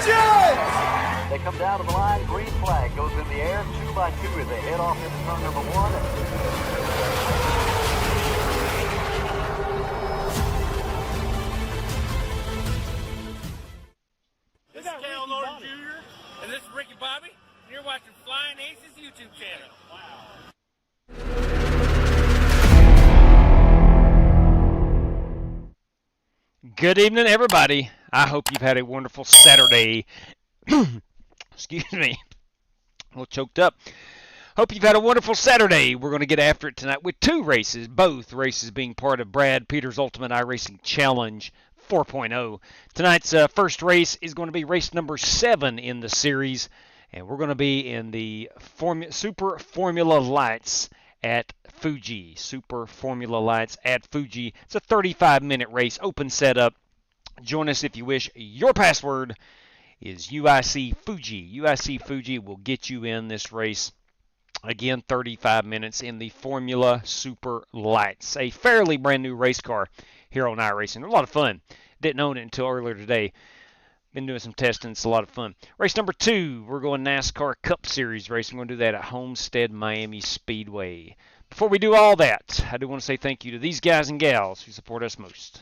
Widgets! They come down to the line, green flag goes in the air, 2 by 2 as they head off into turn number 1. This is Cal Norton Jr. and this is Ricky Bobby, and you're watching Flying Aces YouTube channel. Wow. Good evening, everybody. I hope you've had a wonderful Saturday. Excuse me. A little choked up. Hope you've had a wonderful Saturday. We're going to get after it tonight with 2 races, both races being part of Brad Peters' Ultimate iRacing Challenge 4.0. Tonight's first race is going to be race number 7 in the series, and we're going to be in the Super Formula Lights at Fuji. Super Formula Lights at Fuji. It's a 35-minute race, open setup. Join us if you wish. Your password is UIC Fuji. UIC Fuji will get you in this race. Again, 35 minutes in the Formula Super Lights. A fairly brand new race car here on iRacing. A lot of fun. Didn't own it until earlier today. Been doing some testing. It's a lot of fun. Race number 2, we're going NASCAR Cup Series race. I'm going to do that at Homestead-MIAMI Speedway. Before we do all that, I do want to say thank you to these guys and gals who support us most.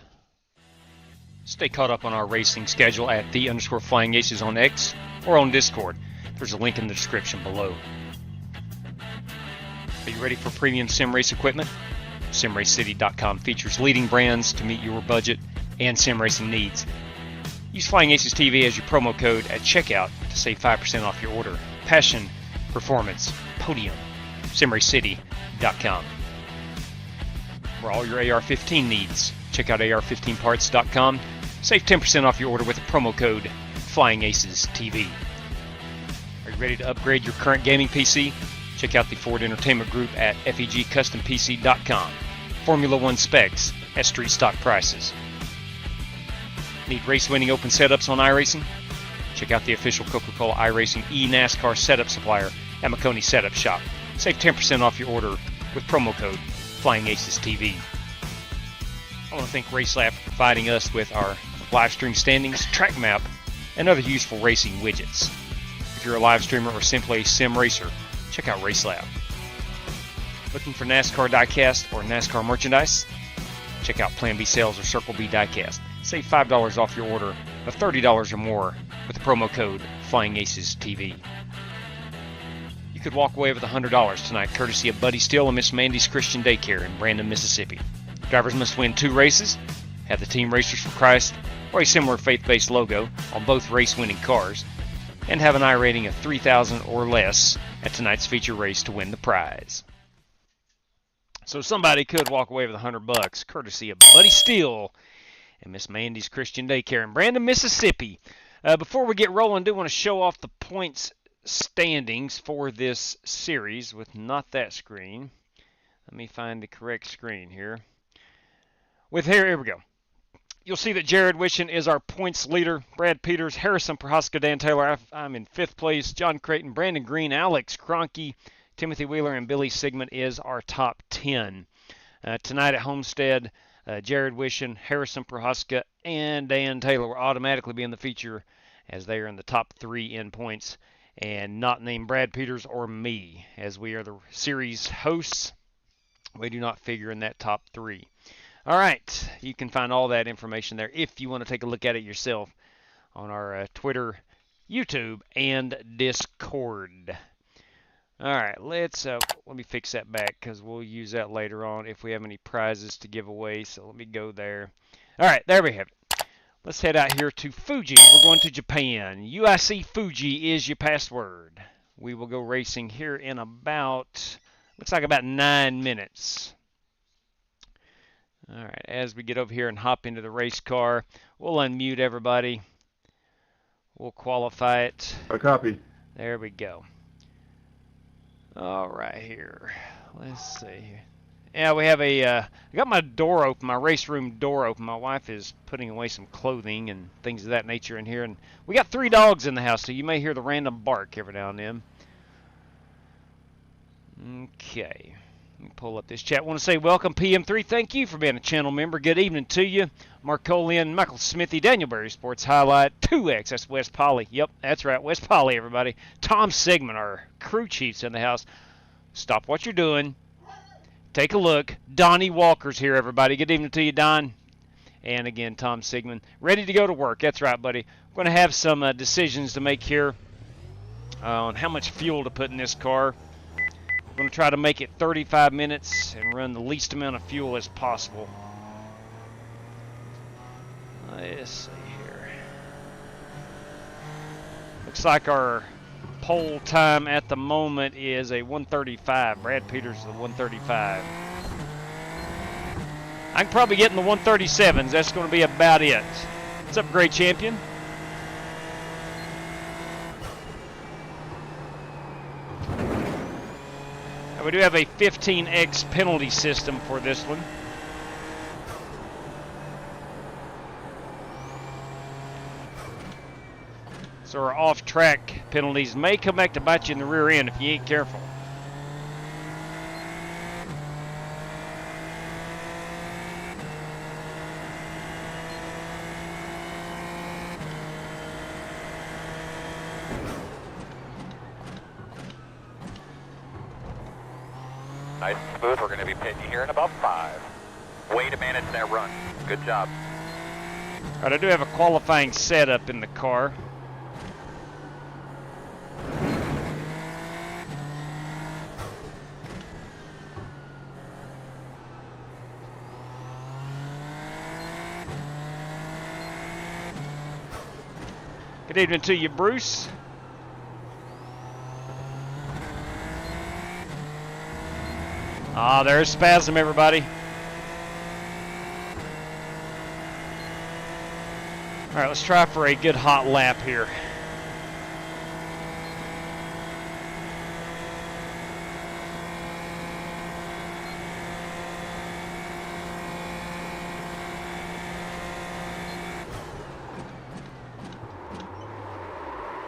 Stay caught up on our racing schedule at _FlyingAces on X or on Discord. There's a link in the description below. Are you ready for premium sim race equipment? SimRaceCity.com features leading brands to meet your budget and sim racing needs. Use FlyingAcesTV as your promo code at checkout to save 5% off your order. Passion, performance, podium. SimRaceCity.com. For all your AR-15 needs, check out AR15parts.com. Save 10% off your order with the promo code FlyingAcesTV. Are you ready to upgrade your current gaming PC? Check out the Ford Entertainment Group at FEGCustomPC.com. Formula One specs at street stock prices. Need race-winning open setups on iRacing? Check out the official Coca-Cola iRacing eNASCAR setup supplier at McConey Setup Shop. Save 10% off your order with promo code FlyingAcesTV. I want to thank RaceLab for providing us with our live stream standings, track map, and other useful racing widgets. If you're a live streamer or simply a sim racer, check out RaceLab. Looking for NASCAR diecast or NASCAR merchandise? Check out Plan B Sales or Circle B Diecast. Save $5 off your order of $30 or more with the promo code FlyingAcesTV. You could walk away with $100 tonight, courtesy of Buddy Steele and Miss Mandy's Christian Daycare in Brandon, Mississippi. Drivers must win 2 races, have the Team Racers for Christ or a similar faith-based logo on both race-winning cars, and have an I rating of 3,000 or less at tonight's feature race to win the prize. So somebody could walk away with $100, courtesy of Buddy Steele and Miss Mandy's Christian Daycare in Brandon, Mississippi. Before we get rolling, I do want to show off the points standings for this series with not that screen. Let me find the correct screen here. Here we go. You'll see that Jared Wishon is our points leader. Brad Peters, Harrison Prohaska, Dan Taylor. I'm in 5th place. John Creighton, Brandon Green, Alex Cronky, Timothy Wheeler, and Billy Sigmund is our top 10. Tonight at Homestead, Jared Wishon, Harrison Prohaska, and Dan Taylor will automatically be in the feature as they are in the top 3 in points and not named Brad Peters or me, as we are the series hosts. We do not figure in that top 3. All right, you can find all that information there if you want to take a look at it yourself on our Twitter, YouTube, and Discord. All right, let me fix that back because we'll use that later on if we have any prizes to give away. So let me go there. All right, there we have it. Let's head out here to Fuji. We're going to Japan. UIC Fuji is your password. We will go racing here in about, looks like about 9 minutes. All right, as we get over here and hop into the race car, we'll unmute everybody. We'll qualify it. A copy. There we go. All right, here. Let's see here. Yeah, we have I got my door open, my race room door open. My wife is putting away some clothing and things of that nature in here. And we got 3 dogs in the house, so you may hear the random bark every now and then. Okay. Let me pull up this chat. I want to say welcome, PM3. Thank you for being a channel member. Good evening to you. Mark Colian, Michael Smithy, Daniel Berry Sports Highlight, 2X. That's West Polly. Yep, that's right. West Polly, everybody. Tom Sigmund, our crew chief's in the house. Stop what you're doing. Take a look. Donnie Walker's here, everybody. Good evening to you, Don. And again, Tom Sigmund. Ready to go to work. That's right, buddy. We're going to have some decisions to make here on how much fuel to put in this car. We're going to try to make it 35 minutes and run the least amount of fuel as possible. Let's see here. Looks like our pole time at the moment is a 1:35. Brad Peters is a 1:35. I can probably get in the 1:37s. That's going to be about it. What's up, Great Champion? We do have a 15x penalty system for this one. So our off-track penalties may come back to bite you in the rear end if you ain't careful. Nice and smooth. We're going to be pitting here in about 5. Way to manage that run. Good job. All right, I do have a qualifying setup in the car. Good evening to you, Bruce. Ah, there's Spasm, everybody. All right, let's try for a good hot lap here.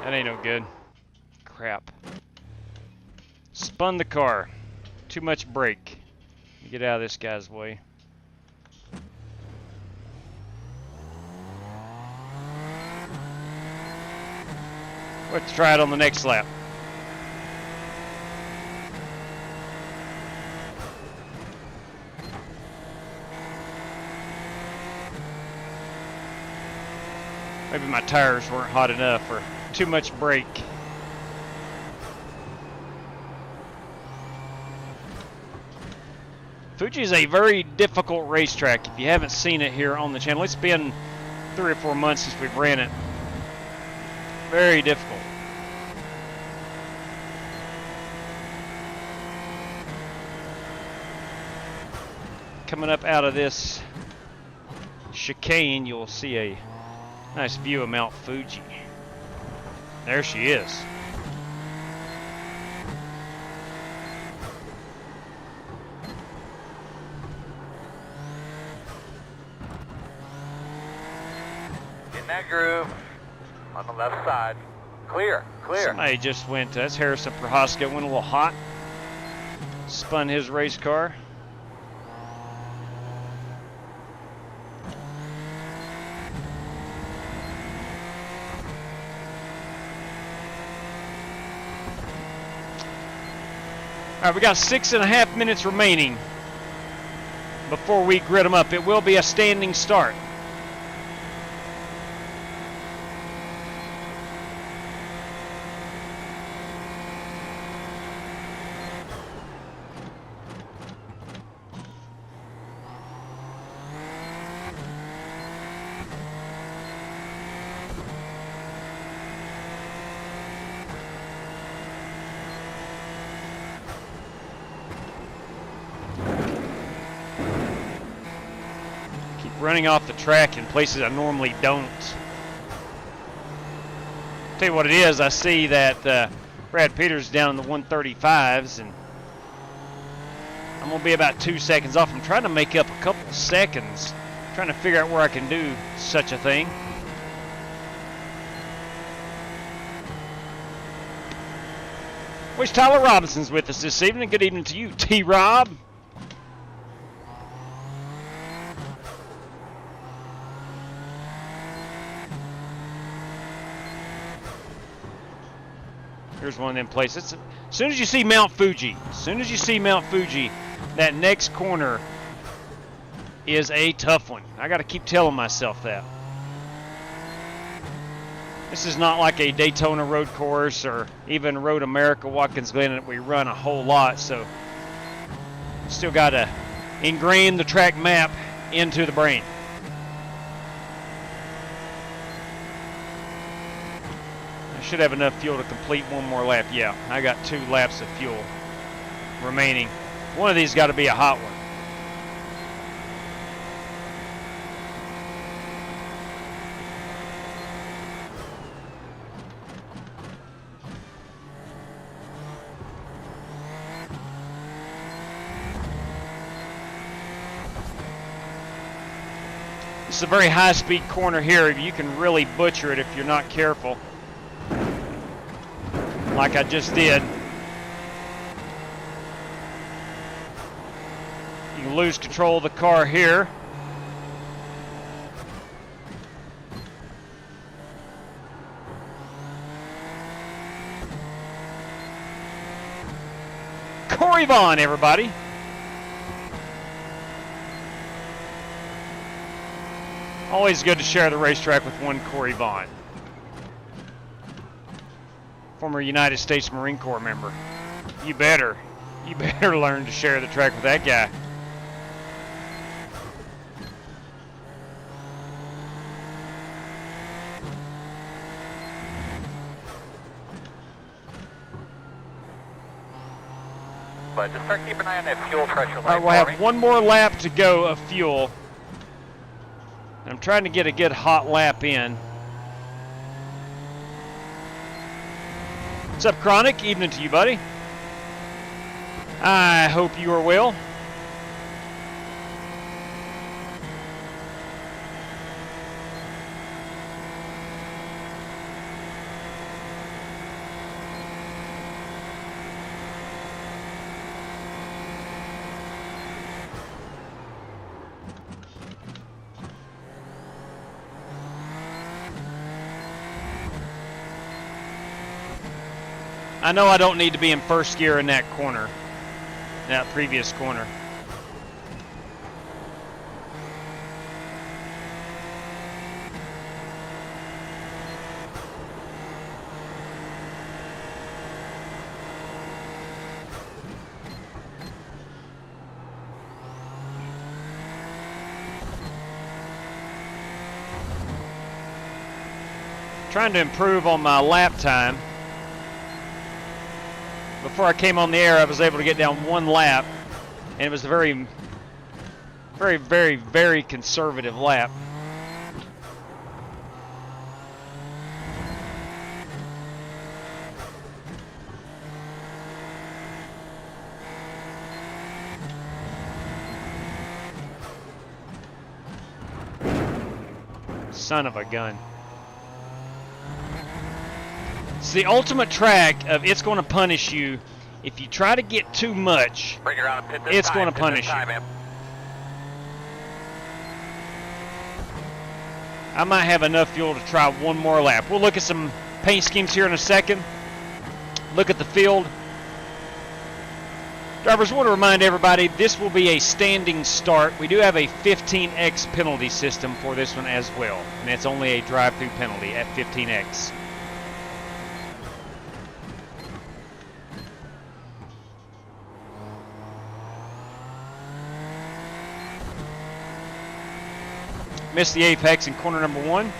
That ain't no good. Crap. Spun the car. Too much brake. Get out of this guy's way. Let's try it on the next lap. Maybe my tires weren't hot enough or too much brake. Fuji is a very difficult racetrack. If you haven't seen it here on the channel, it's been 3 or 4 months since we've ran it. Very difficult. Coming up out of this chicane, you'll see a nice view of Mount Fuji. There she is. That groove on the left side. Clear, clear. Somebody just went, that's Harrison Prohaska, went a little hot. Spun his race car. All right, we got 6.5 minutes remaining before we grid them up. It will be a standing start. Running off the track in places I normally don't. Tell you what it is, I see that Brad Peters down in the 135s, and I'm going to be about 2 seconds off. I'm trying to make up a couple seconds, trying to figure out where I can do such a thing. Wish Tyler Robinson's with us this evening. Good evening to you, T-Rob. Here's one of them places. As soon as you see Mount Fuji, that next corner is a tough one. I got to keep telling myself that. This is not like a Daytona road course or even Road America, Watkins Glen that we run a whole lot, so still got to ingrain the track map into the brain. I should have enough fuel to complete one more lap. Yeah, I got 2 laps of fuel remaining. One of these got to be a hot one. It's a very high-speed corner here. You can really butcher it if you're not careful, like I just did. You can lose control of the car here. Corey Vaughn, everybody. Always good to share the racetrack with one Corey Vaughn. Former United States Marine Corps member. You better learn to share the track with that guy. But just start keeping an eye on that fuel pressure line. All right, we'll have one more lap to go of fuel. I'm trying to get a good hot lap in. What's up, Chronic? Evening to you, buddy. I hope you are well. I know I don't need to be in first gear in that corner, that previous corner. Trying to improve on my lap time. Before I came on the air, I was able to get down 1 lap, and it was a very, very, very, very conservative lap. Son of a gun. It's the ultimate track of it's going to punish you. If you try to get too much, it's going to punish you. I might have enough fuel to try one more lap. We'll look at some paint schemes here in a second. Look at the field. Drivers, I want to remind everybody, this will be a standing start. We do have a 15x penalty system for this one as well, and it's only a drive-through penalty at 15x. Missed the apex in corner number 1.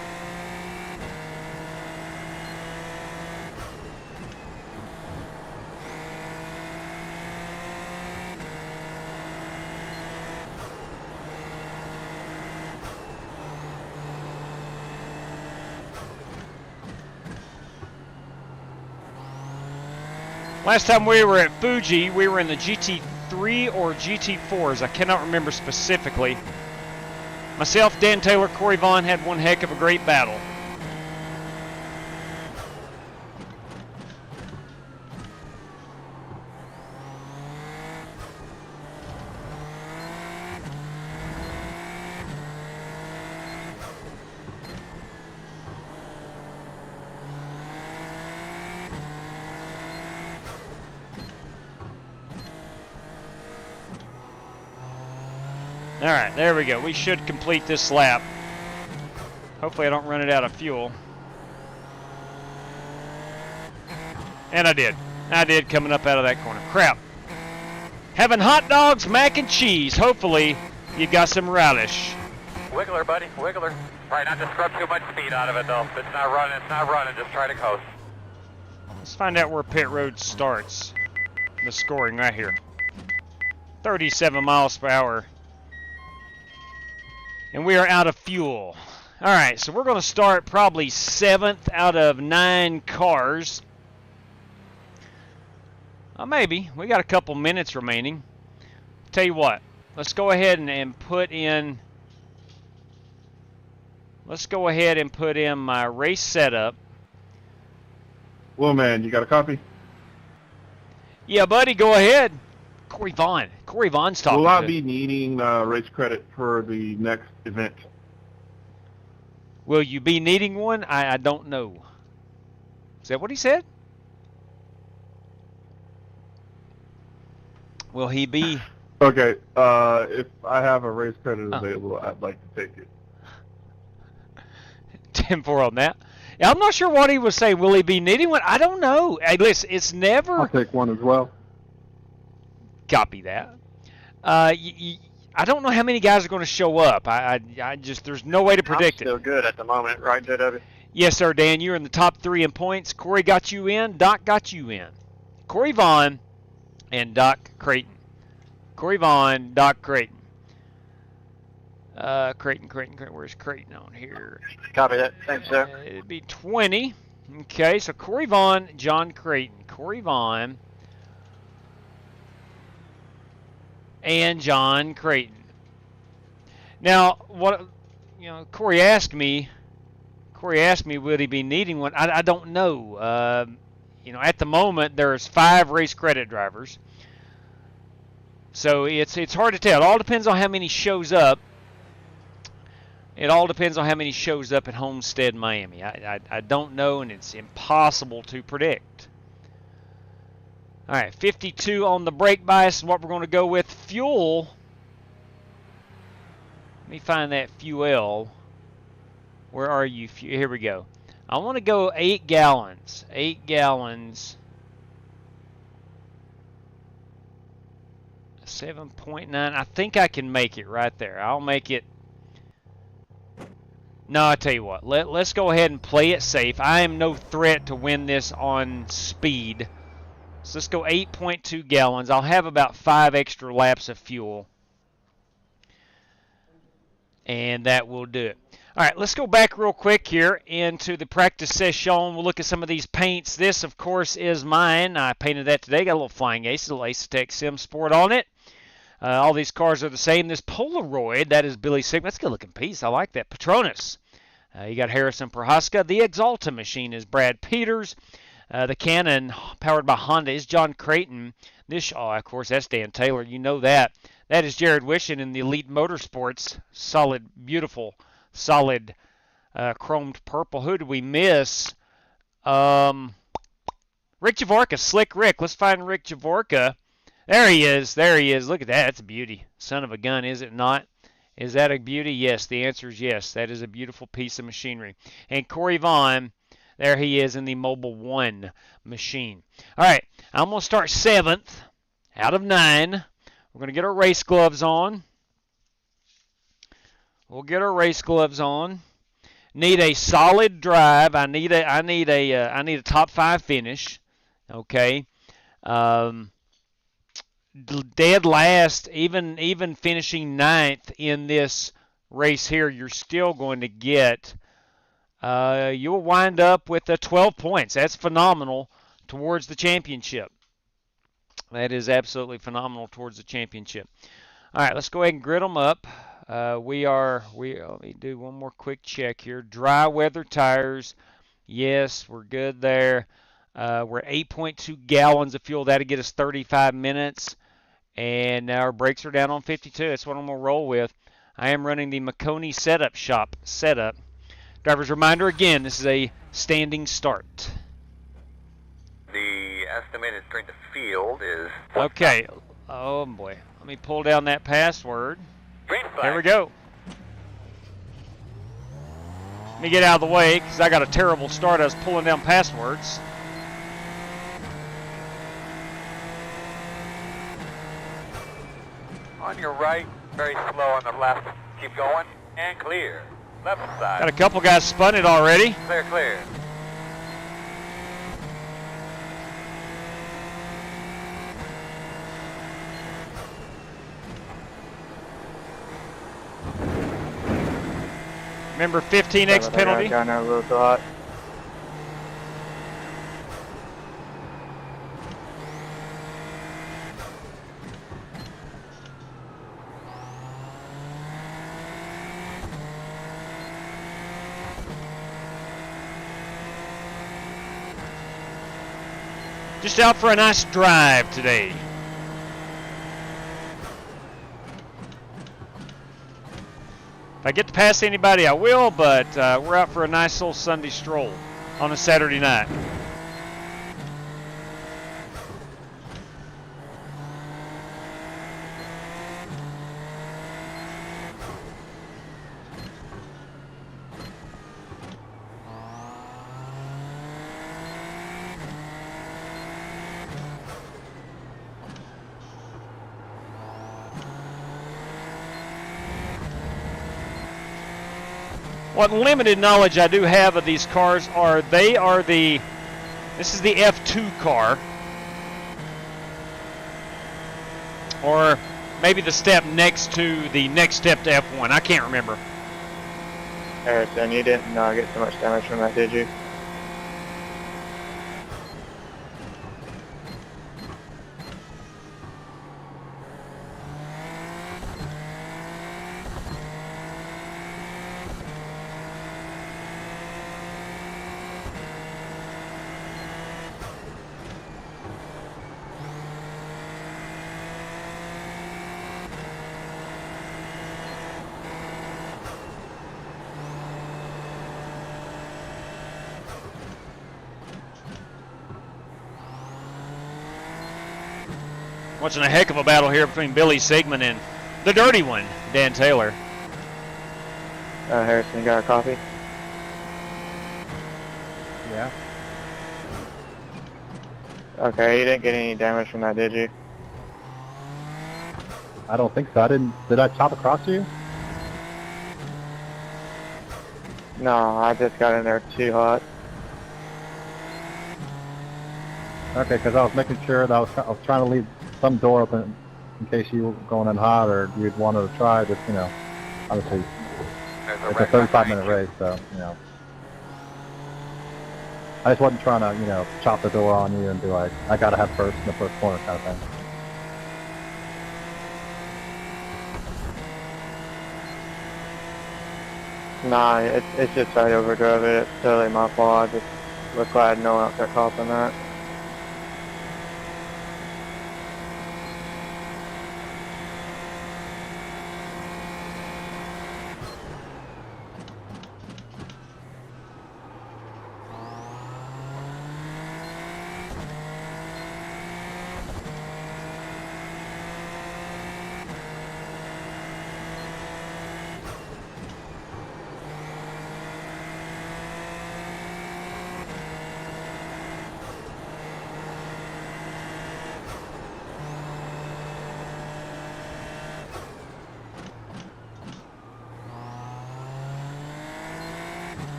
Last time we were at Fuji, we were in the GT3 or GT4s. I cannot remember specifically. Myself, Dan Taylor, Corey Vaughn had one heck of a great battle. All right, there we go. We should complete this lap. Hopefully I don't run it out of fuel. And I did. I did coming up out of that corner. Crap. Having hot dogs, mac and cheese. Hopefully you got some relish. Wiggler, buddy, wiggler. Try not to scrub too much speed out of it, though. It's not running, just try to coast. Let's find out where pit road starts. The scoring right here. 37 miles per hour. And we are out of fuel. All right, so we're going to start probably 7th out of 9 cars. Maybe. We got a couple minutes remaining. Tell you what, let's go ahead and put in... Let's go ahead and put in my race setup. Well, man, you got a copy? Yeah, buddy, go ahead. Corey Vaughn's talking. Will I be needing race credit for the next event? Will you be needing one? I don't know. Is that what he said? Will he be... Okay, if I have a race credit available, I'd like to take it. 10-4 on that. Yeah, I'm not sure what he was saying. Will he be needing one? I don't know. Hey, listen, it's never... I'll take one as well. Copy that. I don't know how many guys are going to show up. I just, there's no way to predict it. Still good at the moment, right, JW? Yes, sir, Dan. You're in the top 3 in points. Corey got you in. Doc got you in. Corey Vaughn and Doc Creighton. Corey Vaughn, Doc Creighton. Creighton. Where's Creighton on here? Copy that. Thanks, sir. It'd be 20. Okay, so Corey Vaughn, John Creighton. Corey Vaughn and John Creighton. Now, what Corey asked me, would he be needing one? I don't know. At the moment there's 5 race credit drivers, so it's hard to tell. It all depends on how many shows up. It all depends on how many shows up at Homestead-MIAMI. I don't know, and it's impossible to predict. All right, 52 on the brake bias is what we're going to go with. Fuel. Let me find that fuel. Where are you? Here we go. I want to go 8 gallons. 8 gallons. 7.9. I think I can make it right there. I'll make it. No, I tell you what. Let's go ahead and play it safe. I am no threat to win this on speed. So let's go 8.2 gallons. I'll have about 5 extra laps of fuel. And that will do it. All right, let's go back real quick here into the practice session. We'll look at some of these paints. This, of course, is mine. I painted that today. Got a little Flying Aces, a little Ace Sim Sport on it. All these cars are the same. This Polaroid, that is Billy Sigmund. That's a good-looking piece. I like that. Patronus. You got Harrison Prohaska. The Exalta machine is Brad Peters. The Cannon, powered by Honda, is John Creighton. This, of course, that's Dan Taylor. You know that. That is Jared Wishon in the Elite Motorsports. Solid, beautiful, solid chromed purple. Who did we miss? Rick Javorka, Slick Rick. Let's find Rick Javorka. There he is. There he is. Look at that. That's a beauty. Son of a gun, is it not? Is that a beauty? Yes. The answer is yes. That is a beautiful piece of machinery. And Corey Vaughn, there he is in the Mobile 1 machine. All right. I'm going to start 7th out of 9. We're going to get our race gloves on. We'll get our race gloves on. Need a solid drive. I need a top 5 finish. Okay. Dead last, even finishing 9th in this race here, you're still going to get, you'll wind up with 12 points. That's phenomenal towards the championship. That is absolutely phenomenal towards the championship. All right, let's go ahead and grid them up. Let me do one more quick check here. Dry weather tires. Yes, we're good there. We're 8.2 gallons of fuel. That'll get us 35 minutes. And our brakes are down on 52. That's what I'm going to roll with. I am running the McConey Setup Shop setup. Driver's reminder again, this is a standing start. The estimated strength of field is... Okay. Oh, boy. Let me pull down that password. Green flag. Here we go. Let me get out of the way because I got a terrible start. I was pulling down passwords. On your right, very slow on the left. Keep going, and clear. Left side. Got a couple guys spun it already. Clear, clear. Remember 15x penalty? Got a little thought. Just out for a nice drive today. If I get to pass anybody, I will, but we're out for a nice little Sunday stroll on a Saturday night. What limited knowledge I do have of these cars are this is the F2 car, or maybe the step next to the next step to F1. I can't remember. Harrison, you didn't get so much damage from that, did you? Watching a heck of a battle here between Billy Sigmund and the dirty one, Dan Taylor. Harrison, you got a copy? Yeah. Okay, you didn't get any damage from that, did you? I don't think so. Did I chop across you? No, I just got in there too hot. Okay, because I was making sure that I was trying to leave some door open in case you were going in hot or you'd wanted to try. Just, you know, obviously it's a 35-minute race, so, you know. I just wasn't trying to, you know, chop the door on you and be like, I gotta have first in the first corner kind of thing. Nah, it's just I overdrove it. It's totally my fault. I just was glad no one else got caught on that.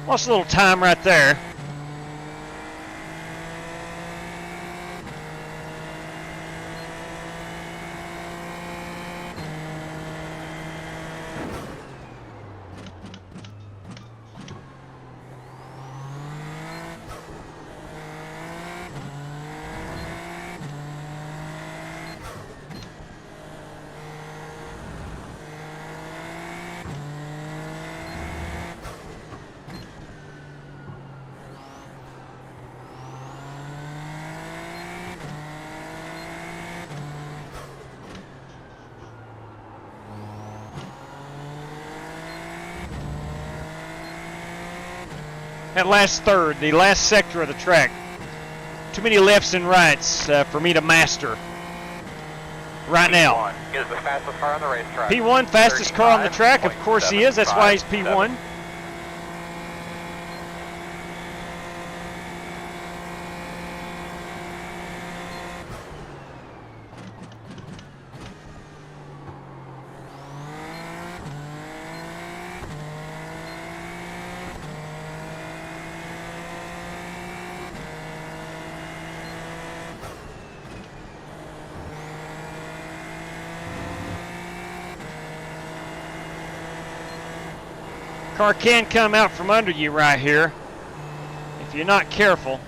Lost a little time right there. That last third, the last sector of the track. Too many lefts and rights for me to master. right now. P1 is the fastest car on the racetrack. P1, fastest car on the track. Of course he is. That's why he's P1. Car can come out from under you right here if you're not careful.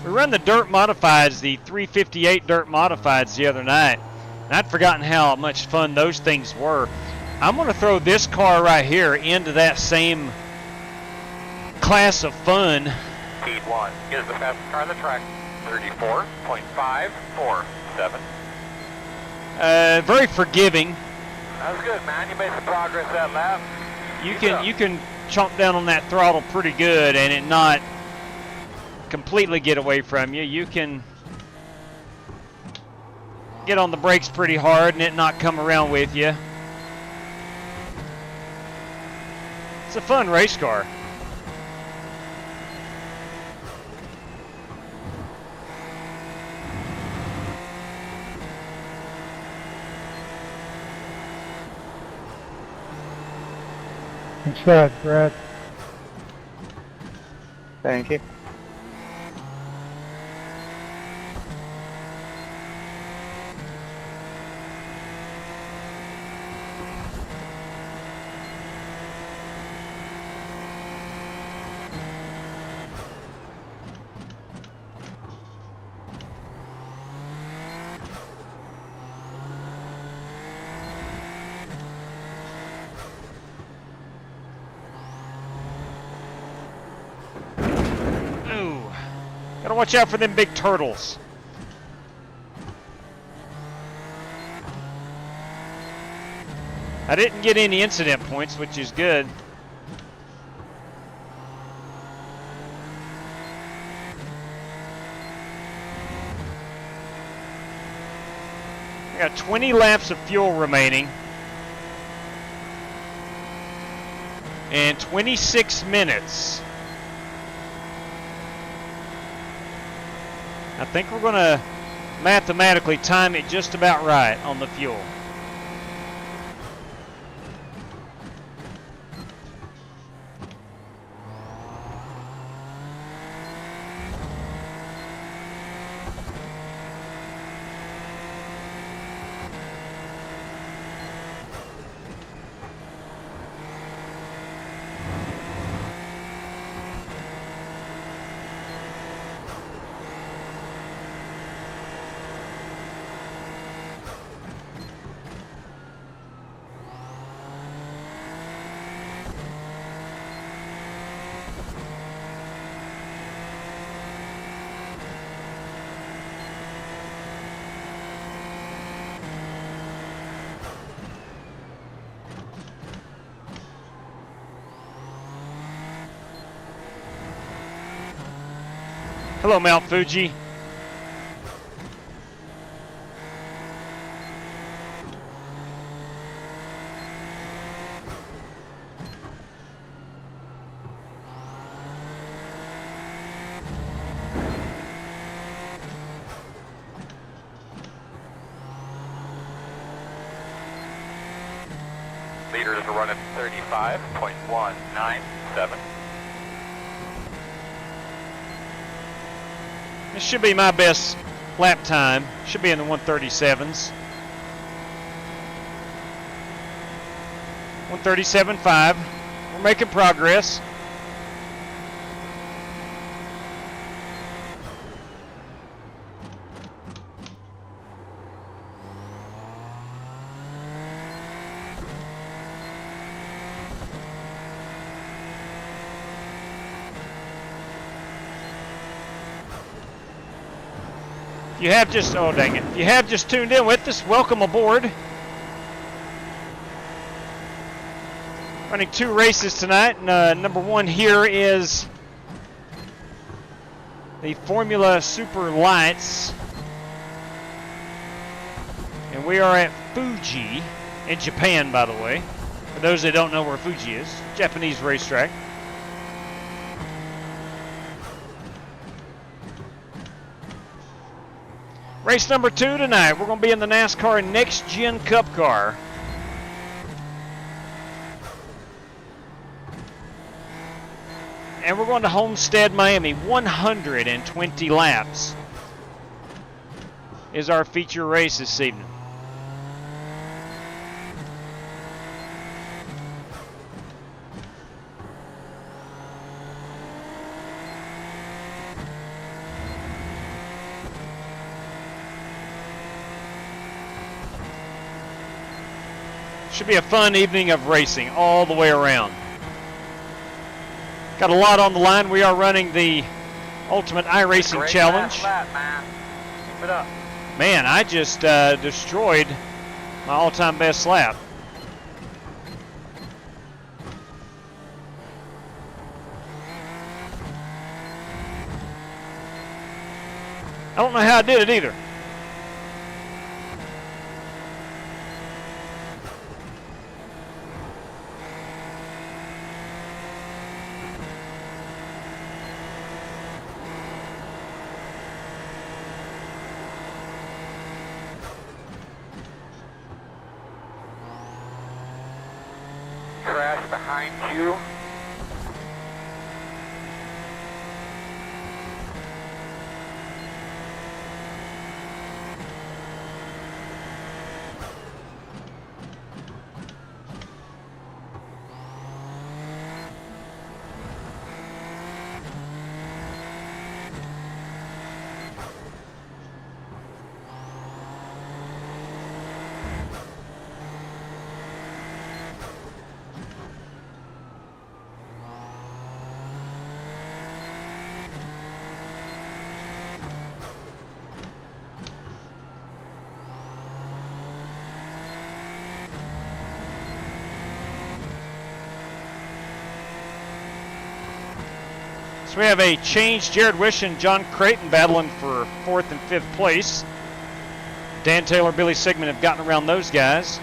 We run the dirt modifieds, the 358 dirt modifieds the other night. And I'd forgotten how much fun those things were. I'm going to throw this car right here into that same class of fun. Speed 1 is the fastest car on the track. 34.547. Very forgiving. That was good, man. You made some progress that lap. You can chomp down on that throttle pretty good and it not completely get away from you. You can get on the brakes pretty hard and it not come around with you. It's a fun race car. Good shot, Brad. Thank you. Gotta watch out for them big turtles. I didn't get any incident points, which is good. I got 20 laps of fuel remaining. And 26 minutes. I think we're going to mathematically time it just about right on the fuel. Hello, Mount Fuji. Leaders are running 35.197. This should be my best lap time. Should be in the 137s. 137.5. We're making progress. If you have just, oh dang it, if you have just tuned in with us, welcome aboard. Running 2 races tonight, and number 1 here is the Formula Super Lights. And we are at Fuji, in Japan, by the way. For those that don't know where Fuji is, Japanese racetrack. Race number 2 tonight. We're going to be in the NASCAR Next Gen Cup car. And we're going to Homestead-MIAMI. 120 laps is our feature race this evening. Should be a fun evening of racing all the way around. Got a lot on the line. We are running the Ultimate iRacing Challenge. Lap, man. Keep it up. Man, I just destroyed my all-time best lap. I don't know how I did it either. Crash behind you. So we have a change. Jared Wish and John Creighton battling for 4th and 5th place. Dan Taylor, Billy Sigmund have gotten around those guys.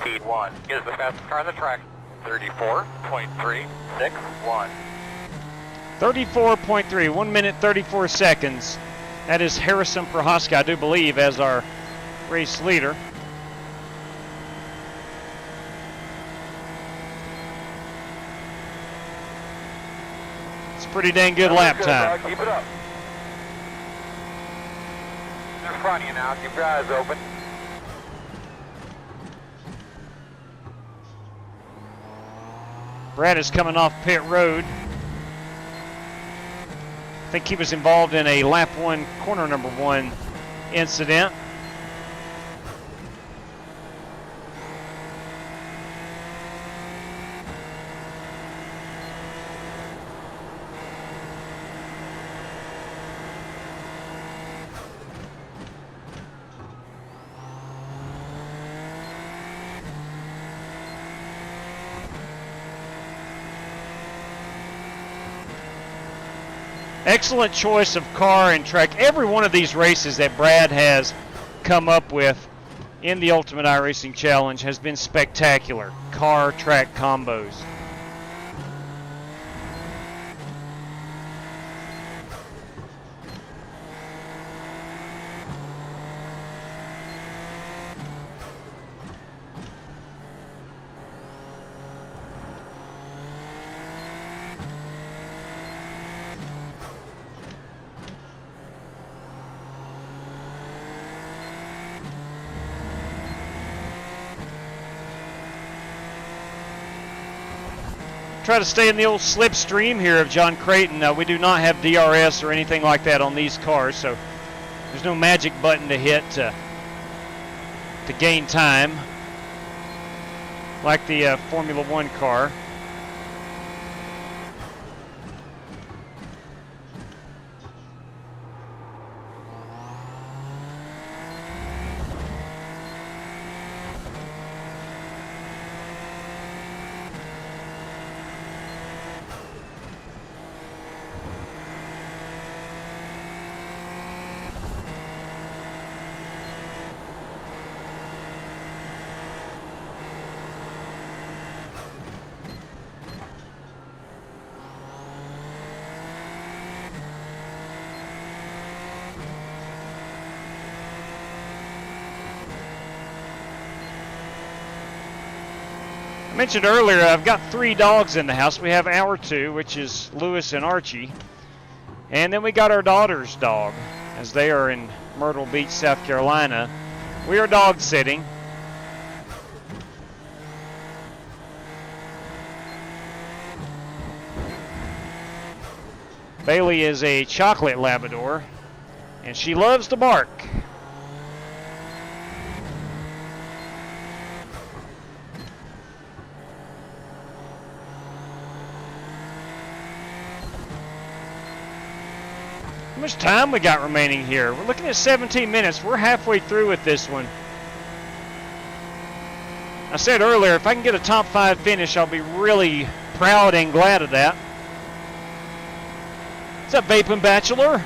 Speed 1 is the fastest car on the track. 34.361. 34.3, 1 minute 34 seconds. That is Harrison Prohaska, I do believe, as our race leader. It's a pretty dang good lap time. Keep it up. In front of you now. Keep your eyes open. Brad is coming off pit road. I think he was involved in a lap 1, corner number 1 incident. Excellent choice of car and track. Every one of these races that Brad has come up with in the Ultimate iRacing Challenge has been spectacular. Car track combos. Try to stay in the old slipstream here of John Creighton. We do not have DRS or anything like that on these cars, so there's no magic button to hit to gain time like the Formula One car. I mentioned earlier I've got 3 dogs in the house. We have our 2, which is Lewis and Archie. And then we got our daughter's dog, as they are in Myrtle Beach, South Carolina. We are dog sitting. Bailey is a chocolate Labrador, and she loves to bark. How much time we got remaining here? We're looking at 17 minutes. We're halfway through with this one. I said earlier, if I can get a top 5 finish, I'll be really proud and glad of that. What's up, Vaping Bachelor?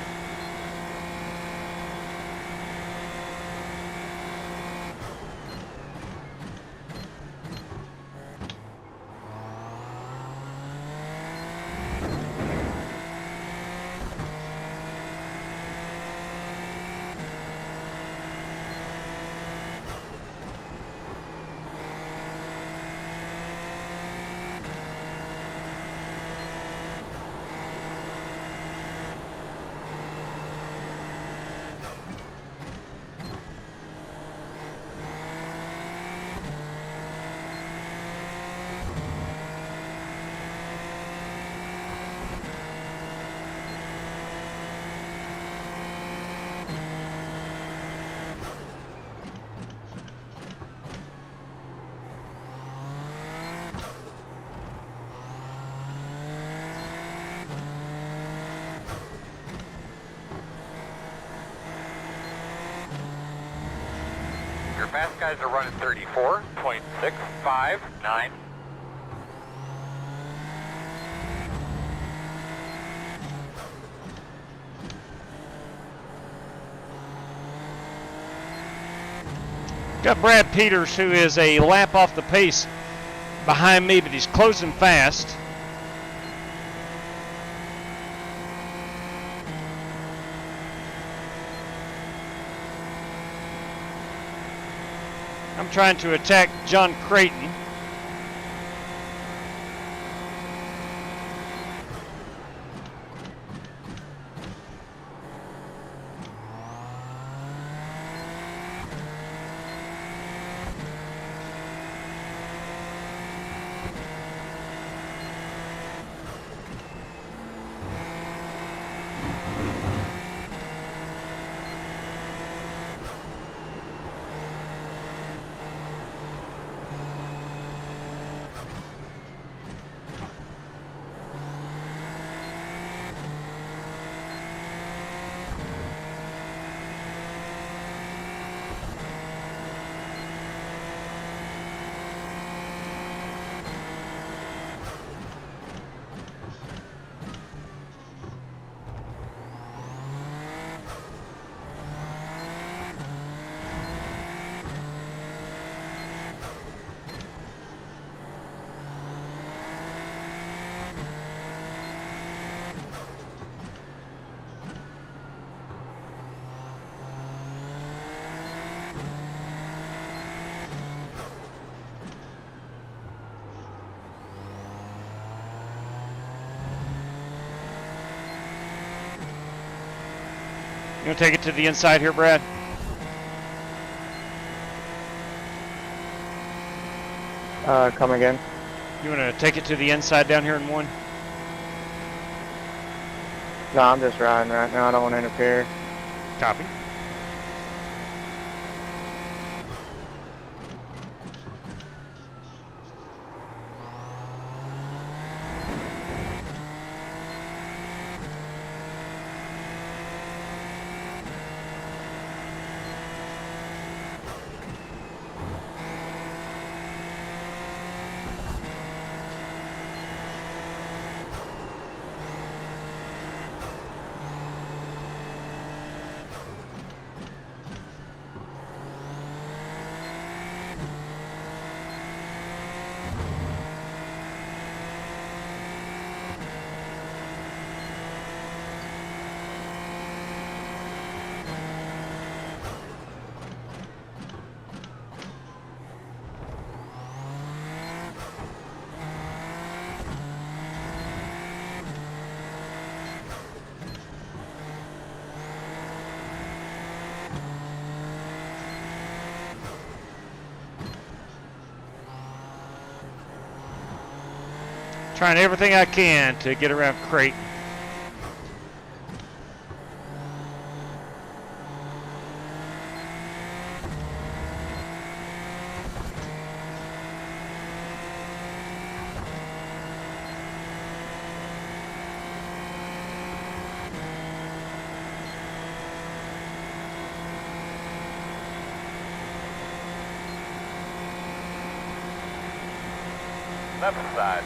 Your fast guys are running 34.659. Got Brad Peters, who is a lap off the pace behind me, but he's closing fast. I'm trying to attack John Creighton. You want to take it to the inside here, Brad? Come again? You want to take it to the inside down here in 1? No, I'm just riding right now. I don't want to interfere. Copy. Trying everything I can to get around Creighton. Left side.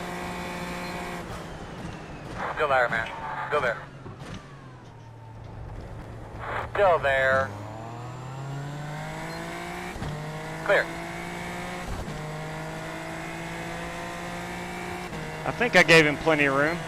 Still there, man. Still there. Still there. Clear. I think I gave him plenty of room.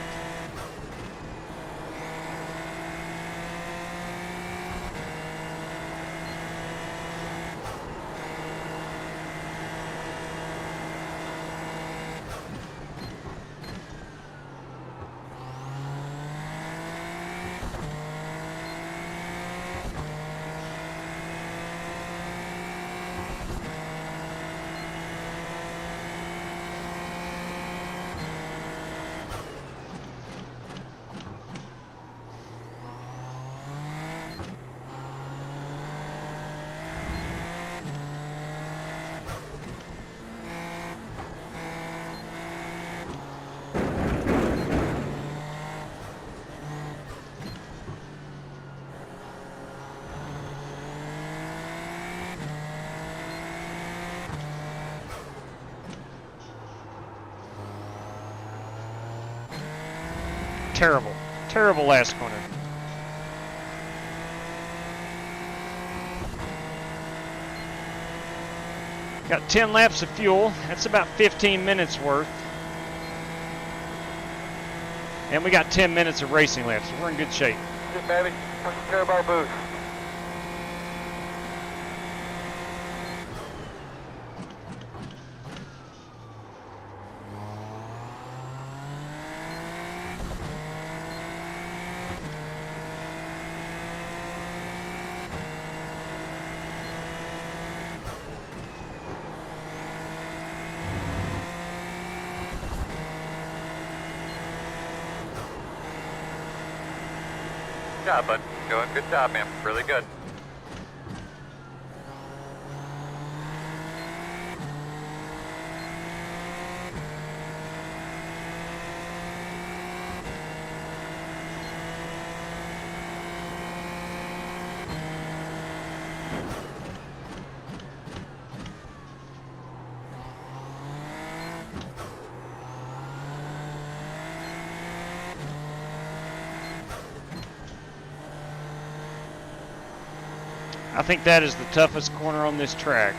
Terrible. Terrible last corner. Got 10 laps of fuel. That's about 15 minutes worth. And we got 10 minutes of racing laps, so we're in good shape. Good, baby. Taking care of our booth. Good job, bud. Doing good job, man. Really good. I think that is the toughest corner on this track.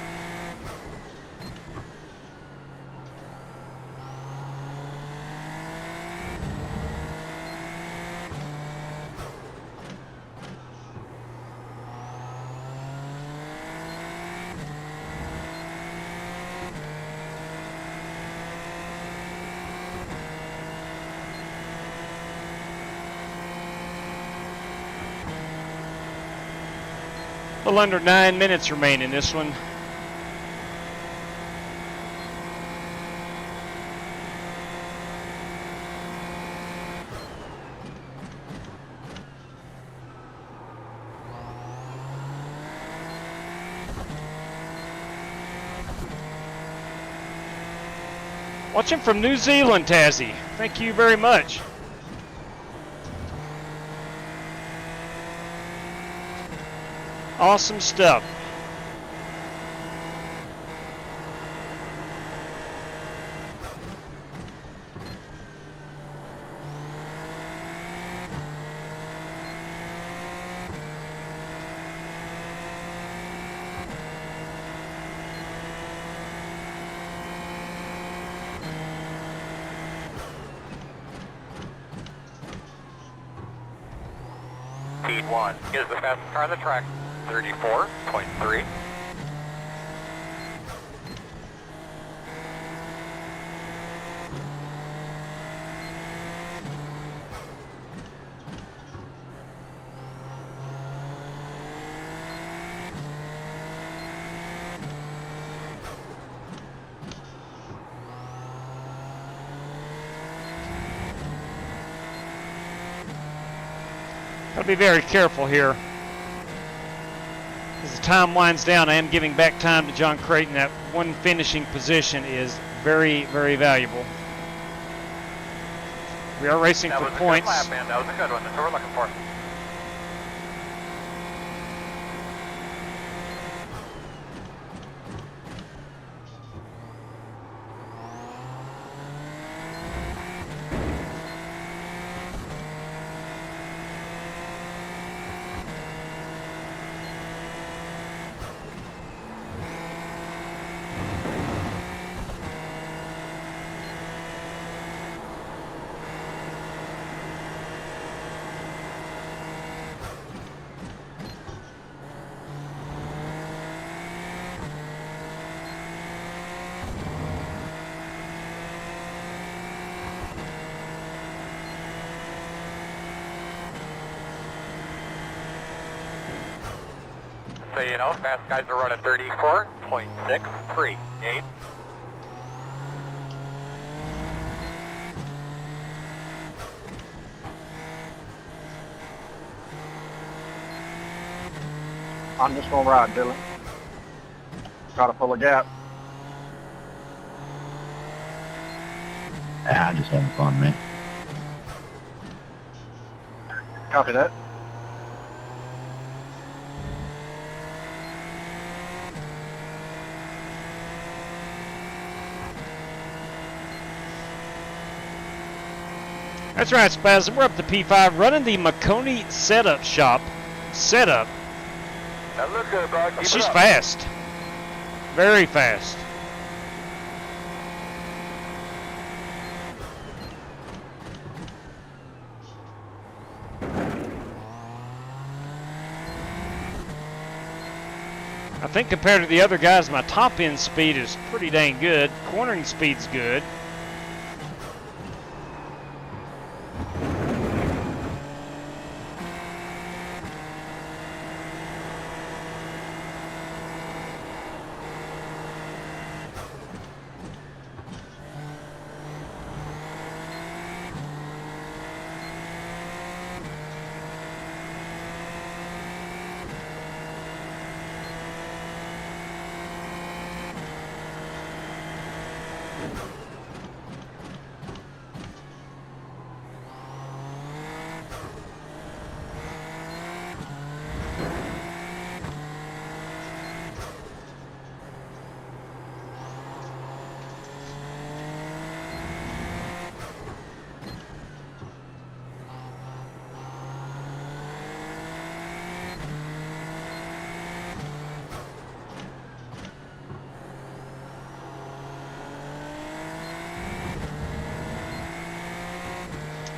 A little under 9 minutes remain in this one. Watching from New Zealand, Tazzy. Thank you very much. Awesome stuff. Speed 1 is the fastest car on the track, 34.3. Gotta be very careful here. As the time winds down, I am giving back time to John Creighton. That one finishing position is very, very valuable. We are racing for points. That was a good lap, man. That was a good one. That's what we're looking for. So you know, fast guys are running 34.638. I'm just gonna ride, Dylan. Try to pull a gap. Ah, just having fun, man. Copy that. That's right, Spaz. We're up to P5, running the Maconi setup shop. Setup. That looks good, bro. Keep She's it up. fast. Very fast. I think compared to the other guys, my top end speed is pretty dang good. Cornering speed's good.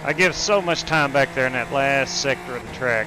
I give so much time back there in that last sector of the track.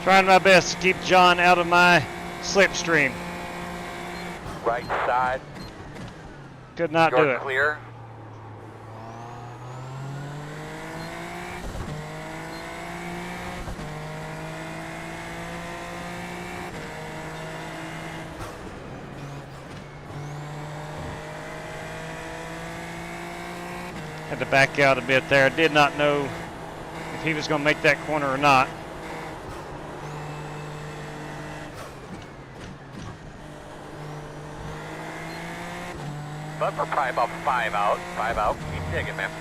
Trying my best to keep John out of my slipstream. Right side. Could not do You're it. clear. Had to back out a bit there. Did not know if he was going to make that corner or not. But we're probably about 5 out. 5 out. Keep digging, man.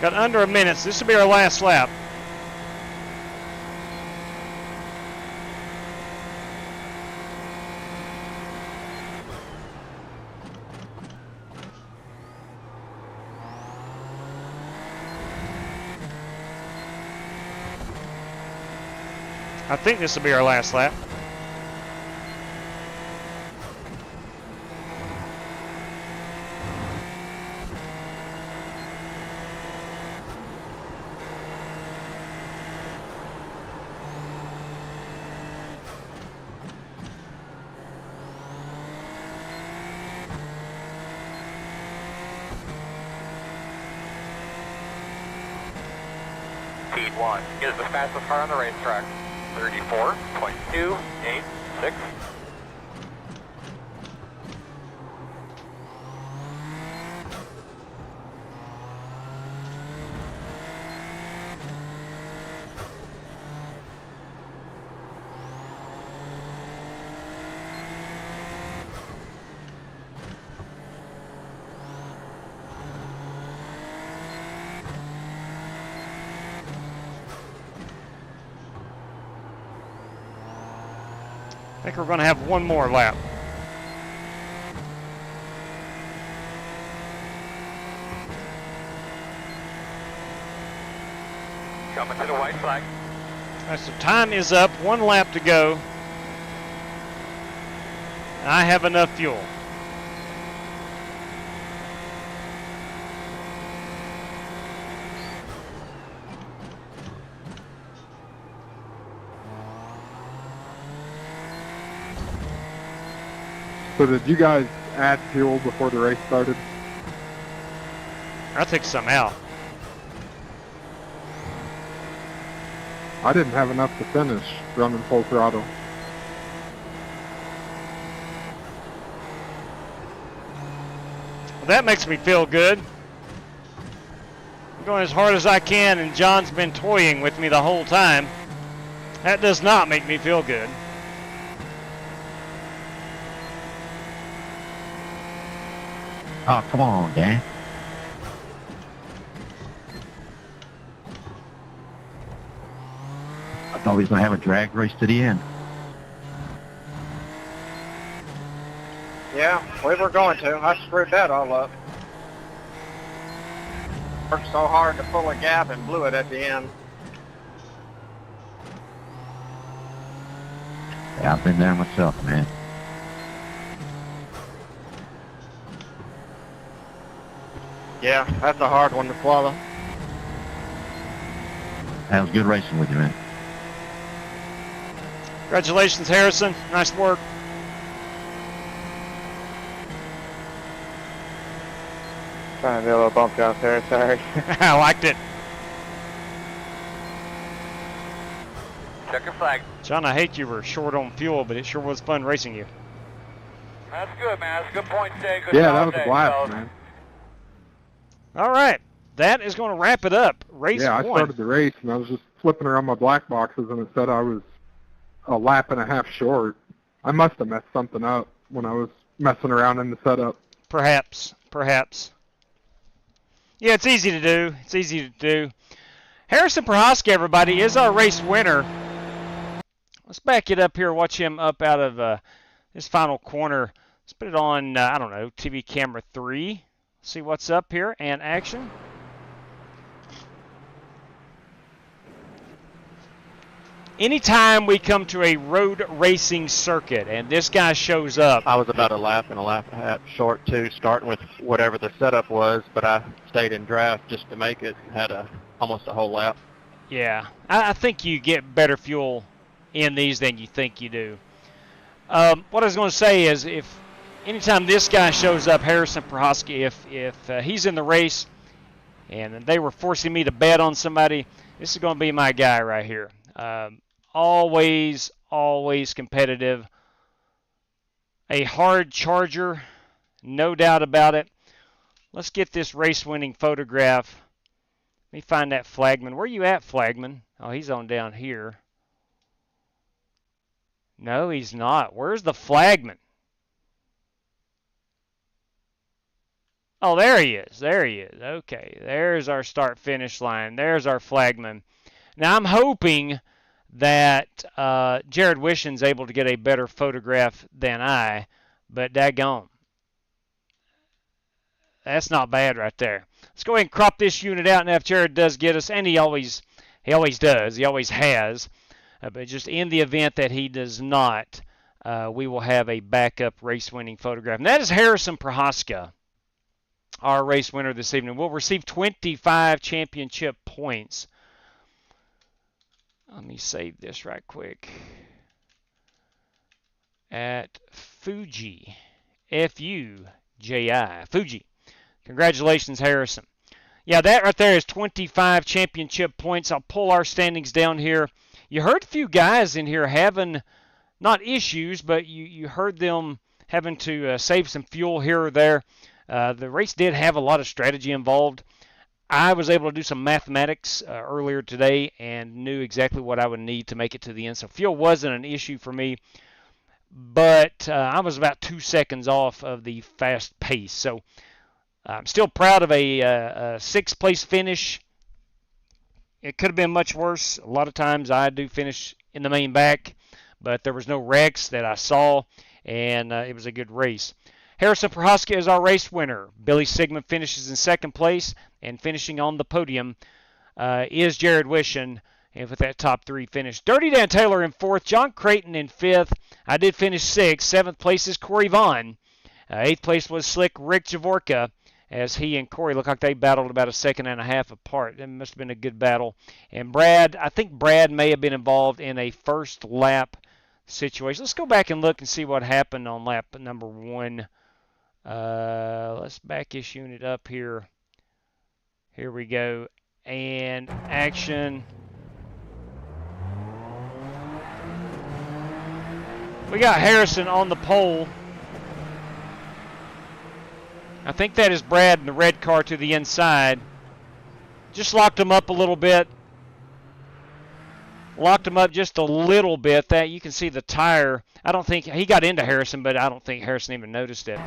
Got under a minute, so this will be our last lap. I think this will be our last lap. Speed 1 is the fastest car on the racetrack. 34.286. I think we're going to have one more lap. Coming to the white flag. All right, so time is up. One lap to go. I have enough fuel. So did you guys add fuel before the race started? I took some out. I didn't have enough to finish running full throttle. Well, that makes me feel good. I'm going as hard as I can, and John's been toying with me the whole time. That does not make me feel good. Oh, come on, Dan. I thought we was going to have a drag race to the end. Yeah, we were going to. I screwed that all up. Worked so hard to pull a gap and blew it at the end. Yeah, I've been there myself, man. Yeah, that's a hard one to swallow. That was good racing with you, man. Congratulations, Harrison. Nice work. Trying to be a little bumpy out there, sorry. I liked it. Check your flag. John, I hate you were short on fuel, but it sure was fun racing you. That's good, man. That's a good point today. Good Yeah, job that was a today, blast, fellas. man. All right. That is going to wrap it up. Race Yeah, I 1. started the race, and I was just flipping around my black boxes, and it said I was a lap and a half short. I must have messed something up when I was messing around in the setup. Perhaps. Yeah, it's easy to do. Harrison Prohaska, everybody, is our race winner. Let's back it up here. Watch him up out of this final corner. Let's put it on, I don't know, TV camera 3. See what's up here and action. Anytime we come to a road racing circuit and this guy shows up. I was about a lap and a half short too, starting with whatever the setup was, but I stayed in draft just to make it. Had almost a whole lap. Yeah, I think you get better fuel in these than you think you do. What I was going to say is, if anytime this guy shows up, Harrison Prohaska, if he's in the race and they were forcing me to bet on somebody, this is going to be my guy right here. Always competitive. A hard charger, no doubt about it. Let's get this race-winning photograph. Let me find that flagman. Where you at, flagman? Oh, he's on down here. No, he's not. Where's the flagman? Oh, there he is. Okay, there's our start-finish line. There's our flagman. Now, I'm hoping that Jared Wishen's able to get a better photograph than I, but daggone. That's not bad right there. Let's go ahead and crop this unit out, and if Jared does get us, and he always does, he always has, but just in the event that he does not, we will have a backup race-winning photograph. And that is Harrison Prohaska, our race winner this evening. We'll receive 25 championship points. Let me save this right quick. At Fuji, F-U-J-I, Fuji. Congratulations, Harrison. Yeah, that right there is 25 championship points. I'll pull our standings down here. You heard a few guys in here having, not issues, but you heard them having to save some fuel here or there. The race did have a lot of strategy involved. I was able to do some mathematics earlier today and knew exactly what I would need to make it to the end. So fuel wasn't an issue for me, but I was about 2 seconds off of the fast pace. So I'm still proud of a sixth place finish. It could have been much worse. A lot of times I do finish in the main back, but there was no wrecks that I saw, and it was a good race. Harrison Prohaska is our race winner. Billy Sigmund finishes in second place, and finishing on the podium is Jared Wishen, and with that top 3 finish. Dirty Dan Taylor in 4th, John Creighton in 5th. I did finish 6th. 7th place is Corey Vaughn. 8th place was Slick Rick Javorka, as he and Corey look like they battled about a second and a half apart. It must have been a good battle. And Brad, I think Brad may have been involved in a first lap situation. Let's go back and look and see what happened on lap number 1. Let's back this unit up here. Here we go. And action. We got Harrison on the pole. I think that is Brad in the red car to the inside. Just locked him up a little bit. Locked him up just a little bit. That you can see the tire. I don't think he got into Harrison, but I don't think Harrison even noticed it.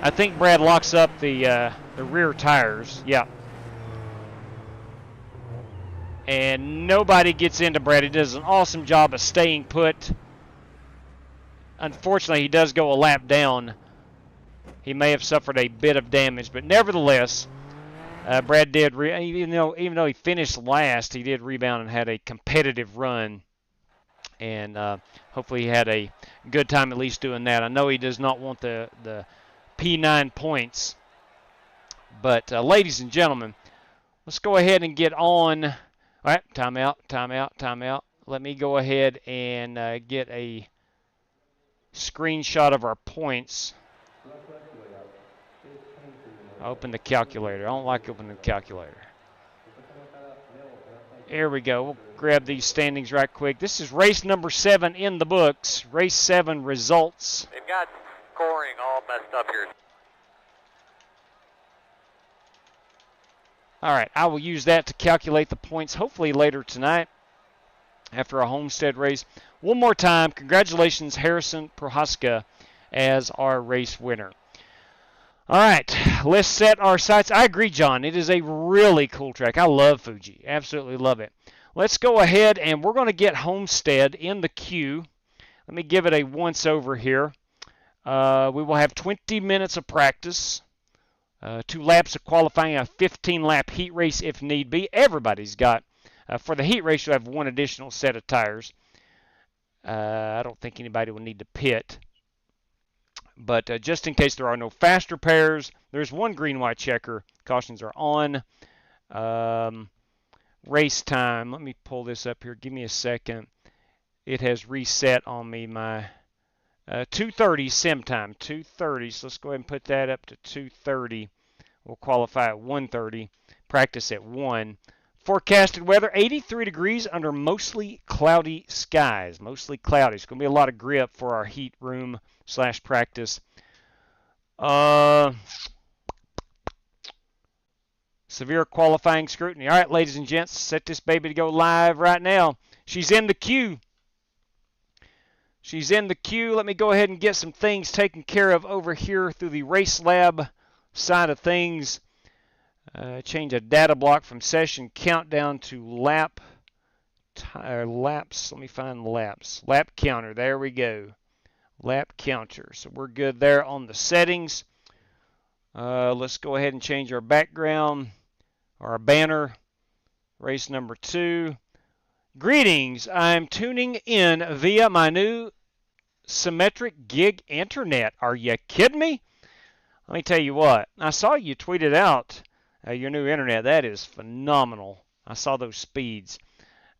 I think Brad locks up the rear tires. Yeah. And nobody gets into Brad. He does an awesome job of staying put. Unfortunately, he does go a lap down. He may have suffered a bit of damage, but nevertheless, Brad did, even though he finished last, he did rebound and had a competitive run. And hopefully he had a good time at least doing that. I know he does not want the P9 points. But ladies and gentlemen, let's go ahead and get on. All right, timeout. Let me go ahead and get a screenshot of our points. Open the calculator. I don't like opening the calculator. Here we go. We'll grab these standings right quick. This is race number 7 in the books. Race 7 results. They've got scoring all messed up here. All right, I will use that to calculate the points hopefully later tonight after a Homestead race. One more time, congratulations, Harrison Prohaska, as our race winner. All right, let's set our sights. I agree, John. It is a really cool track. I love Fuji. Absolutely love it. Let's go ahead, and we're going to get Homestead in the queue. Let me give it a once-over here. We will have 20 minutes of practice, 2 laps of qualifying, a 15-lap heat race if need be. Everybody's got, for the heat race, you'll have 1 additional set of tires. I don't think anybody will need to pit. But just in case there are no faster pairs, there's 1 green-white checker. Cautions are on. Race time. Let me pull this up here. Give me a second. It has reset on me my 2:30 sim time. 2:30. So let's go ahead and put that up to 2:30. We'll qualify at 1:30. Practice at 1. Forecasted weather, 83 degrees under mostly cloudy skies. Mostly cloudy. It's going to be a lot of grip for our heat room / practice. Severe qualifying scrutiny. All right, ladies and gents, set this baby to go live right now. She's in the queue. She's in the queue. Let me go ahead and get some things taken care of over here through the RaceLab side of things. Change a data block from session countdown to laps. Let me find laps. Lap counter. There we go. Lap counter. So we're good there on the settings. Let's go ahead and change our background or our banner. Race number 2. Greetings. I'm tuning in via my new symmetric gig internet. Are you kidding me? Let me tell you what. I saw you tweeted out your new internet. That is phenomenal. I saw those speeds.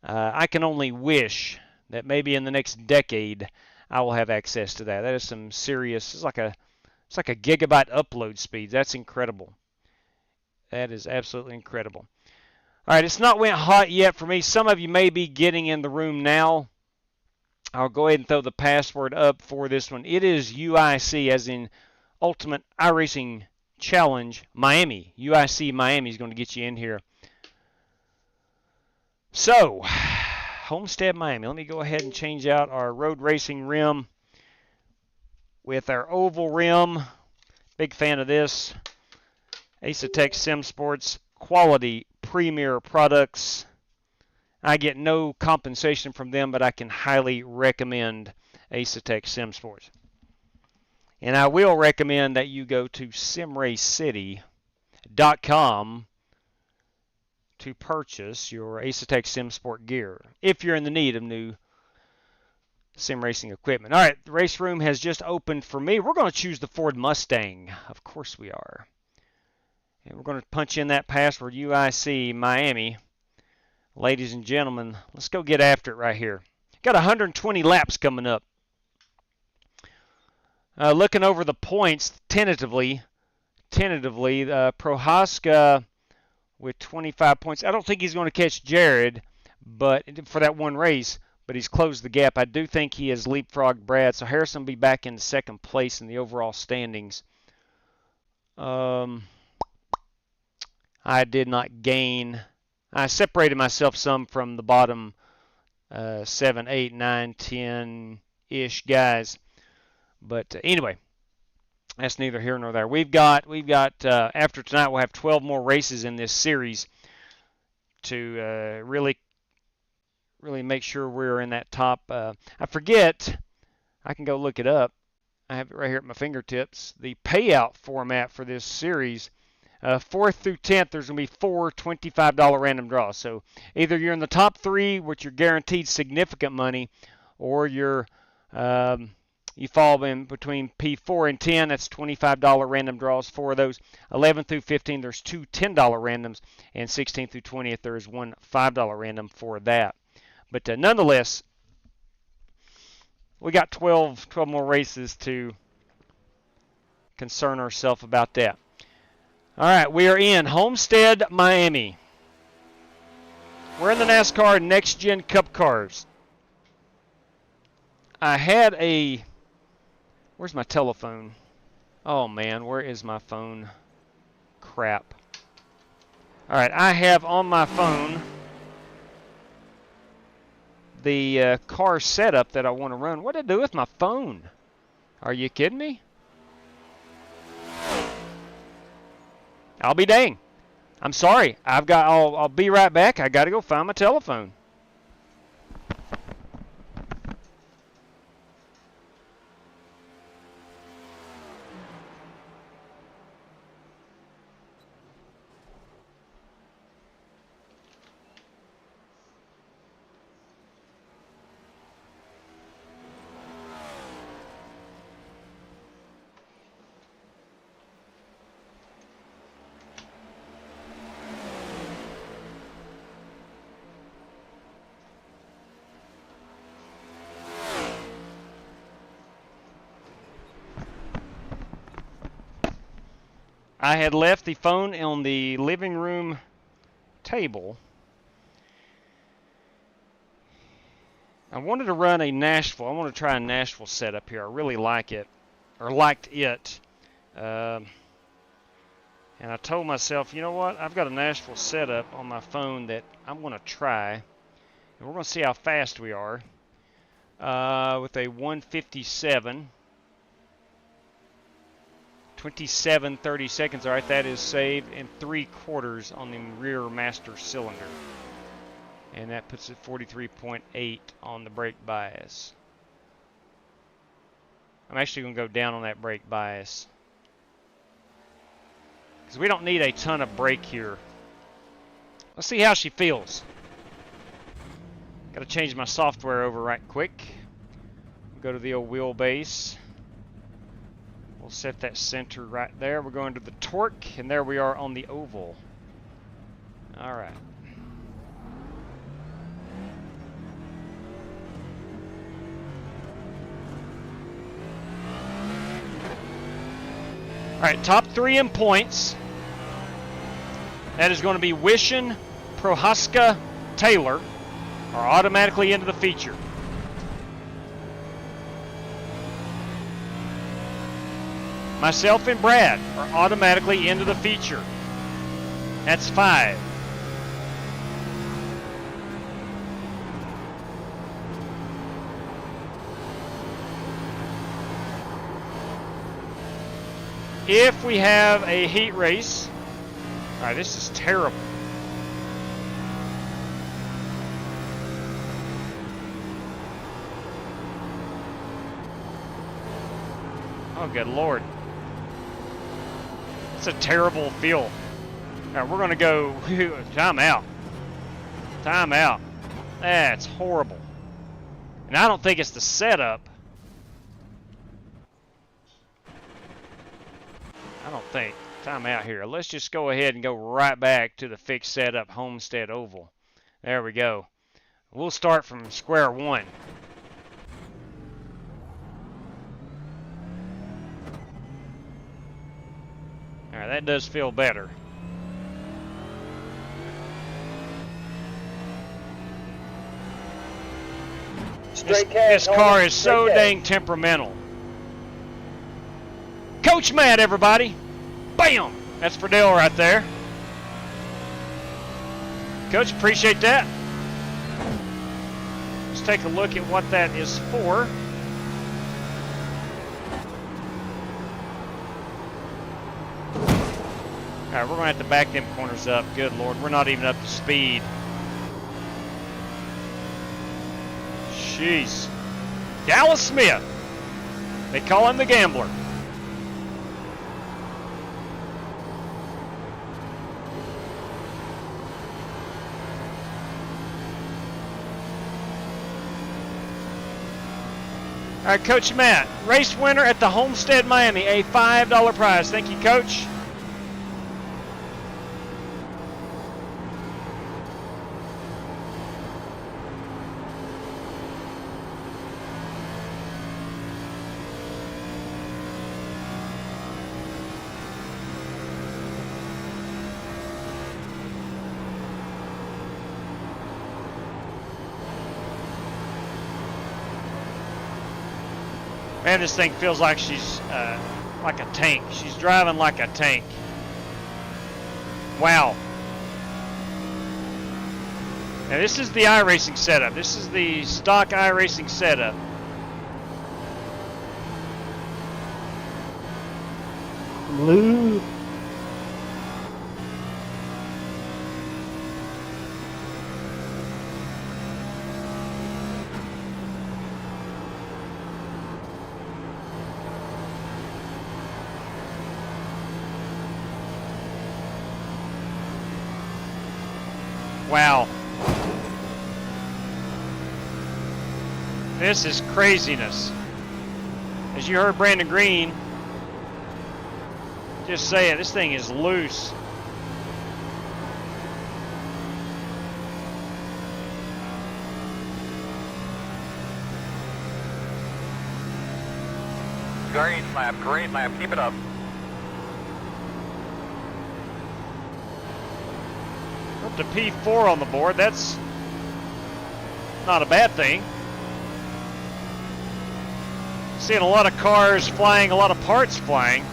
I can only wish that maybe in the next decade I will have access to that. That is some serious. It's like a gigabyte upload speed. That's incredible. That is absolutely incredible. All right, it's not went hot yet for me. Some of you may be getting in the room now. I'll go ahead and throw the password up for this one. It is UIC, as in Ultimate iRacing Challenge Miami. UIC Miami is going to get you in here. So, Homestead-MIAMI. Let me go ahead and change out our road racing rim with our oval rim. Big fan of this. Asetek Sim Sports quality premier products. I get no compensation from them, but I can highly recommend Asetek Sim Sports. And I will recommend that you go to simracecity.com to purchase your Asetek Sim Sport gear if you're in the need of new sim racing equipment. All right, the race room has just opened for me. We're going to choose the Ford Mustang. Of course we are. And we're going to punch in that password, UIC Miami. Ladies and gentlemen, let's go get after it right here. Got 120 laps coming up. Looking over the points, tentatively, Prohaska with 25 points. I don't think he's going to catch Jared, but for that one race, but he's closed the gap. I do think he has leapfrogged Brad, so Harrison will be back in second place in the overall standings. I did not gain. I separated myself some from the bottom 7, 8, 9, 10-ish guys. But anyway, that's neither here nor there. We've got after tonight we'll have 12 more races in this series to really make sure we're in that top. I forget. I can go look it up. I have it right here at my fingertips. The payout format for this series. 4th through 10th, there's going to be 4 $25 random draws. So either you're in the top 3, which you're guaranteed significant money, or you fall in between P4 and 10. That's $25 random draws. 4 of those. 11 through 15, there's 2 $10 randoms, and 16 through 20th, there is 1 $5 random for that. But nonetheless, we got 12 more races to concern ourselves about that. All right, we are in Homestead-MIAMI. We're in the NASCAR Next Gen Cup Cars. I had a... Where's my telephone? Oh, man, where is my phone? Crap. All right, I have on my phone the car setup that I want to run. What did I do with my phone? Are you kidding me? I'll be dang. I'm sorry. I'll be right back. I got to go find my telephone. I had left the phone on the living room table. I wanted to run a Nashville. I want to try a Nashville setup here. I really like it, or liked it. And I told myself, you know what? I've got a Nashville setup on my phone that I'm going to try. And we're going to see how fast we are with a 157. 27:30 seconds. All right, that is saved in 3/4 on the rear master cylinder, and that puts it 43.8 on the brake bias. I'm actually going to go down on that brake bias because we don't need a ton of brake here. Let's see how she feels. Got to change my software over right quick. Go to the old wheelbase. We'll set that center right there. We're going to the torque, and there we are on the oval. All right. All right, top 3 in points. That is going to be Wishin, Prohaska, Taylor are automatically into the feature. Myself and Brad are automatically into the feature. That's 5. If we have a heat race, all right, this is terrible. Oh, good Lord. It's a terrible feel. All right, we're going to go time out. Time out. That's horrible. And I don't think it's the setup. I don't think. Time out here. Let's just go ahead and go right back to the fixed setup Homestead Oval. There we go. We'll start from square one. All right, that does feel better. This car is so dang temperamental. Coach Matt, everybody. Bam! That's for Dale right there. Coach, appreciate that. Let's take a look at what that is for. All right, we're going to have to back them corners up. Good Lord, we're not even up to speed. Jeez. Dallas Smith. They call him the gambler. All right, Coach Matt, race winner at the Homestead-MIAMI, a $5 prize. Thank you, Coach. Man, this thing feels like she's like a tank. She's driving like a tank. Wow. Now this is the iRacing setup. This is the stock iRacing setup. Lou. Wow. This is craziness. As you heard Brandon Green just say it, this thing is loose. Green lap, keep it up. Up to P4 on the board, that's not a bad thing. Seeing a lot of cars flying, a lot of parts flying.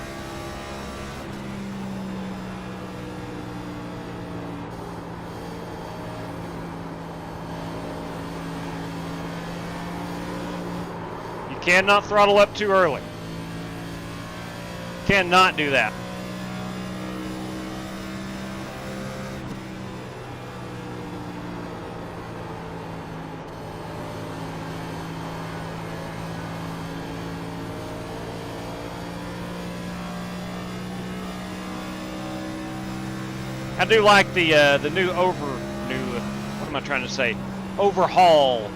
You cannot throttle up too early. Cannot do that. I do like the new what am I trying to say? Overhaul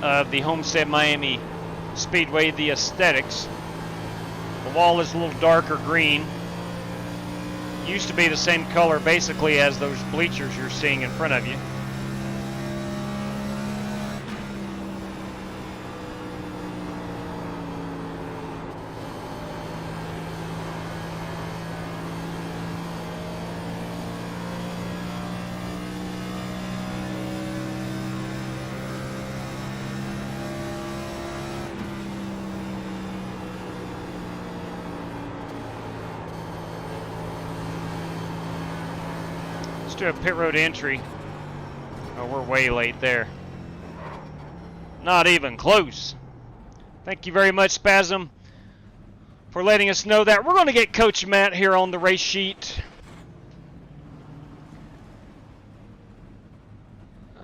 of the Homestead-MIAMI Speedway, the aesthetics. The wall is a little darker green. Used to be the same color basically as those bleachers you're seeing in front of you. To a pit road entry. Oh, we're way late there. Not even close. Thank you very much, Spasm, for letting us know that. We're going to get Coach Matt here on the race sheet.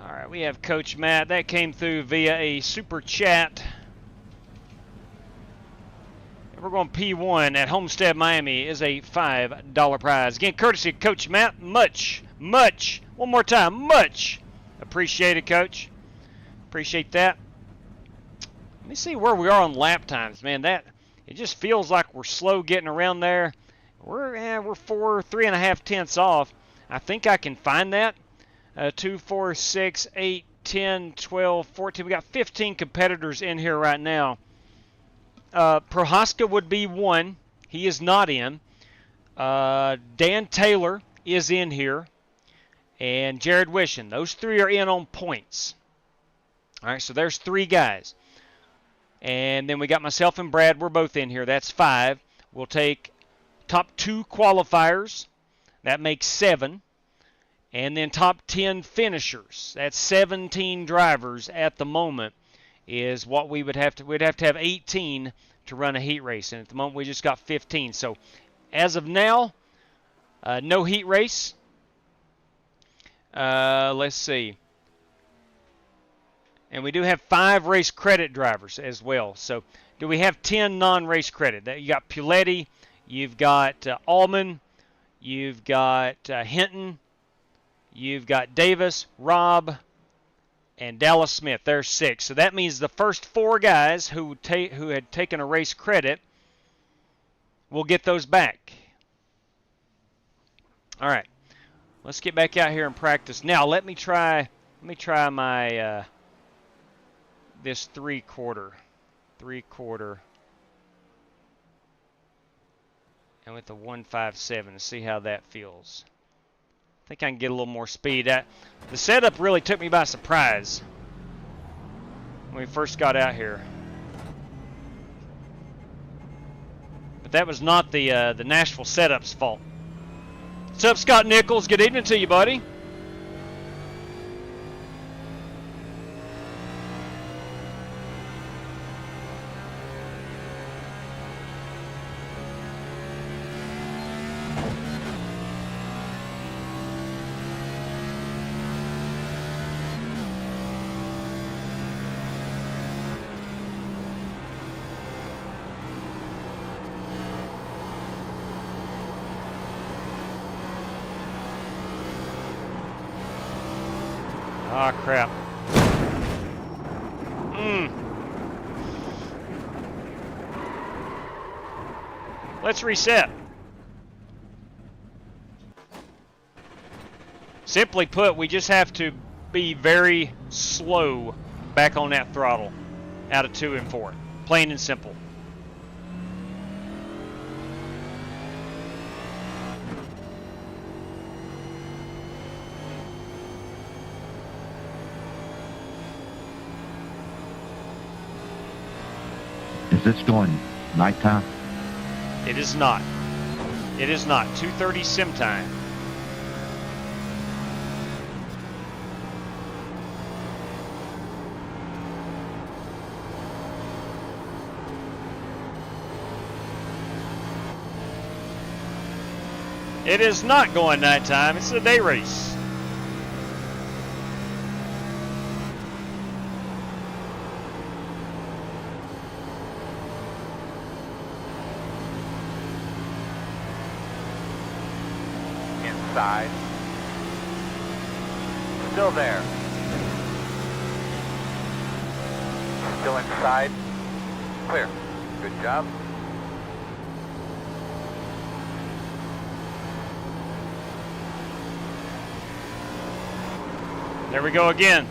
Alright, we have Coach Matt. That came through via a super chat. We're going P1 at Homestead-MIAMI is a $5 prize. Again, courtesy of Coach Matt. Much, one more time, much appreciated, Coach. Appreciate that. Let me see where we are on lap times, man. It just feels like we're slow getting around there. We're 3.5 tenths off. I think I can find that. 2, 4, 6, 8, 10, 12, 14. We got 15 competitors in here right now. Prohaska would be one. He is not in. Dan Taylor is in here. And Jared Wishon. Those three are in on points. All right, so there's 3 guys. And then we got myself and Brad. We're both in here. That's 5. We'll take top 2 qualifiers. That makes 7. And then top 10 finishers. That's 17 drivers at the moment is what we would have to. We'd have to have 18 to run a heat race. And at the moment, we just got 15. So as of now, no heat race. Let's see. And we do have 5 race credit drivers as well. So do we have 10 non-race credit? You got Puletti, you've got Allman, you've got Hinton, you've got Davis, Robb, and Dallas Smith. There's 6. So that means the first 4 guys who had taken a race credit will get those back. All right. Let's get back out here and practice. Now let me try my this 3/4, and with the 157 to see how that feels. I think I can get a little more speed. The setup really took me by surprise when we first got out here. But that was not the Nashville setup's fault. What's up, Scott Nichols? Good evening to you, buddy. Ah, crap. Let's reset. Simply put, we just have to be very slow back on that throttle out of 2 and 4. Plain and simple. Is this going nighttime? It is not. It is not. 2:30 sim time. It is not going nighttime. It's a day race. Inside. Still there. Still inside. Clear. Good job. There we go again.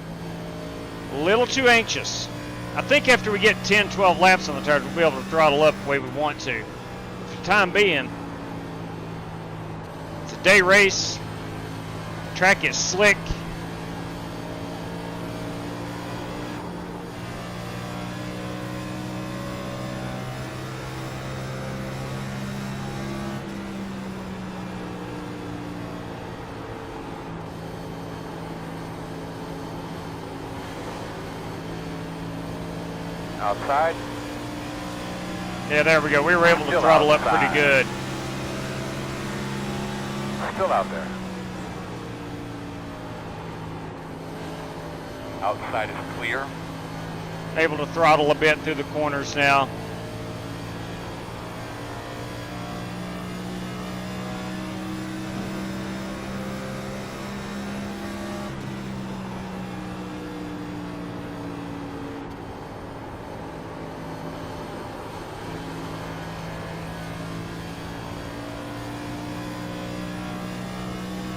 A little too anxious. I think after we get 10, 12 laps on the tires, we'll be able to throttle up the way we want to. For the time being, it's a day race. Track is slick. Outside. Yeah, there we go. We were able to throttle up pretty good. Still out there. Outside is clear. Able to throttle a bit through the corners now.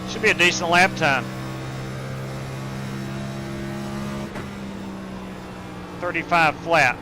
Should be a decent lap time. 35 flat.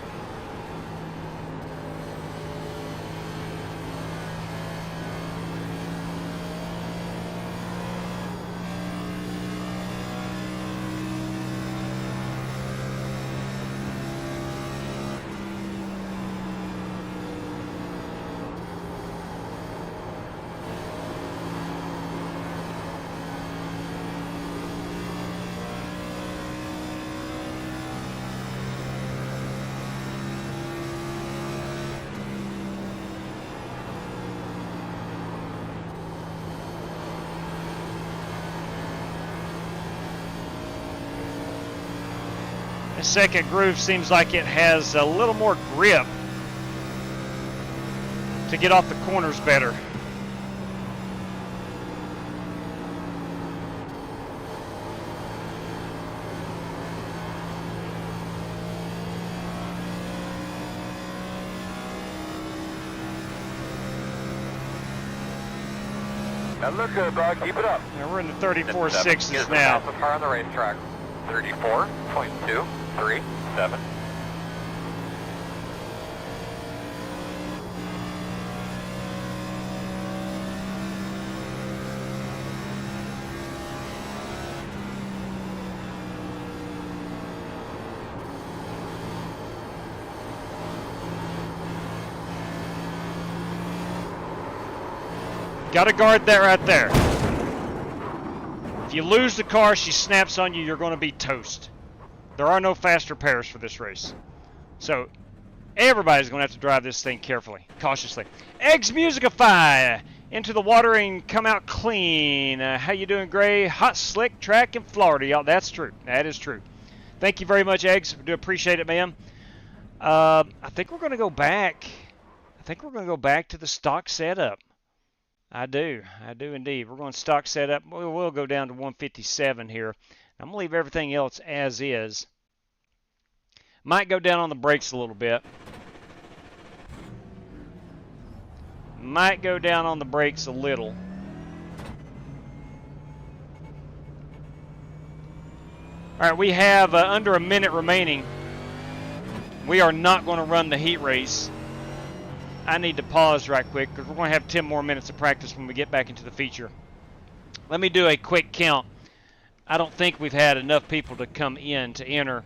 This second groove seems like it has a little more grip to get off the corners better. That look good, bud. Keep it up. Now we're in the 34.6s now. The car on the racetrack. 34.237. Got to guard that right there. If you lose the car, she snaps on you, you're going to be toast. There are no fast repairs for this race. So, everybody's going to have to drive this thing carefully, cautiously. Eggs Musicify! Into the water and come out clean. How you doing, Gray? Hot, slick track in Florida, y'all. That's true. That is true. Thank you very much, Eggs. We do appreciate it, ma'am. I think we're going to go back. I think we're going to go back to the stock setup. I do indeed. We're going to stock setup. We'll go down to 157 here. I'm going to leave everything else as is. Might go down on the brakes a little bit. Might go down on the brakes a little. All right, we have under a minute remaining. We are not going to run the heat race. I need to pause right quick because we're going to have 10 more minutes of practice when we get back into the feature. Let me do a quick count. I don't think we've had enough people to come in to enter.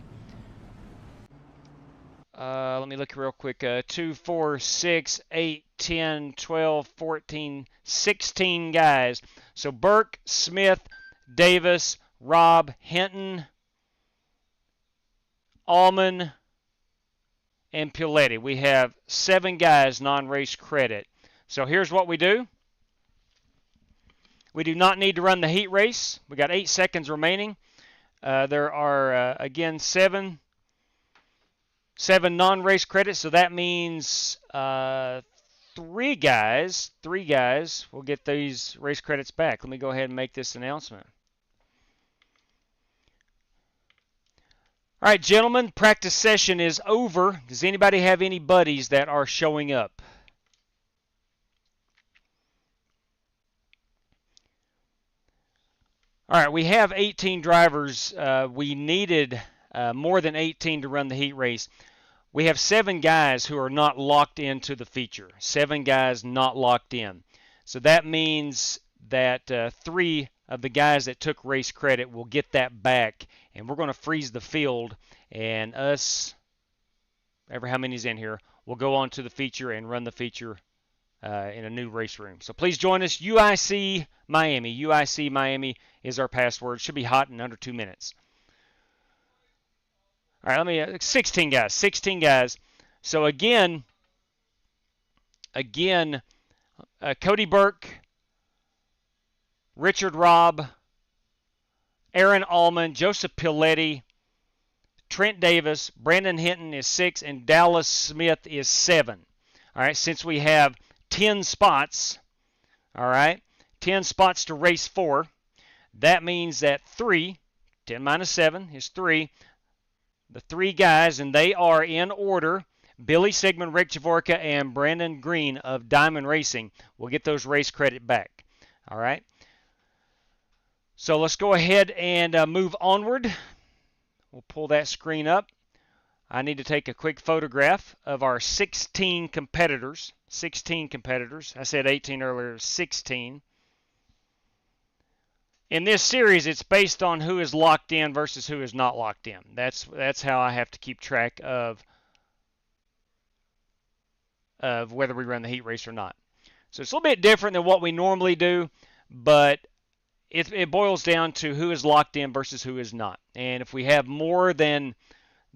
Let me look real quick. 2, 4, 6, 8, 10, 12, 14, 16 guys. So Burke, Smith, Davis, Rob, Hinton, Allman, and Piletti. We have 7 guys non-race credit. So here's what we do. We do not need to run the heat race. We got 8 seconds remaining. There are, again, 7 non-race credits, so that means 3 guys will get these race credits back. Let me go ahead and make this announcement. All right, gentlemen, practice session is over. Does anybody have any buddies that are showing up? All right, we have 18 drivers. We needed more than 18 to run the heat race. We have 7 guys who are not locked into the feature. 7 guys not locked in. So that means that 3 of the guys that took race credit will get that back, and we're going to freeze the field, and us, ever how many's in here, will go on to the feature and run the feature in a new race room. So please join us, UIC Miami. UIC Miami is our password. Should be hot in under 2 minutes. All right, 16 guys. So again, Cody Burke, Richard Robb, Aaron Allman, Joseph Piletti, Trent Davis, Brandon Hinton is 6, and Dallas Smith is 7. All right, since we have 10 spots, all right, 10 spots to race 4, that means that 3, 10 minus 7 is 3, the 3 guys, and they are in order, Billy Sigmund, Rick Javorka, and Brandon Green of Diamond Racing will get those race credit back. All right. So let's go ahead and move onward. We'll pull that screen up. I need to take a quick photograph of our 16 competitors. 16 competitors. I said 18 earlier, 16. In this series, it's based on who is locked in versus who is not locked in. That's how I have to keep track of whether we run the heat race or not. So it's a little bit different than what we normally do, but it boils down to who is locked in versus who is not. And if we have more than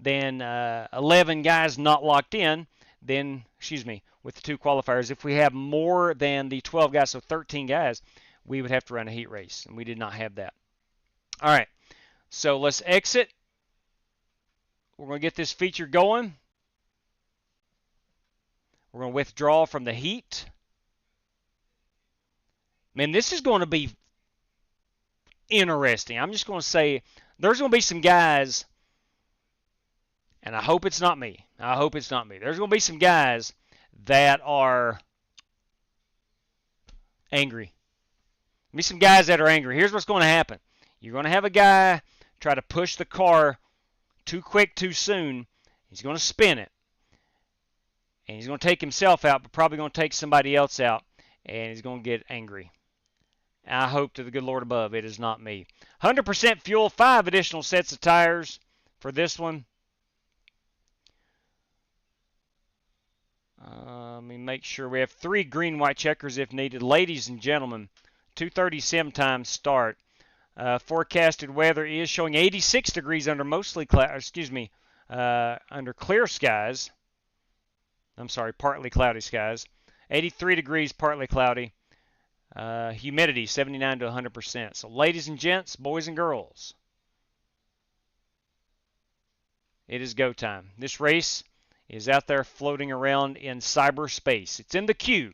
11 guys not locked in, then, with the 2 qualifiers, if we have more than the 12 guys, so 13 guys, we would have to run a heat race, and we did not have that. All right, so let's exit. We're going to get this feature going. We're going to withdraw from the heat. Man, this is going to be interesting. I'm just going to say there's going to be some guys, and I hope it's not me. There's going to be some guys that are angry. Be some guys that are angry. Here's what's going to happen. You're going to have a guy try to push the car too quick, too soon. He's going to spin it. And he's going to take himself out, but probably going to take somebody else out. And he's going to get angry. I hope to the good Lord above it is not me. 100% fuel, 5 additional sets of tires for this one. Let me make sure we have 3 green-white checkers if needed. Ladies and gentlemen, 2:30 sim time start. Forecasted weather is showing 86 degrees under under clear skies. I'm sorry, partly cloudy skies. 83 degrees, partly cloudy. Humidity 79 to 100%. So ladies and gents, boys and girls, it is go time. This race is out there floating around in cyberspace. It's in the queue.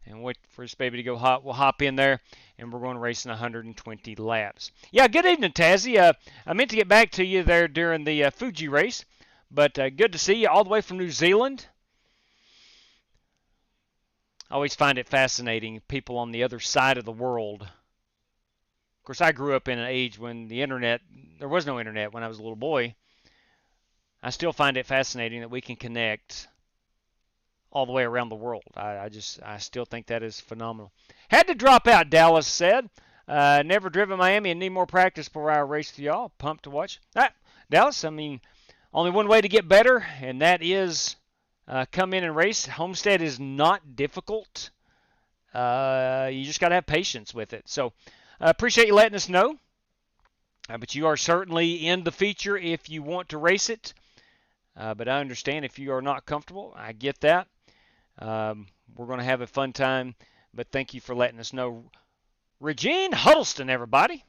and wait for this baby to go hot. We'll hop in there, and we're going to race in 120 laps. Yeah, good evening, Tazzy. I meant to get back to you there during the Fuji race, but good to see you all the way from New Zealand. I always find it fascinating, people on the other side of the world. Of course, I grew up in an age when there was no internet when I was a little boy. I still find it fascinating that we can connect all the way around the world. I still think that is phenomenal. Had to drop out, Dallas said. Never driven Miami and need more practice before I race for y'all. Pumped to watch. Dallas, I mean, only one way to get better, and that is come in and race. Homestead is not difficult. You just got to have patience with it. So appreciate you letting us know. But you are certainly in the feature if you want to race it. But I understand if you are not comfortable. I get that. We're going to have a fun time. But thank you for letting us know. Regine Huddleston, everybody.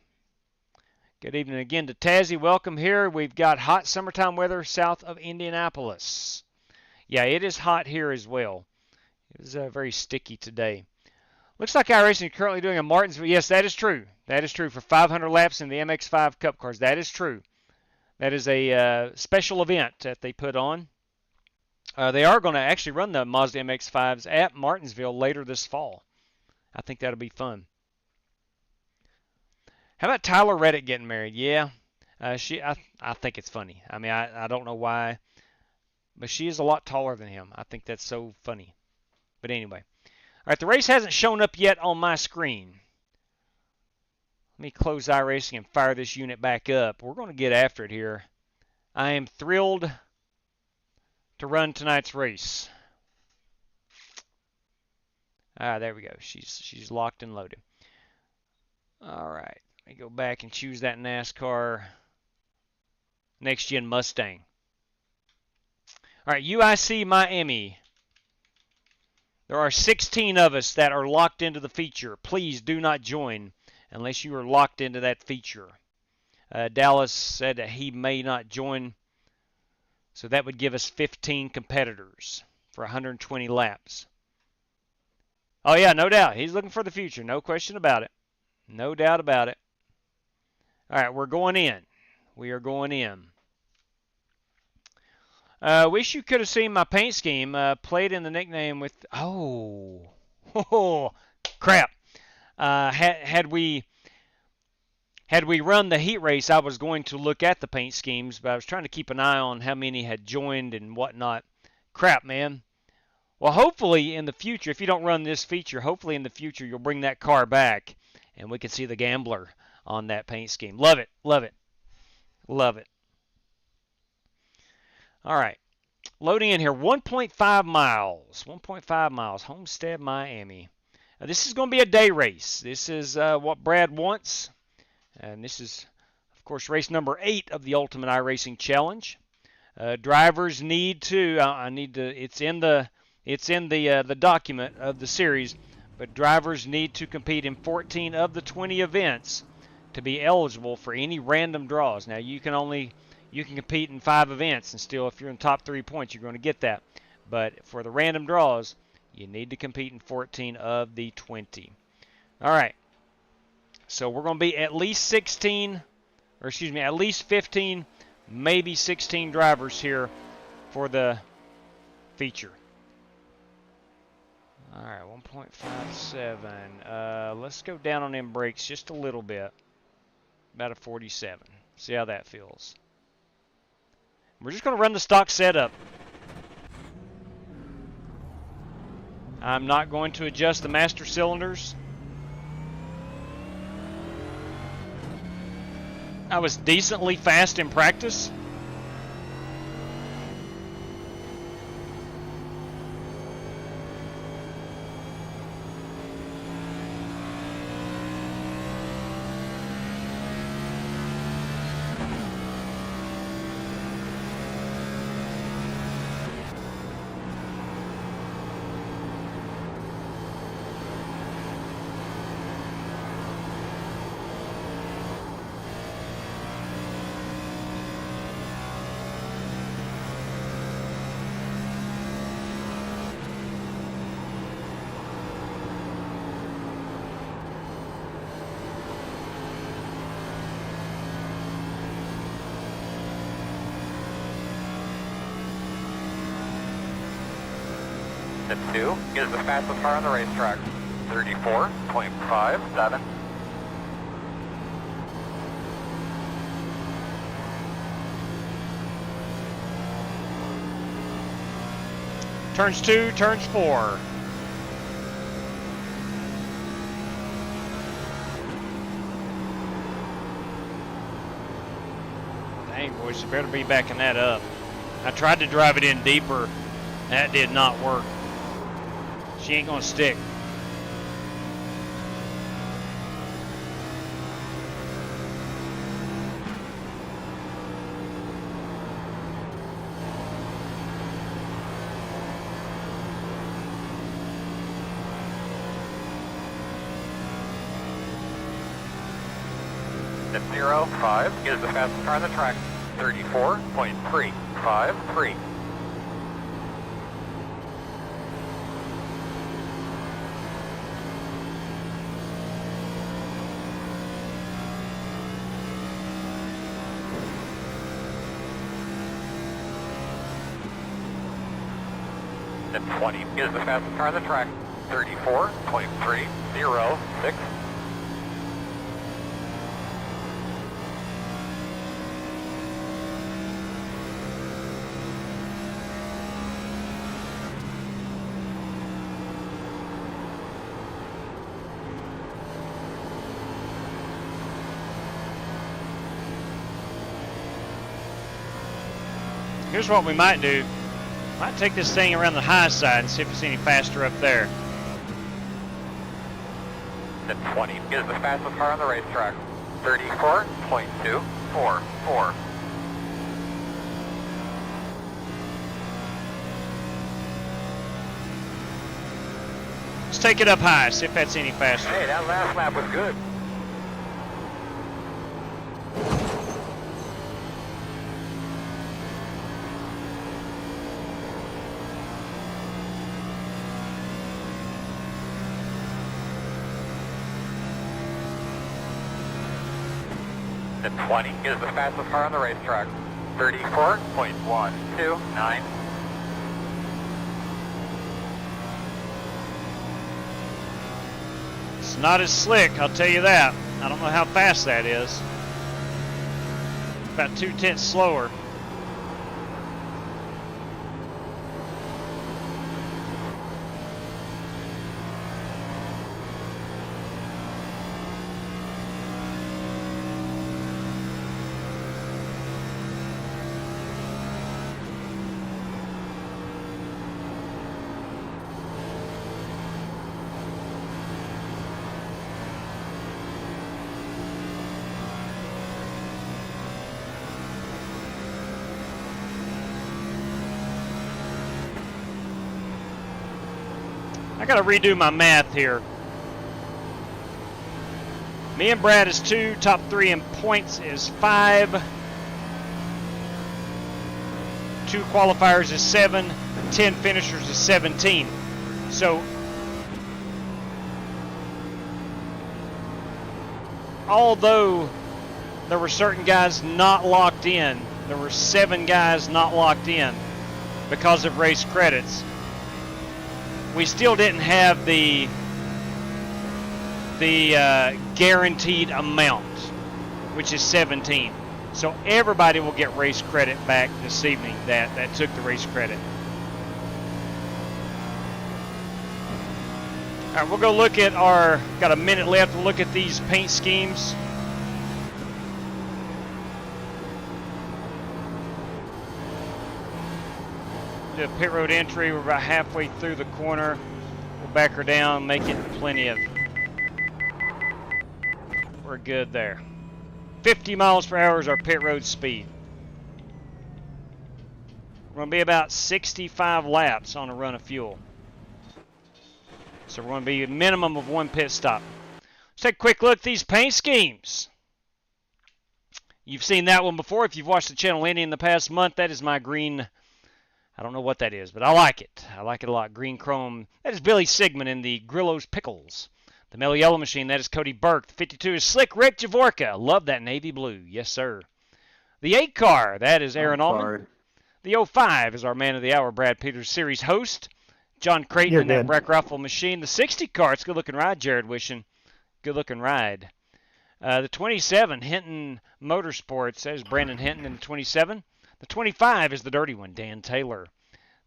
Good evening again to Tazzy. Welcome here. We've got hot summertime weather south of Indianapolis. Yeah, it is hot here as well. It was very sticky today. Looks like iRacing is currently doing a Martinsville. Yes, that is true. That is true for 500 laps in the MX-5 Cup cars. That is true. That is a special event that they put on. They are going to actually run the Mazda MX-5s at Martinsville later this fall. I think that'll be fun. How about Tyler Reddick getting married? Yeah, I think it's funny. I mean, I don't know why, but she is a lot taller than him. I think that's so funny. But anyway. All right, the race hasn't shown up yet on my screen. Let me close iRacing and fire this unit back up. We're going to get after it here. I am thrilled to run tonight's race. There we go. She's locked and loaded. All right, let me go back and choose that NASCAR Next Gen Mustang. All right, UIC Miami. There are 16 of us that are locked into the feature. Please do not join unless you are locked into that feature. Dallas said that he may not join, so that would give us 15 competitors for 120 laps. Oh, yeah, no doubt. He's looking for the future. No question about it. No doubt about it. All right, we're going in. We are going in. Wish you could have seen my paint scheme. Played in the nickname with... Oh, crap. Had we run the heat race, I was going to look at the paint schemes, but I was trying to keep an eye on how many had joined and whatnot. Crap, man. Well, hopefully in the future, if you don't run this feature, hopefully in the future you'll bring that car back and we can see the Gambler on that paint scheme. Love it. Love it. Love it. All right. Loading in here. 1.5 miles. 1.5 miles. Homestead-MIAMI. This is going to be a day race. This is what Brad wants. And this is, of course, race number 8 of the Ultimate iRacing Challenge. Drivers need to, it's in the document of the series, but drivers need to compete in 14 of the 20 events to be eligible for any random draws. Now, you can compete in 5 events, and still, if you're in the top 3 points, you're going to get that. But for the random draws, you need to compete in 14 of the 20. All right. So we're going to be at least 16, or excuse me, at least 15, maybe 16 drivers here for the feature. All right, 1.57. Let's go down on them brakes just a little bit. About a 47. See how that feels. We're just going to run the stock setup. I'm not going to adjust the master cylinders. I was decently fast in practice. The 2 is the fastest car on the racetrack. 34.57. Turns 2, turns 4. Dang, boys, you better be backing that up. I tried to drive it in deeper. That did not work. She ain't gonna stick. The 05 is the fastest car on the track. 34.353. The 20 is the fastest car on the track. 34.306. Here's what we might do. Might take this thing around the high side and see if it's any faster up there. The 20 is the fastest car on the racetrack. 34.244. Let's take it up high, see if that's any faster. Hey, that last lap was good. The 20 is the fastest car on the racetrack. 34.129. It's not as slick, I'll tell you that. I don't know how fast that is. About 2/10 slower. I gotta redo my math here. Me and Brad is 2, top 3 in points is 5. 2 qualifiers is 7, 10 finishers is 17. So, although there were certain guys not locked in, there were 7 guys not locked in because of race credits. We still didn't have the guaranteed amount, which is 17. So everybody will get race credit back this evening that took the race credit. All right, we'll go look at got a minute left, we'll look at these paint schemes. Do a pit road entry. We're about halfway through the corner. We'll back her down, make it plenty of. We're good there. 50 miles per hour is our pit road speed. We're going to be about 65 laps on a run of fuel. So we're going to be a minimum of 1 pit stop. Let's take a quick look at these paint schemes. You've seen that one before. If you've watched the channel any in the past month, that is my green. I don't know what that is, but I like it. I like it a lot. Green chrome. That is Billy Sigmund in the Grillo's Pickles. The Mellow Yellow Machine, that is Cody Burke. The 52 is Slick Rick Javorka. Love that navy blue. Yes, sir. The 8 car, that is Aaron Allman. The 05 is our man of the hour, Brad Peters, series host. John Creighton You're in that good. Brack Rifle machine. The 60 car, it's a good-looking ride, Jared Wishing. Good-looking ride. The 27, Hinton Motorsports. There's Brandon Hinton in the 27. The 25 is the dirty one, Dan Taylor.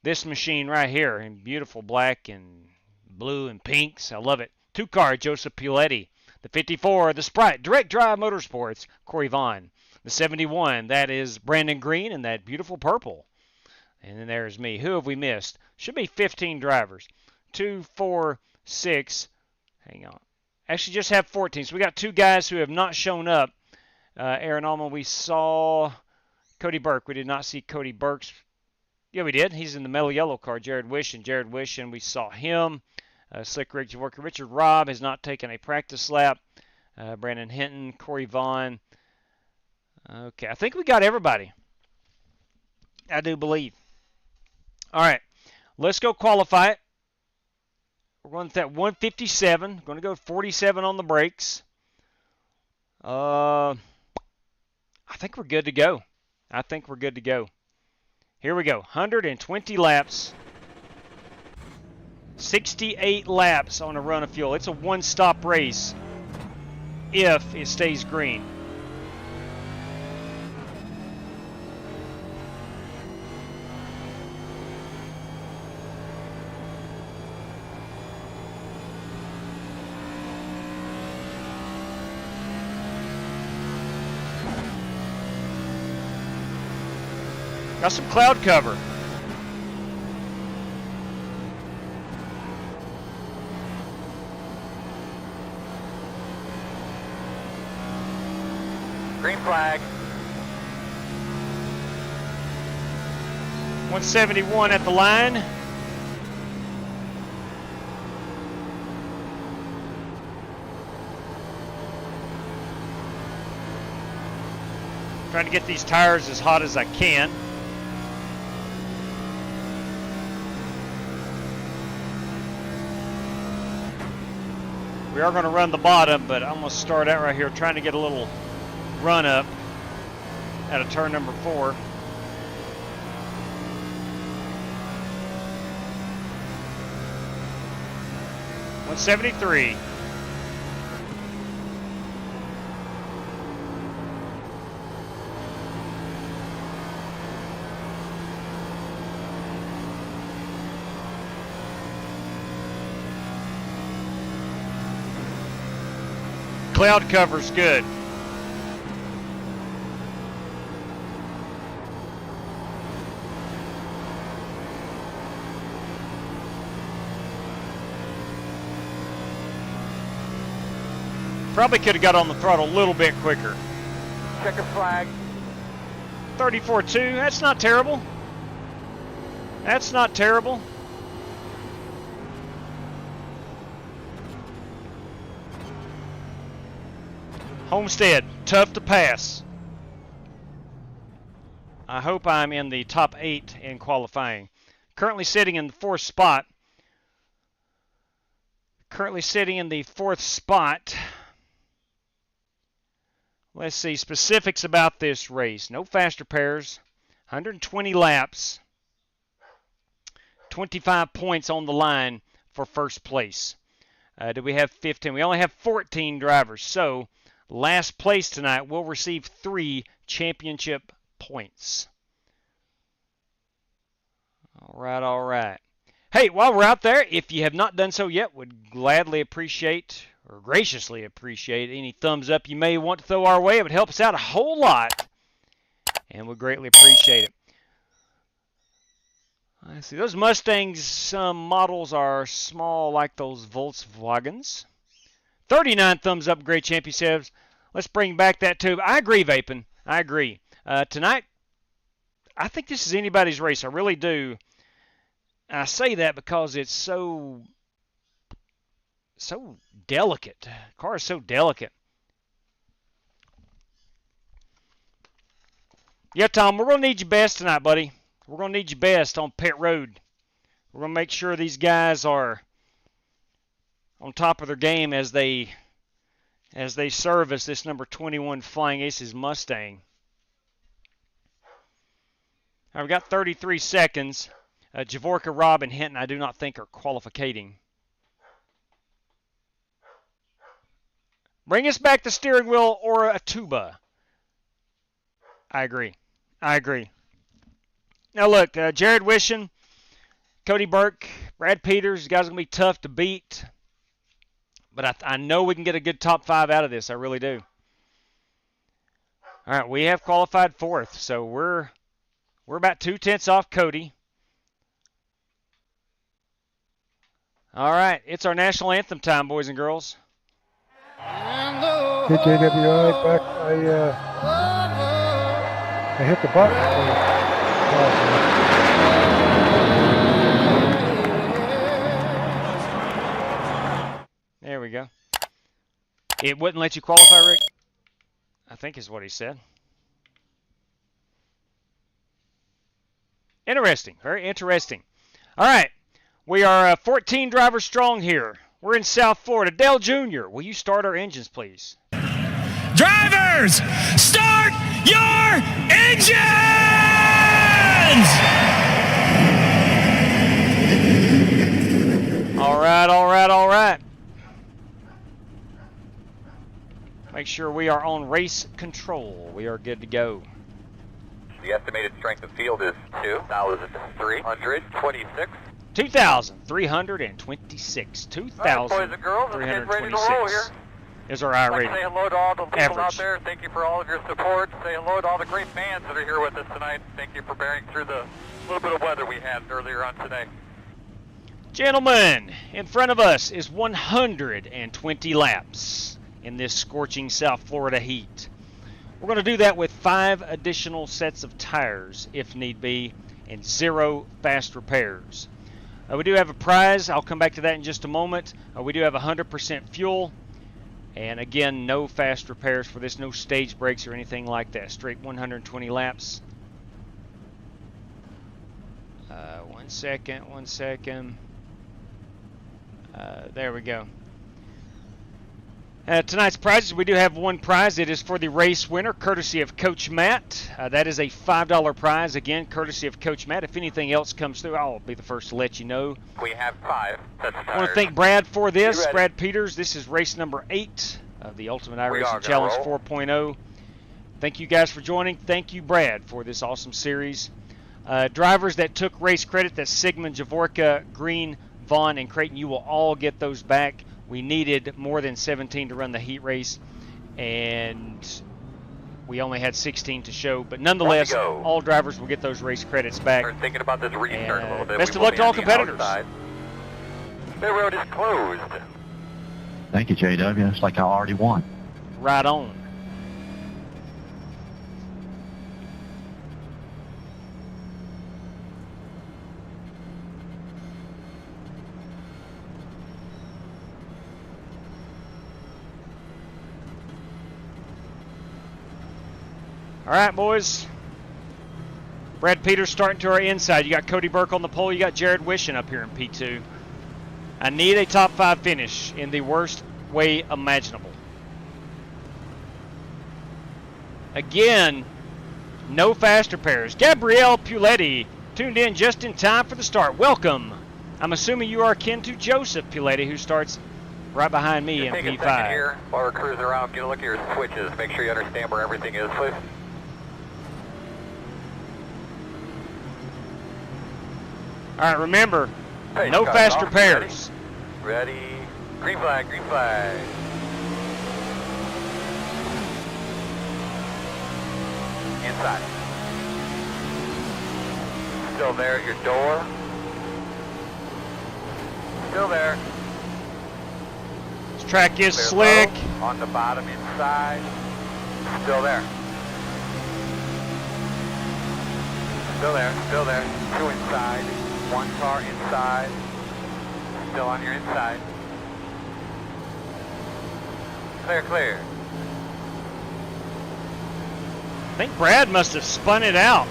This machine right here in beautiful black and blue and pinks. I love it. 2-car, Joseph Piletti. The 54, the Sprite, Direct Drive Motorsports, Corey Vaughn. The 71, that is Brandon Green in that beautiful purple. And then there's me. Who have we missed? Should be 15 drivers. 2, 4, 6. Hang on. Actually, just have 14. So we got 2 guys who have not shown up. Aaron Allman, we saw Cody Burke. We did not see Cody Burke's. Yeah, we did. He's in the metal yellow car. Jared Wishing, we saw him. Slick Rig worker Richard Robb has not taken a practice lap. Brandon Hinton, Corey Vaughn. Okay, I think we got everybody. I do believe. All right, let's go qualify it. We're going to that 157. Going to go 47 on the brakes. I think we're good to go. Here we go. 120 laps. 68 laps on a run of fuel. It's a one-stop race if it stays green. Got some cloud cover. Green flag. 171 at the line. Trying to get these tires as hot as I can. We are going to run the bottom, but I'm going to start out right here trying to get a little run up out of turn number 4. $173. Cloud cover's good. Probably could have got on the throttle a little bit quicker. Checker flag. 34.2, that's not terrible. That's not terrible. Homestead, tough to pass. I hope I'm in the top 8 in qualifying. Currently sitting in the 4th spot. Let's see specifics about this race. No fast repairs. 120 laps. 25 points on the line for first place. Do we have 15? We only have 14 drivers. So last place tonight will receive 3 championship points. All right. Hey, while we're out there, if you have not done so yet, would gladly appreciate or graciously appreciate any thumbs up you may want to throw our way. It would help us out a whole lot, and we'd greatly appreciate it. I see those Mustangs, some models are small like those Volkswagens. 39 thumbs up, great champion says. Let's bring back that tube. I agree, Vapin. I agree. Tonight, I think this is anybody's race. I really do. I say that because it's so delicate. The car is so delicate. Yeah, Tom, we're going to need you best tonight, buddy. We're going to need you best on pit road. We're going to make sure these guys are on top of their game as they service this number 21 Flying Aces Mustang. All right, we've got 33 seconds. Javorka, Rob, and Hinton, I do not think are qualifying. Bring us back the steering wheel or a tuba. I agree. Now look, Jared Wishing, Cody Burke, Brad Peters, you guys are going to be tough to beat. But I know we can get a good top 5 out of this. I really do. All right, we have qualified 4th, so we're about 2/10 off Cody. All right, it's our national anthem time, boys and girls. Hey, JWI, back. I hit the button. There we go. It wouldn't let you qualify, Rick? I think is what he said. Interesting. Very interesting. All right. We are 14 drivers strong here. We're in South Florida. Dale Jr., will you start our engines, please? Drivers, start your engines! All right. Make sure we are on race control. We are good to go. The estimated strength of field is 2,326. 2,326. Boys and girls, let's get ready to roll here. Is our I rating. Say hello to all the people Average. out there. Thank you for all of your support. Say hello to all the great fans that are here with us tonight. Thank you for bearing through the little bit of weather we had earlier on today. Gentlemen, in front of us is 120 laps in this scorching South Florida heat. We're going to do that with 5 additional sets of tires, if need be, and 0 fast repairs. We do have a prize. I'll come back to that in just a moment. We do have 100% fuel. And again, no fast repairs for this, no stage breaks or anything like that. Straight 120 laps. One second. There we go. Tonight's prizes, we do have one prize. It is for the race winner, courtesy of Coach Matt. That is a $5 prize, again, courtesy of Coach Matt. If anything else comes through, I'll be the first to let you know. We have 5 sets of tires. I want to thank Brad for this. Brad Peters, this is race number 8 of the Ultimate iRacing Challenge 4.0. Thank you guys for joining. Thank you, Brad, for this awesome series. Drivers that took race credit, that's Sigmund, Javorka, Green, Vaughn, and Creighton, you will all get those back. We needed more than 17 to run the heat race, and we only had 16 to show. But nonetheless, all drivers will get those race credits back. We're thinking about this restart a little bit. Best of luck to all competitors. The road is closed. Thank you, JW. It's like I already won. Right on. All right, boys. Brad Peters starting to our inside. You got Cody Burke on the pole. You got Jared Wishing up here in P2. I need a top 5 finish in the worst way imaginable. Again, no fast repairs. Gabrielle Puletti tuned in just in time for the start. Welcome. I'm assuming you are kin to Joseph Puletti, who starts right behind me in P5. Take a second here while we're cruising around. Get a look at your switches. Make sure you understand where everything is, please. All right, remember, no fast repairs. Ready. Green flag, green flag. Inside. Still there at your door. Still there. This track is slick. Low. On the bottom inside. Still there. Still there, still there. 2 inside. 1 car inside. Still on your inside. Clear, clear. I think Brad must have spun it out.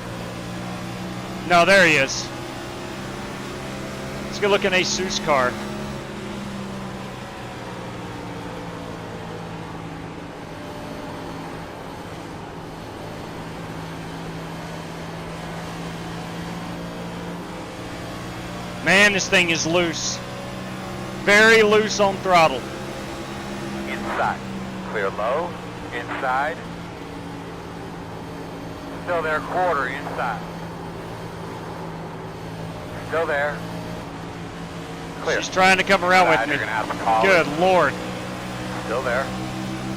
No, there he is. Let's go look at ASUS car. Man, this thing is loose. Very loose on throttle. Inside. Clear low. Inside. Still there, quarter inside. Still there. Clear. She's trying to come around with Inside, me. you're gonna have to call Good it. Lord. Still there.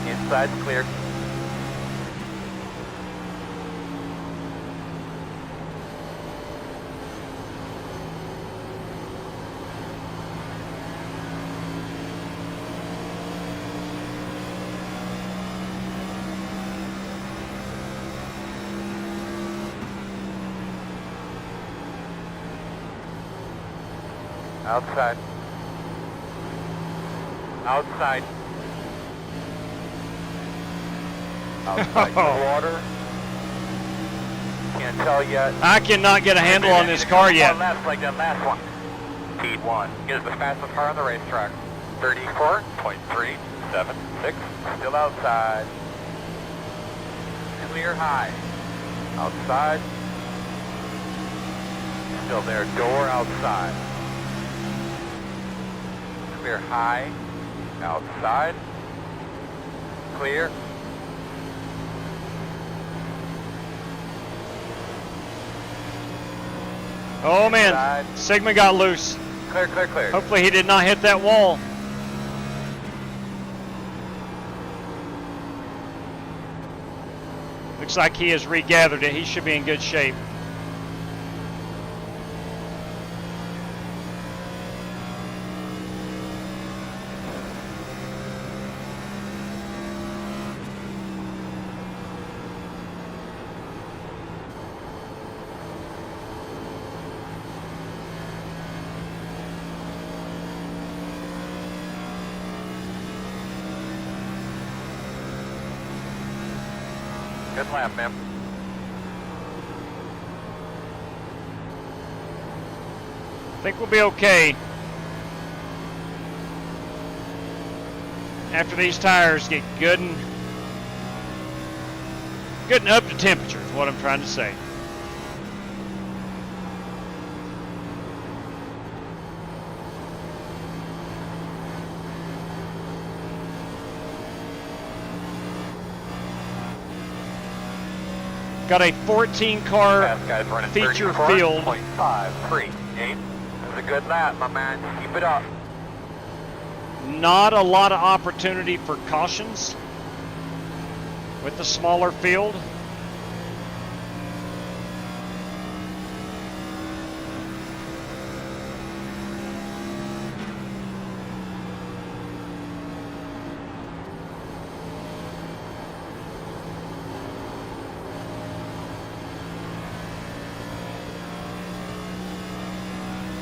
Inside's clear. Outside. Outside. Outside the water. Can't tell yet. I cannot get a handle on this car yet. Left like that last one. Speed 1 is the fastest car on the racetrack. 34.376. Still outside. Clear high. Outside. Still there. Door outside. Clear high. Outside. Clear. Oh man, Inside. Sigma got loose. Clear, clear, clear. Hopefully he did not hit that wall. Looks like he has regathered it. He should be in good shape. Good lap, ma'am. I think we'll be okay. After these tires get good and up to temperature is what I'm trying to say. Got a 14 car Fast guys running feature field. 34.538. That's a good lap, my man. Keep it up. Not a lot of opportunity for cautions with the smaller field.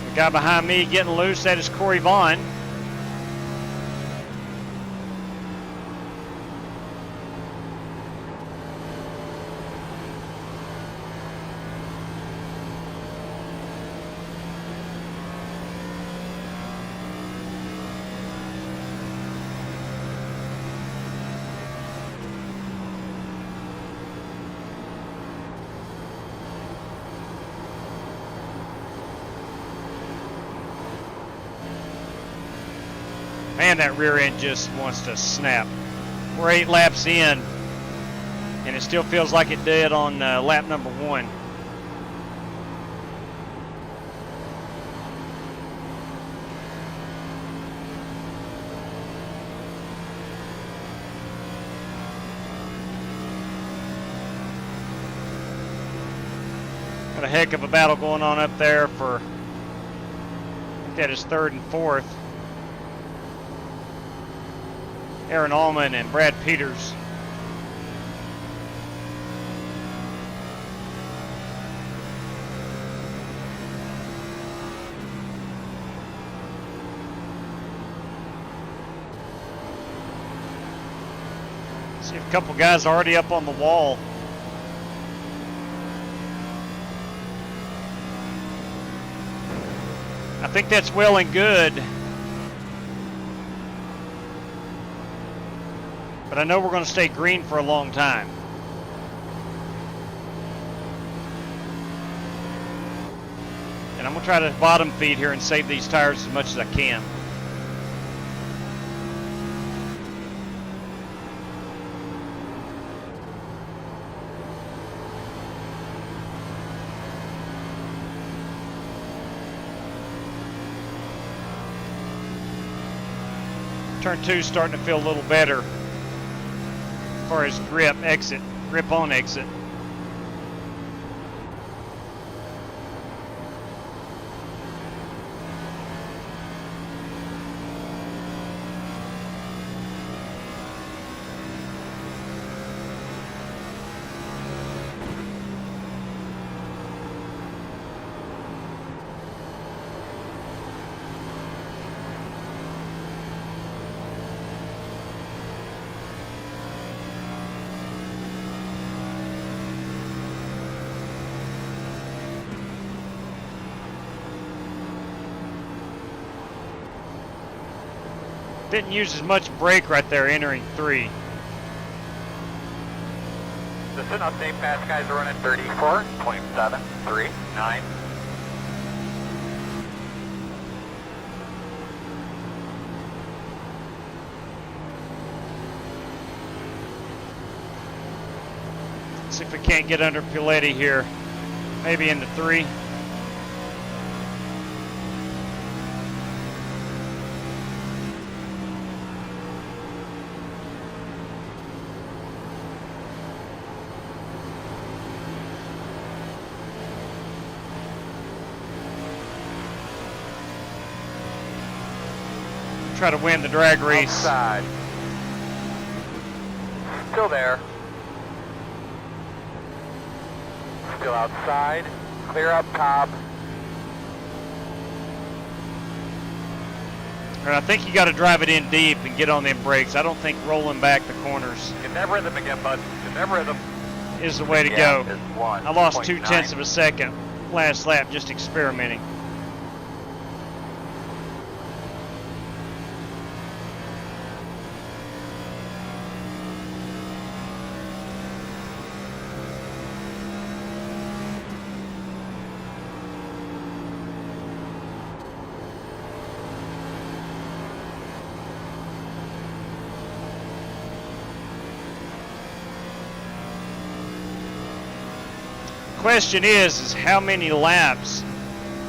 The guy behind me getting loose, that is Corey Vaughn. Man, that rear end just wants to snap. We're 8 laps in, and it still feels like it did on lap number 1. Got a heck of a battle going on up there for, I think that is 3rd and 4th. Aaron Allman and Brad Peters. See if a couple guys already up on the wall. I think that's well and good. But I know we're going to stay green for a long time. And I'm I'm gonna try to bottom feed here and save these tires as much as I can. Turn 2's starting to feel a little better as far as grip on exit. Didn't use as much brake right there entering 3. The sit update pass guys are running 34.739. See if we can't get under Piletti here. Maybe into 3. Try to win the drag race. Outside. Still there. Still outside. Clear up top. And I think you got to drive it in deep and get on them brakes. I don't think rolling back the corners Get that rhythm again, bud. Get that rhythm. is the way to Gap go. is 1.9. I lost 0.2 of a second last lap just experimenting. Question is how many laps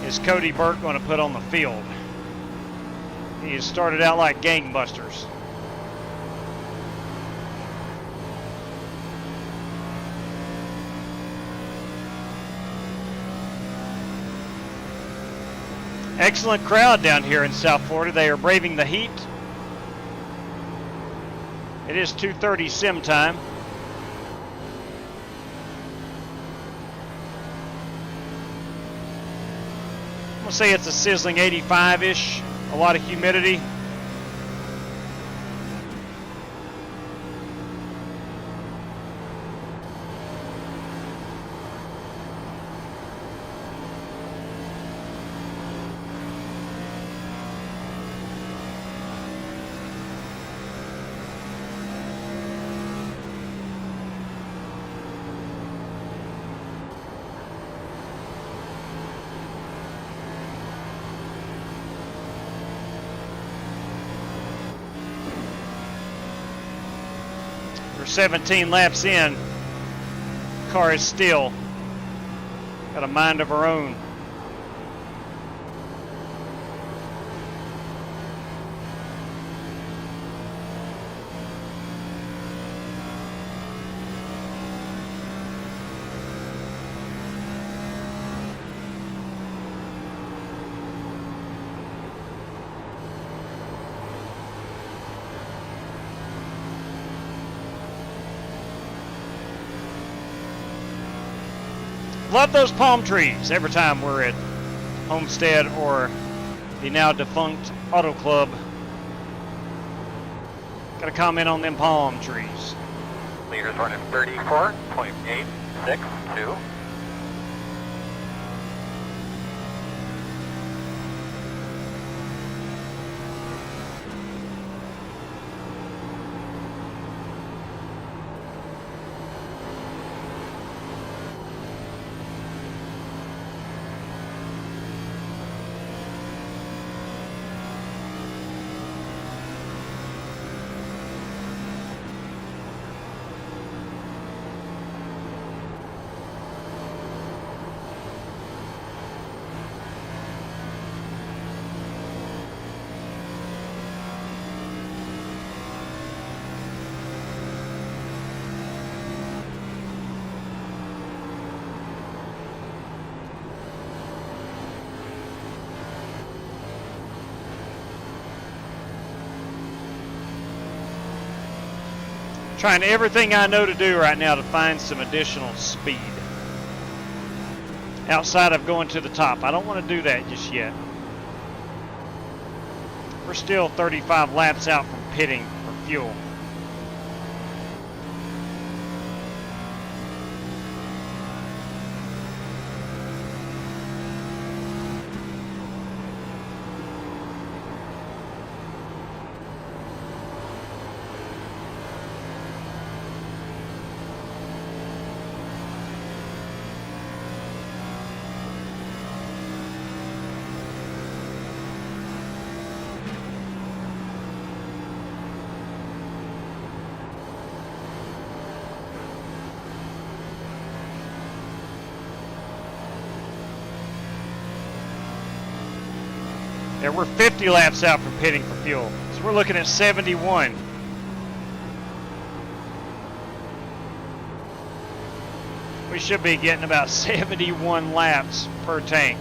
is Cody Burke going to put on the field? He has started out like gangbusters. Excellent crowd down here in South Florida. They are braving the heat. It is 2:30 sim time. I'm gonna say it's a sizzling 85-ish, a lot of humidity. We're 17 laps in. Car is still got a mind of her own. Love those palm trees every time we're at Homestead or the now defunct Auto Club. Got to comment on them palm trees. Leaders running 34.862. Trying everything I know to do right now to find some additional speed. Outside of going to the top. I don't want to do that just yet. We're still 35 laps out from pitting for fuel. Yeah, we're 50 laps out from pitting for fuel. So we're looking at 71. We should be getting about 71 laps per tank.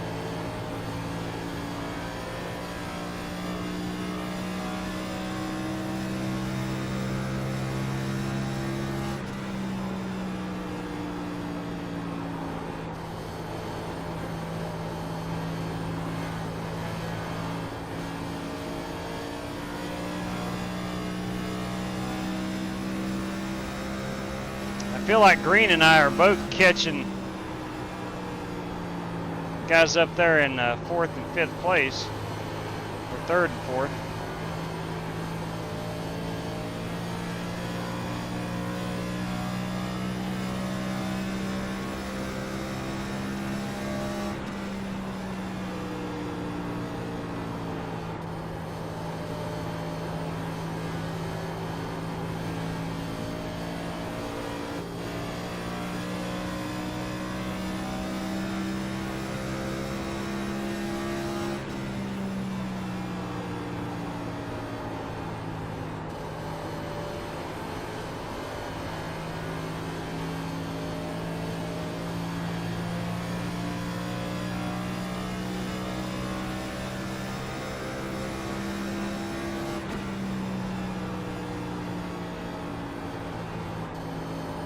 I feel like Green and I are both catching guys up there in 4th and 5th place, or 3rd and 4th.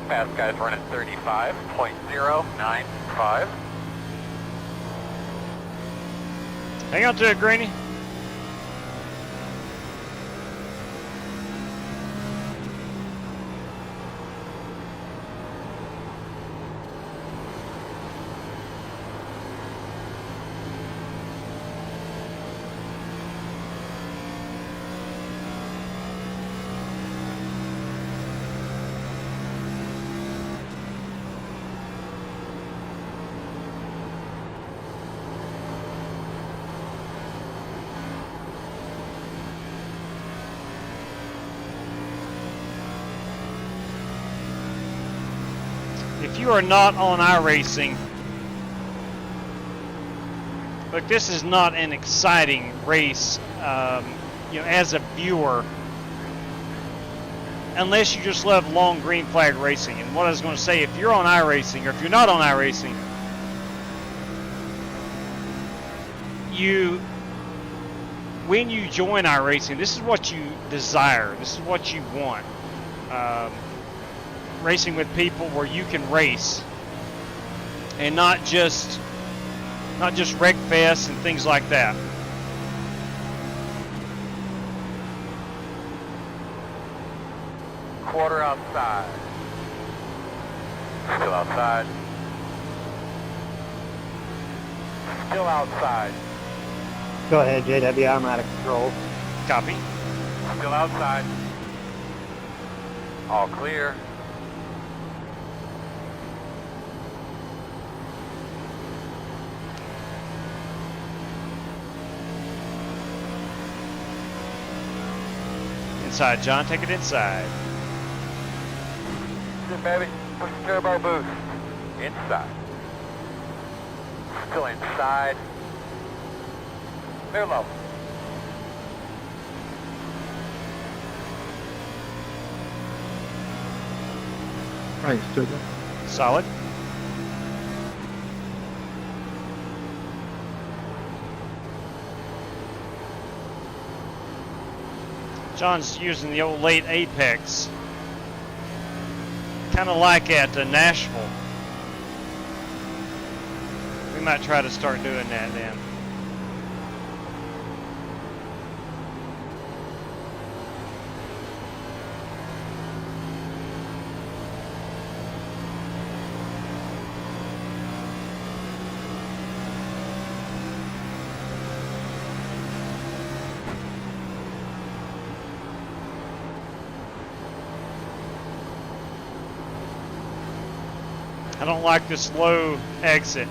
Fast guys running 35.095. Hang on to it, Greenie. If you are not on iRacing, look, this is not an exciting race, as a viewer, unless you just love long green flag racing. And what I was going to say, if you're on iRacing, or if you're not on iRacing, when you join iRacing, this is what you desire. This is what you want. Racing with people where you can race and not just wreck fests and things like that. Quarter outside. Still outside. Still outside. Go ahead, JW. I'm out of control. Copy. Still outside. All clear. Inside, John. Take it inside. Sit, baby. Push the turbo boost. Inside. Still inside. Clear low. Thanks, JW. Solid. John's using the old late apex Kind of like at Nashville. We might try to start doing that then. I don't like this low exit.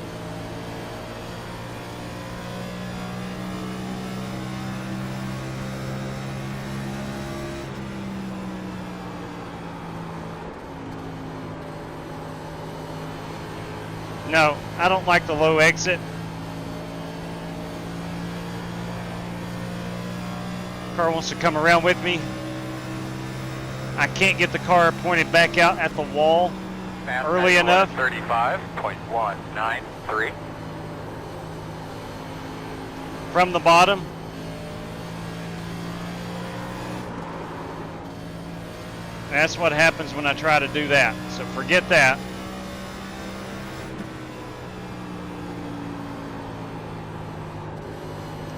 No, I don't like the low exit. Car wants to come around with me. I can't get the car pointed back out at the wall early enough. 35.193. From the bottom. That's what happens when I try to do that. So forget that.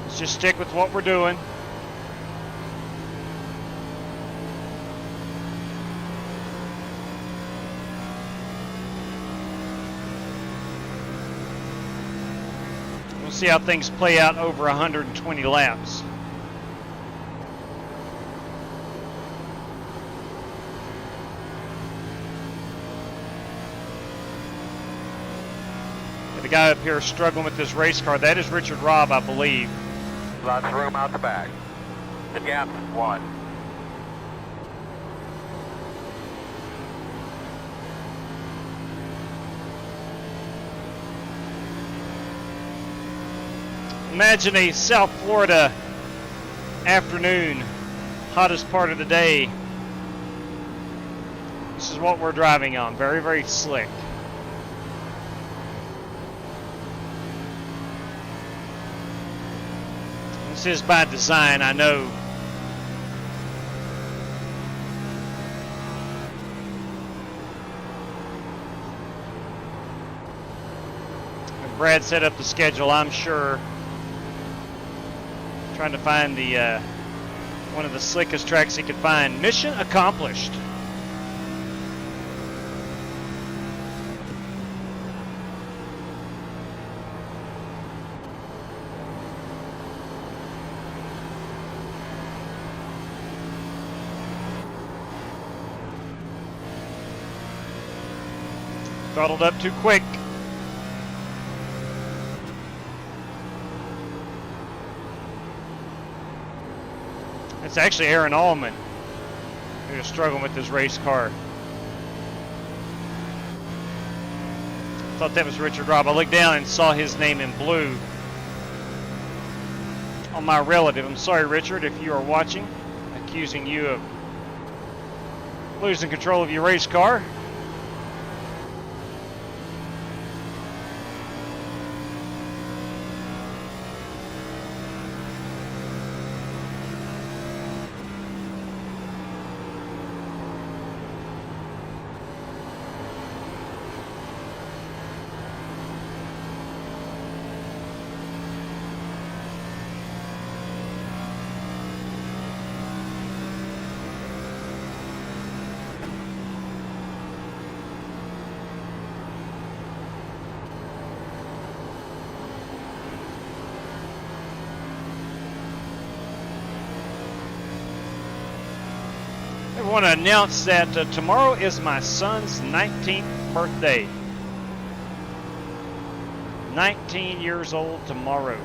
Let's just stick with what we're doing. We'll see how things play out over 120 laps. The guy up here struggling with this race car, that is Richard Robb, I believe. Lots of room out the back. The gap is 1. Imagine a South Florida afternoon, hottest part of the day. This is what we're driving on, very, very slick. This is by design, I know. And Brad set up the schedule, I'm sure. Trying to find the one of the slickest tracks he could find. Mission accomplished. Throttled up too quick. It's actually Aaron Allman who's struggling with this race car. Thought that was Richard Robb. I looked down and saw his name in blue on my relative. I'm sorry, Richard, if you are watching, accusing you of losing control of your race car. I want to announce that tomorrow is my son's 19th birthday. 19 years old tomorrow.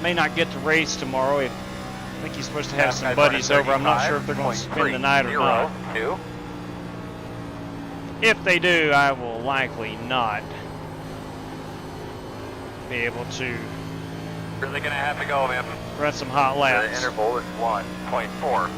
May not get to race tomorrow. I think he's supposed to have some buddies over. I'm not sure if they're going to spend the night or not. If they do, I will likely not be able to Really gonna have to go, man. run some hot laps. The interval is 1.4.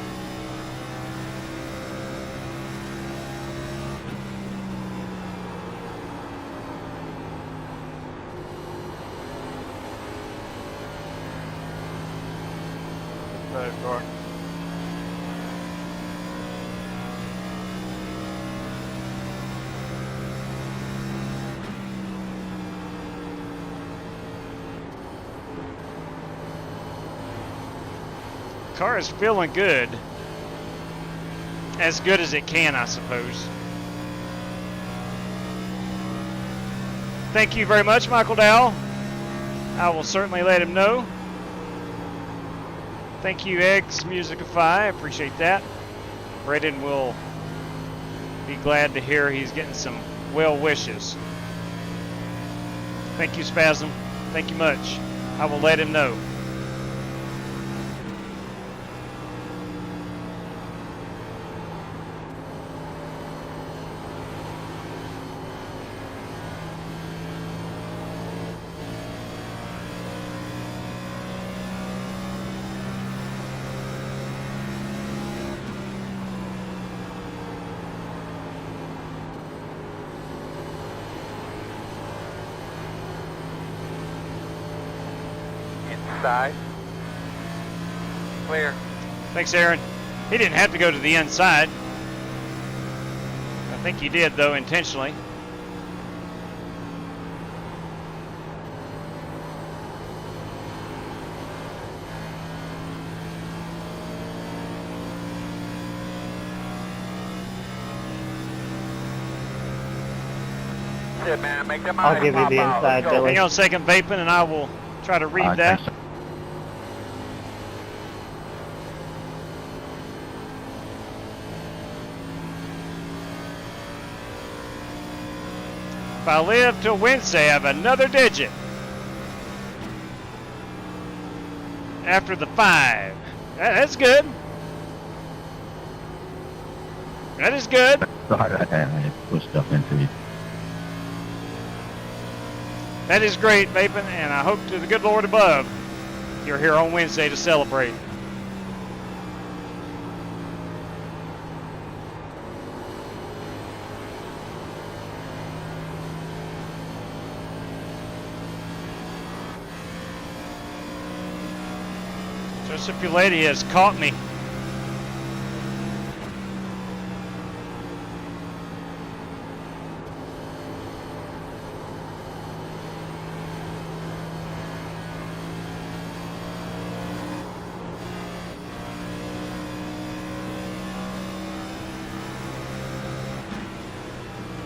Car is feeling good. As good as it can, I suppose. Thank you very much, Michael Dow. I will certainly let him know. Thank you, Eggs Musicify. I appreciate that. Braden will be glad to hear he's getting some well wishes. Thank you, Spasm. Thank you much. I will let him know. Inside. Clear. Thanks, Aaron. He didn't have to go to the inside. I think he did, though, intentionally. That's it, man. Make them I'll eyes give you pop the out. inside, Let's go. Billy. Hang on a second, Vaping, and I will try to read All right, that. thanks. If I live till Wednesday, I have another digit. After the 5. That's good. That is good. Sorry, I put stuff into you. That is great, Vaping, and I hope to the good Lord above you're here on Wednesday to celebrate. Joseph Ulady has caught me.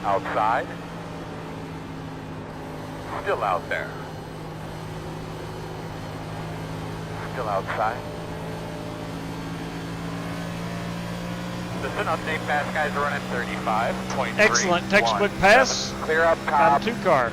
Outside. Still out there. Still outside. Just an update, fast guys are running 35.3. Excellent textbook pass. Clear up, Got cop. a 2-car.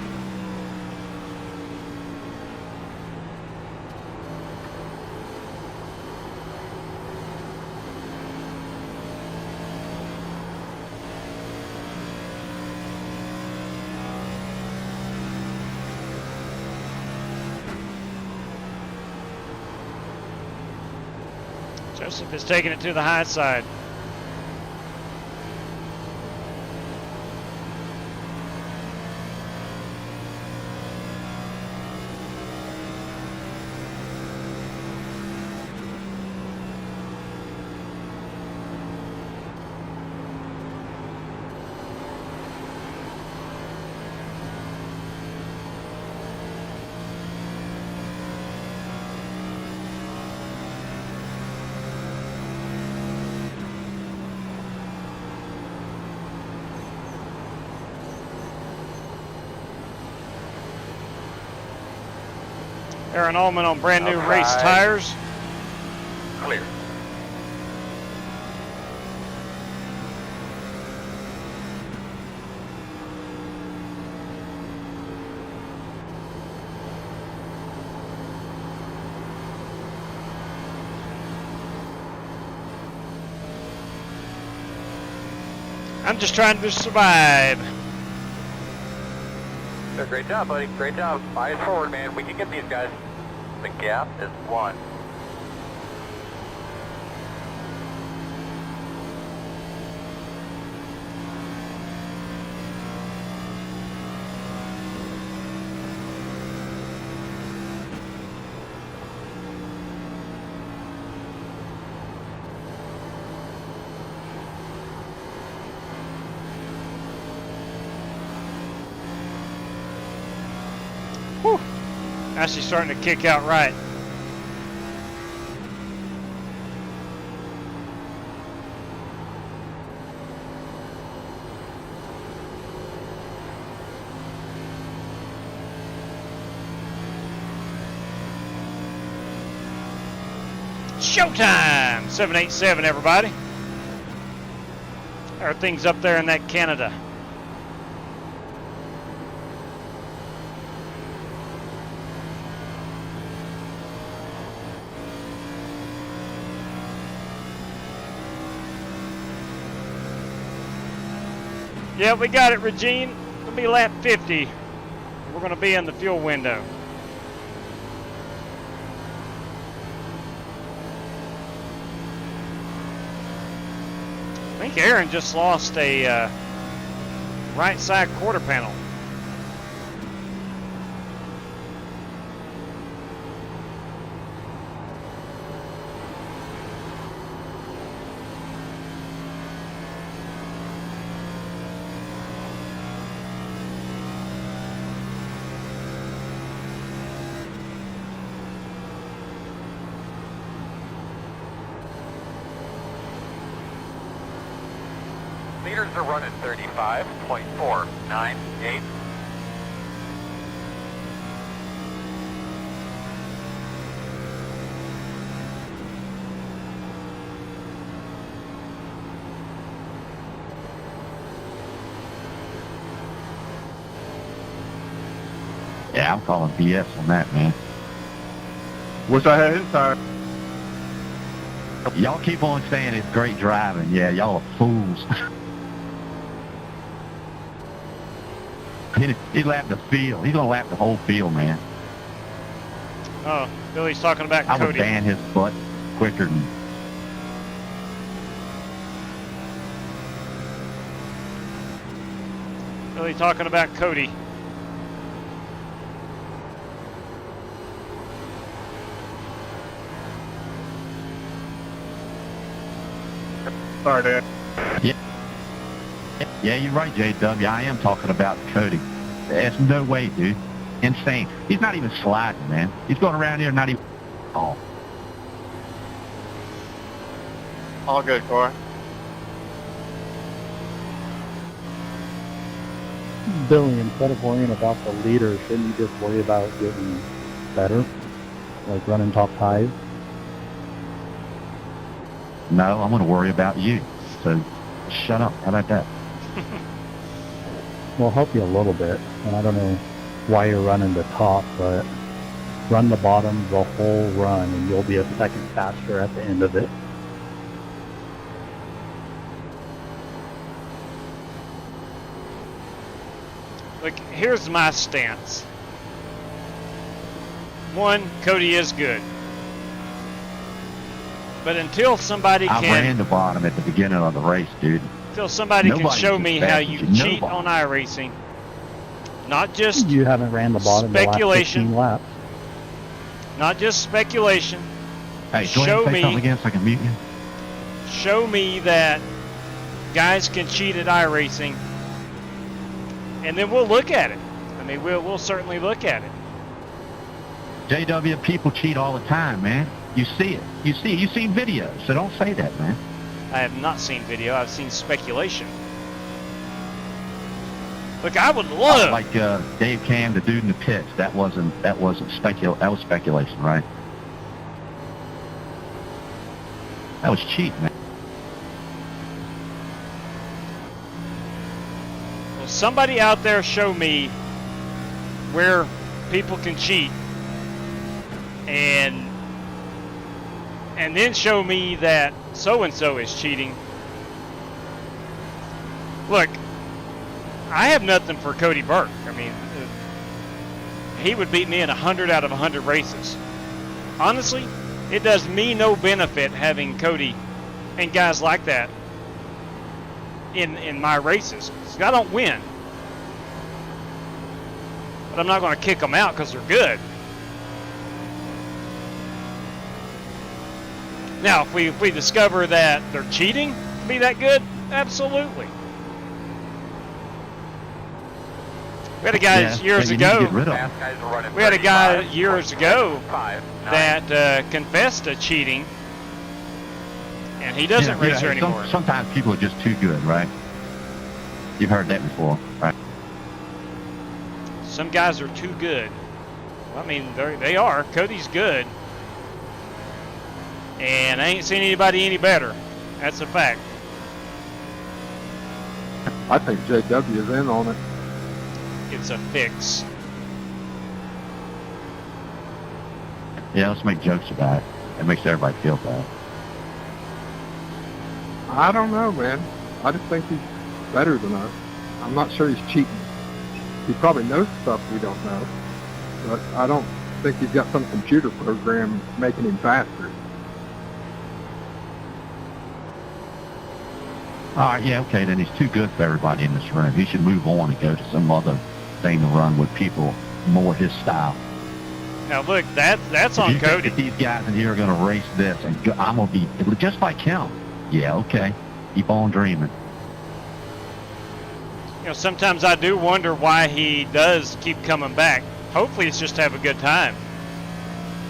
Joseph is taking it to the high side. Aaron Allman on brand new race tires. Clear. I'm just trying to survive. Great job, buddy. Great job. Eyes forward, man. We can get these guys. The gap is 1. Actually starting to kick out right. Showtime! 787, everybody. How are things up there in that Canada? Yeah, we got it, Regine. It'll be lap 50. We're going to be in the fuel window. I think Aaron just lost a right side quarter panel. Meters are running 35.498. Yeah, I'm calling BS on that, man. Wish I had his tire. Y'all keep on saying it's great driving. Yeah, y'all are fools. He lapped the field. He's gonna lap the whole field, man. Oh, Billy's talking about I would Cody. ban his butt quicker than. Billy talking about Cody. Sorry, Dad. Yeah, you're right, JW. I am talking about Cody. There's no way, dude. Insane. He's not even sliding, man. He's going around here not even. Oh. All good, Corey. Billy, instead of worrying about the leader, shouldn't you just worry about getting better? Like running top ties? No, I'm going to worry about you. So, shut up. How about that? Well, help you a little bit. And I don't know why you're running the top, but run the bottom the whole run, and you'll be a second faster at the end of it. Look, here's my stance. One, Cody is good. But until somebody I can... ran the bottom at the beginning of the race, dude. Until somebody can Nobody's show as me fast how as you you. cheat Nobody. on iRacing, not just You haven't ran the bottom the last speculation. 15 laps. Not just speculation. Hey, go ahead Show and say me- something again so I can mute you. Show me that guys can cheat at iRacing, and then we'll look at it. I mean, we'll certainly look at it. JW, people cheat all the time, man. You see it. You've seen videos, so don't say that, man. I have not seen video. I've seen speculation. Look, I would love. Like Dave Cam, the dude in the pits. That wasn't that was speculation, right? That was cheating, man. Well, somebody out there show me where people can cheat, and then show me that so-and-so is cheating. Look, I have nothing for Cody Burke. I mean, he would beat me in 100 out of 100 races. Honestly, it does me no benefit having Cody and guys like that in my races. 'Cause I don't win. But I'm not going to kick them out because they're good. Now, if we discover that they're cheating to be that good, absolutely. We had a guy years ago. Fast guys are running We had a guy 35, years ago 5, 9. that confessed to cheating, and he doesn't race her anymore. Sometimes people are just too good, right? You've heard that before, right? Some guys are too good. Well, I mean, they are. Cody's good. And I ain't seen anybody any better. That's a fact. I think JW is in on it. It's a fix. Yeah, let's make jokes about it. It makes everybody feel bad. I don't know, man. I just think he's better than us. I'm not sure he's cheating. He probably knows stuff we don't know, but I don't think he's got some computer program making him faster. All right, yeah, okay, then he's too good for everybody in this room. He should move on and go to some other thing to run with people more his style. Now look, that's on Cody. If these guys in here are going to race this, and I'm going to be just like him. Yeah, okay. Keep on dreaming. You know, sometimes I do wonder why he does keep coming back. Hopefully it's just to have a good time.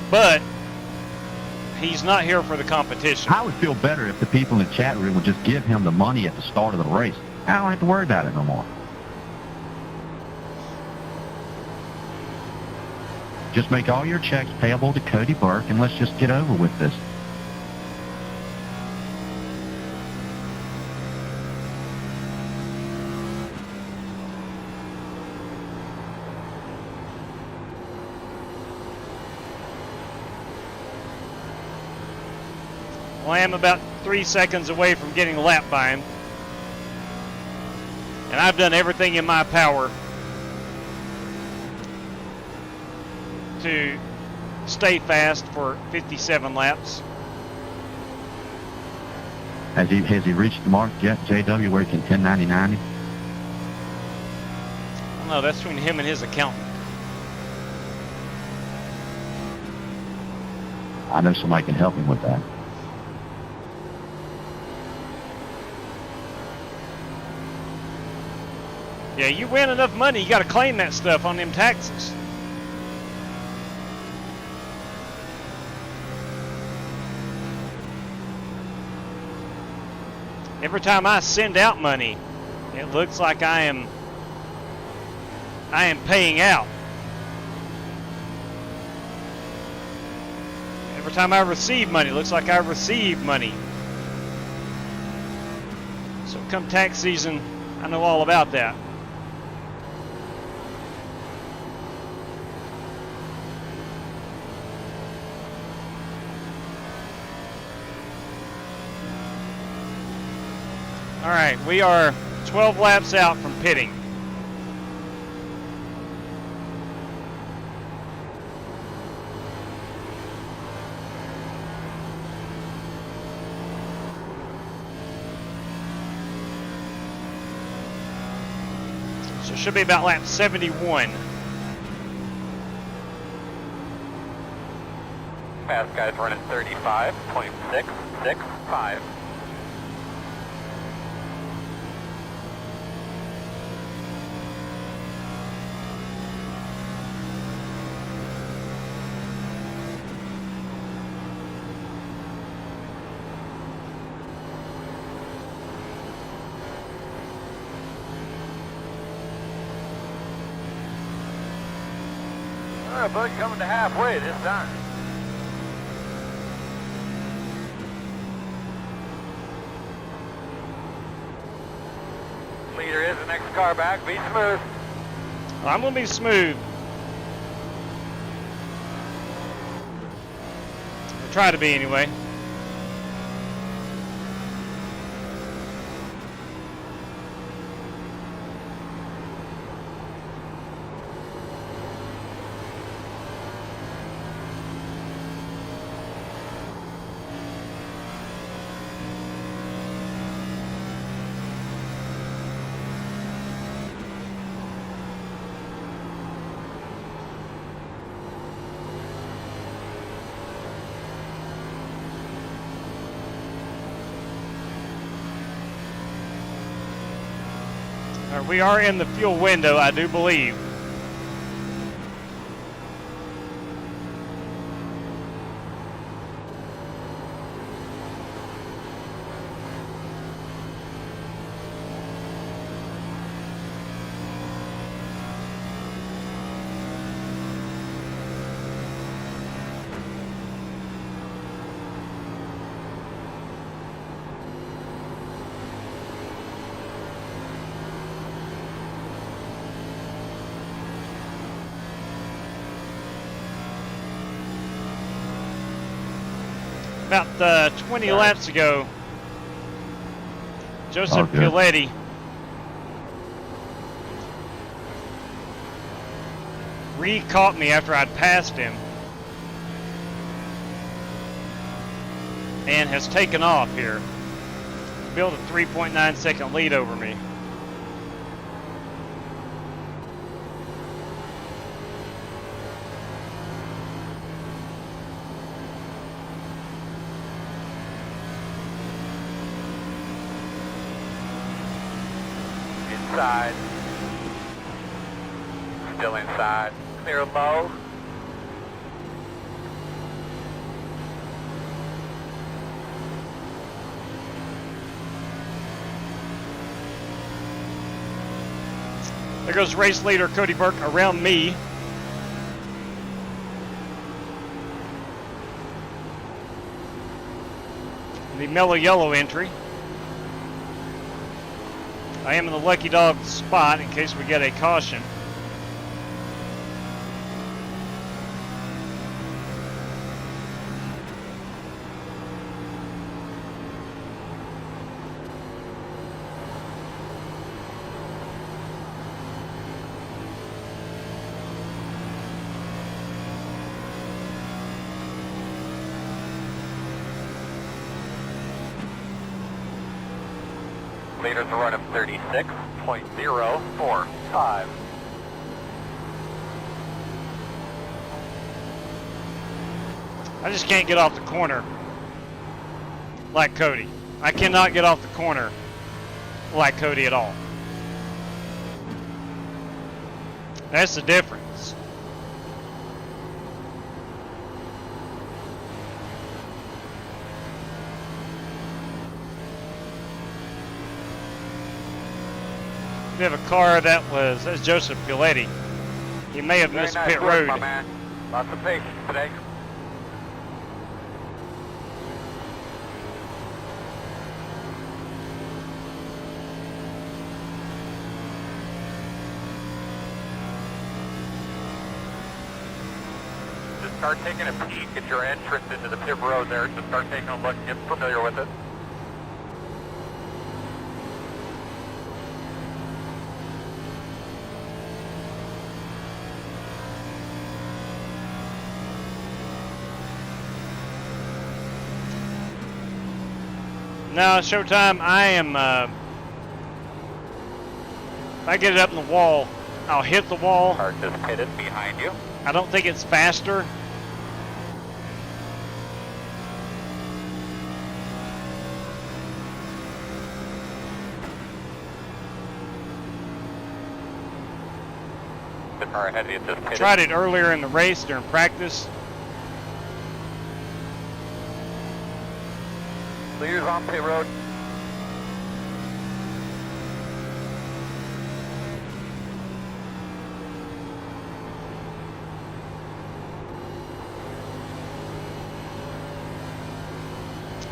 But he's not here for the competition. I would feel better if the people in the chat room would just give him the money at the start of the race. I don't have to worry about it no more. Just make all your checks payable to Cody Burke, and let's just get over with this. Well, I am about 3 seconds away from getting a lap by him. And I've done everything in my power to stay fast for 57 laps. Has he reached the mark yet, JW, where he can 1099 him? I don't know, that's between him and his accountant. I know somebody can help him with that. Yeah, you win enough money, you got to claim that stuff on them taxes. Every time I send out money, it looks like I am paying out. Every time I receive money, it looks like I receive money. So come tax season, I know all about that. All right, we are 12 laps out from pitting. So it should be about lap 71. Fast guys running 35.665. All right, bud, coming to halfway this time. Leader is the next car back. Be smooth. I'm going to be smooth. I'll try to be anyway. We are in the fuel window, I do believe. About 20 laps ago, Joseph Piletti re-caught me after I'd passed him and has taken off here. Built a 3.9 second lead over me. Inside. Still inside. Clear low. There goes race leader Cody Burke around me. The mellow yellow entry. I am in the lucky dog spot in case we get a caution. Leaders a run of 36.045. I just can't get off the corner like Cody. I cannot get off the corner like Cody at all. That's the difference. We have a car that's Joseph Piletti. He may have missed Very nice pit work, road. my man. Lots of patience today. Just start taking a peek at your entrance into the pit road there. Just start taking a look, get familiar with it. Now, showtime, I am, if I get it up in the wall, I'll hit the wall. Car just pitted behind you. I don't think it's faster. The car ahead of you just pitted. Tried it earlier in the race during practice. Leaders on pit road.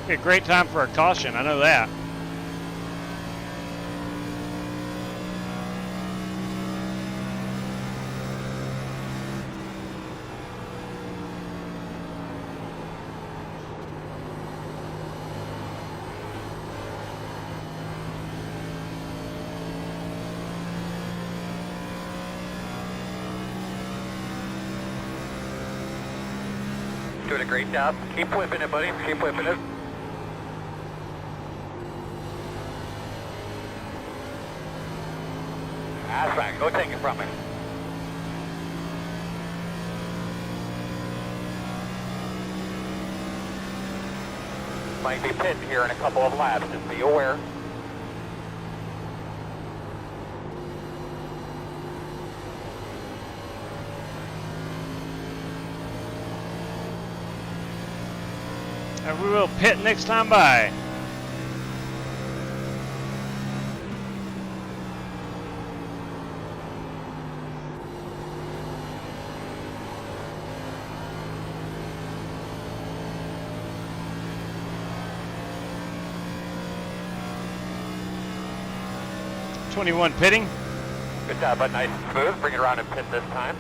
Be a great time for a caution, I know that. Doing a great job. Keep whipping it, buddy. Keep whipping it. That's right. Go take it from me. Might be pitting here in a couple of laps. Just be aware. We will pit next time by. '21 pitting. Good job, bud. Nice and smooth. Bring it around and pit this time.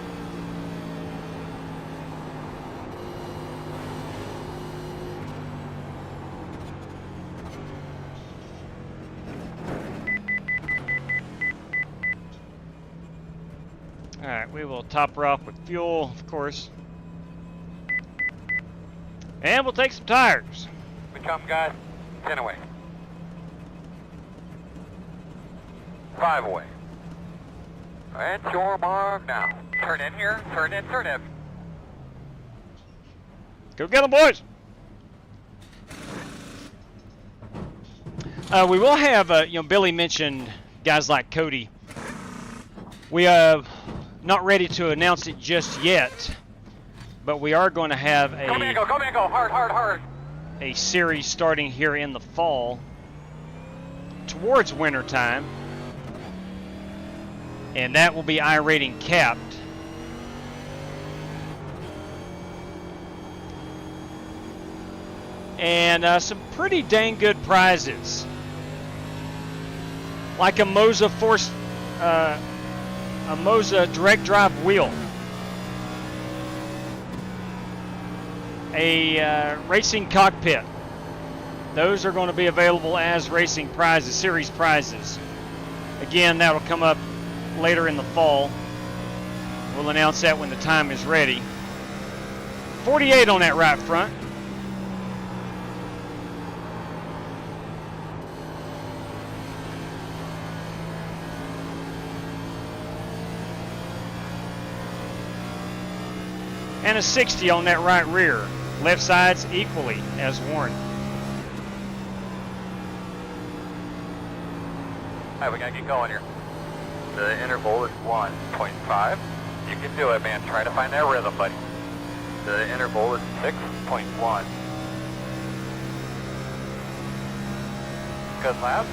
Alright, we will top her off with fuel, of course. And we'll take some tires. We come, guys. 10 away. 5 away. At your mark now. Turn in here. Turn in, turn in. Go get them, boys! We will have, Billy mentioned guys like Cody. We are not ready to announce it just yet, but we are going to have Go, man, go, hard, hard, hard. a series starting here in the fall towards winter time, and that will be iRating capped. And some pretty dang good prizes, like a Moza direct drive wheel, a racing cockpit. Those are going to be available as racing prizes, series prizes. Again, that will come up later in the fall. We'll announce that when the time is ready. 48 on that right front. And a 60 on that right rear. Left sides equally as worn. Alright, we gotta get going here. The interval is 1.5. You can do it, man. Try to find that rhythm, buddy. The interval is 6.1. Good lap.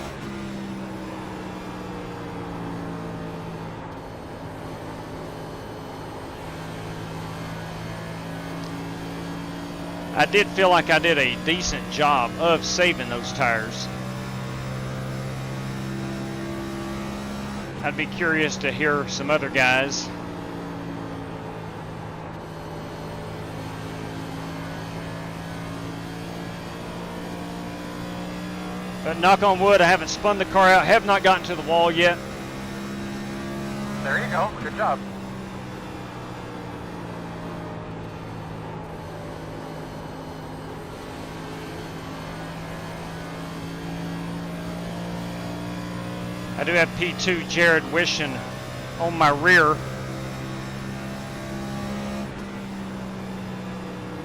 I did feel like I did a decent job of saving those tires. I'd be curious to hear some other guys. But knock on wood, I haven't spun the car out, have not gotten to the wall yet. There you go. Good job. I do have P2 Jared Wishing on my rear.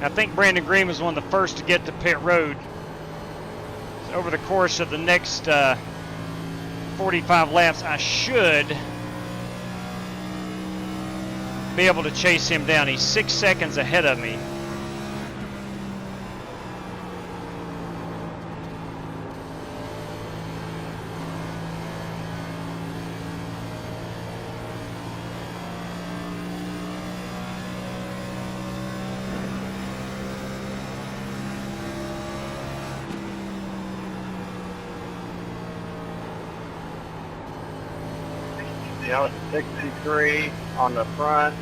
I think Brandon Green was one of the first to get to pit road. So over the course of the next 45 laps, I should be able to chase him down. He's 6 seconds ahead of me. Yeah, 63 on the front,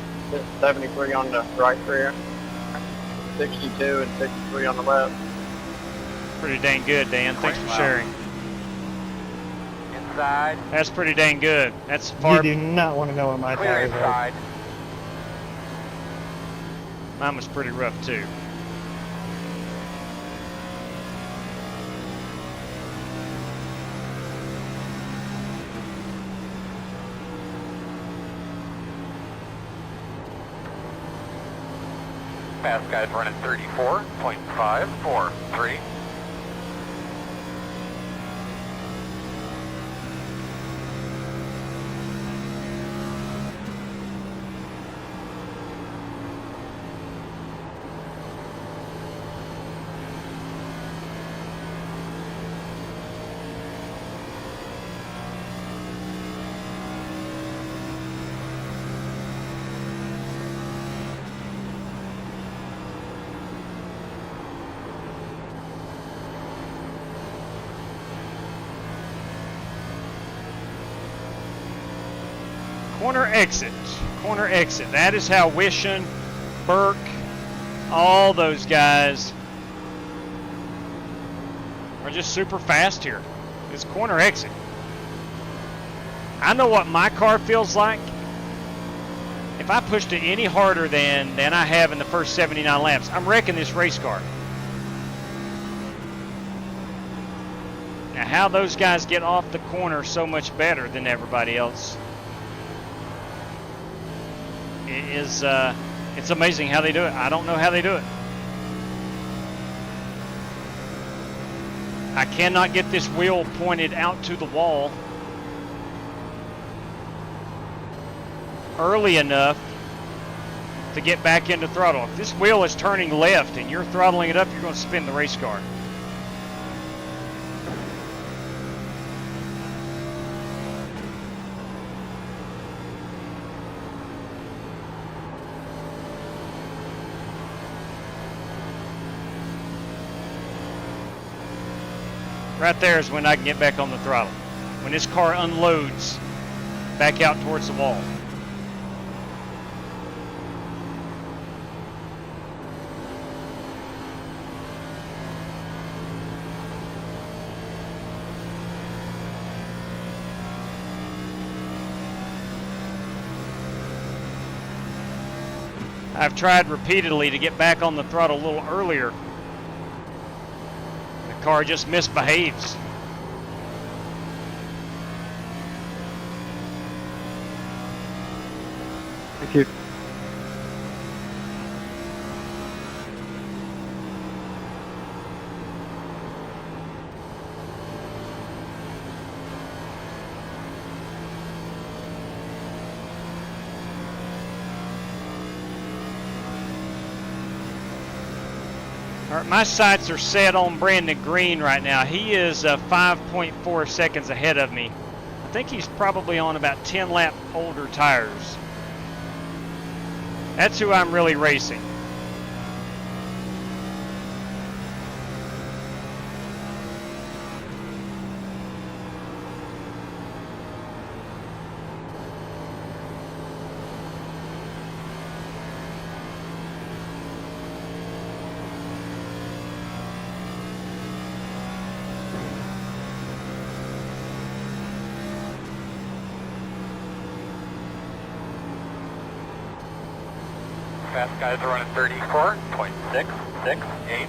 73 on the right rear, 62 and 63 on the left. Pretty dang good, Dan. Thanks for sharing. Inside. That's pretty dang good. That's far. You do not want to know what my Clear tires are. inside. Mine was pretty rough too. Fast guys running 34.543. Corner exit. Corner exit. That is how Wishon, Burke, all those guys are just super fast here. This corner exit. I know what my car feels like. If I pushed it any harder than I have in the first 79 laps, I'm wrecking this race car. Now, how those guys get off the corner so much better than everybody else is it's amazing how they do it. I don't know how they do it. I cannot get this wheel pointed out to the wall early enough to get back into throttle. If this wheel is turning left and you're throttling it up, you're going to spin the race car. Right there is when I can get back on the throttle. When this car unloads back out towards the wall. I've tried repeatedly to get back on the throttle a little earlier. The car just misbehaves. Thank you. All right, my sights are set on Brandon Green right now. He is 5.4 seconds ahead of me. I think he's probably on about 10 lap older tires. That's who I'm really racing. Fast guys are running 34.668.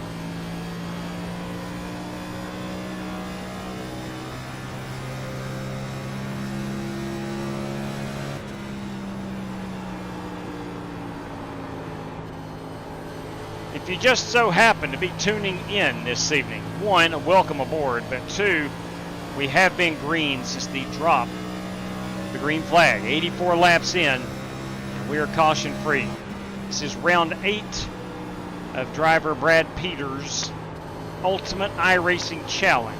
If you just so happen to be tuning in this evening, one, welcome aboard, but two, we have been green since the drop of the green flag. 84 laps in, and we are caution free. This is round 8 of driver Brad Peters' Ultimate iRacing Challenge.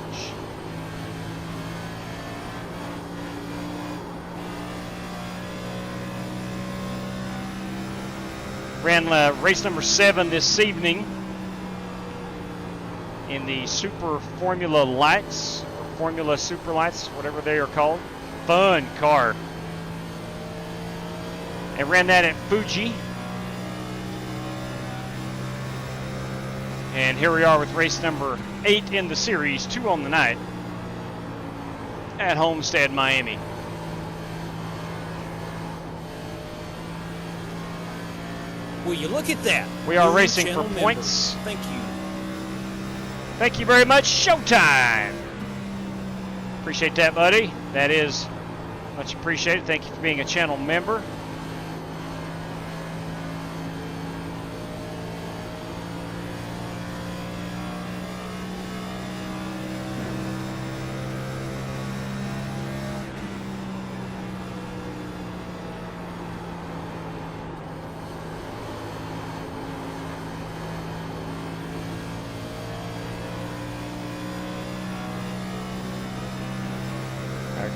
Ran race number 7 this evening in the Super Formula Lights, or Formula Super Lights, whatever they are called. Fun car. And ran that at Fuji. And here we are with race number 8 in the series, 2 on the night, at Homestead-MIAMI. Will you look at that? We are New racing channel for member. points. Thank you. Thank you very much. Showtime. Appreciate that, buddy. That is much appreciated. Thank you for being a channel member.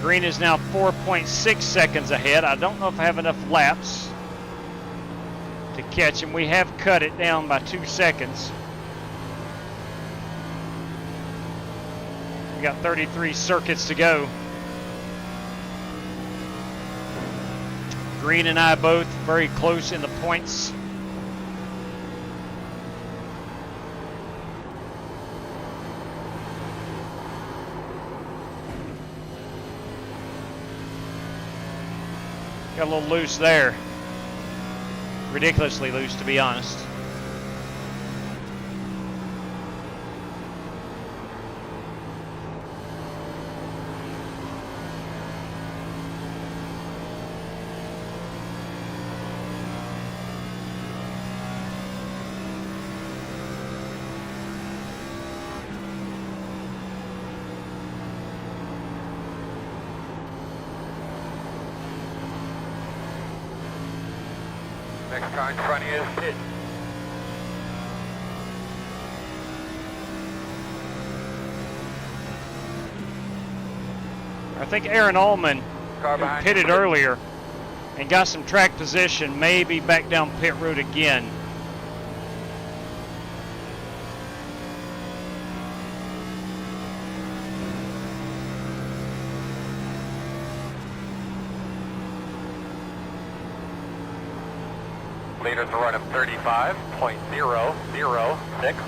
Green is now 4.6 seconds ahead. I don't know if I have enough laps to catch him. We have cut it down by 2 seconds. We got 33 circuits to go. Green and I both very close in the points. Got a little loose there. Ridiculously loose, to be honest. Next car in front of you is hit. I think Aaron Allman, Car who behind pitted you. earlier and got some track position, maybe back down pit road again. Leaders are running 35.006.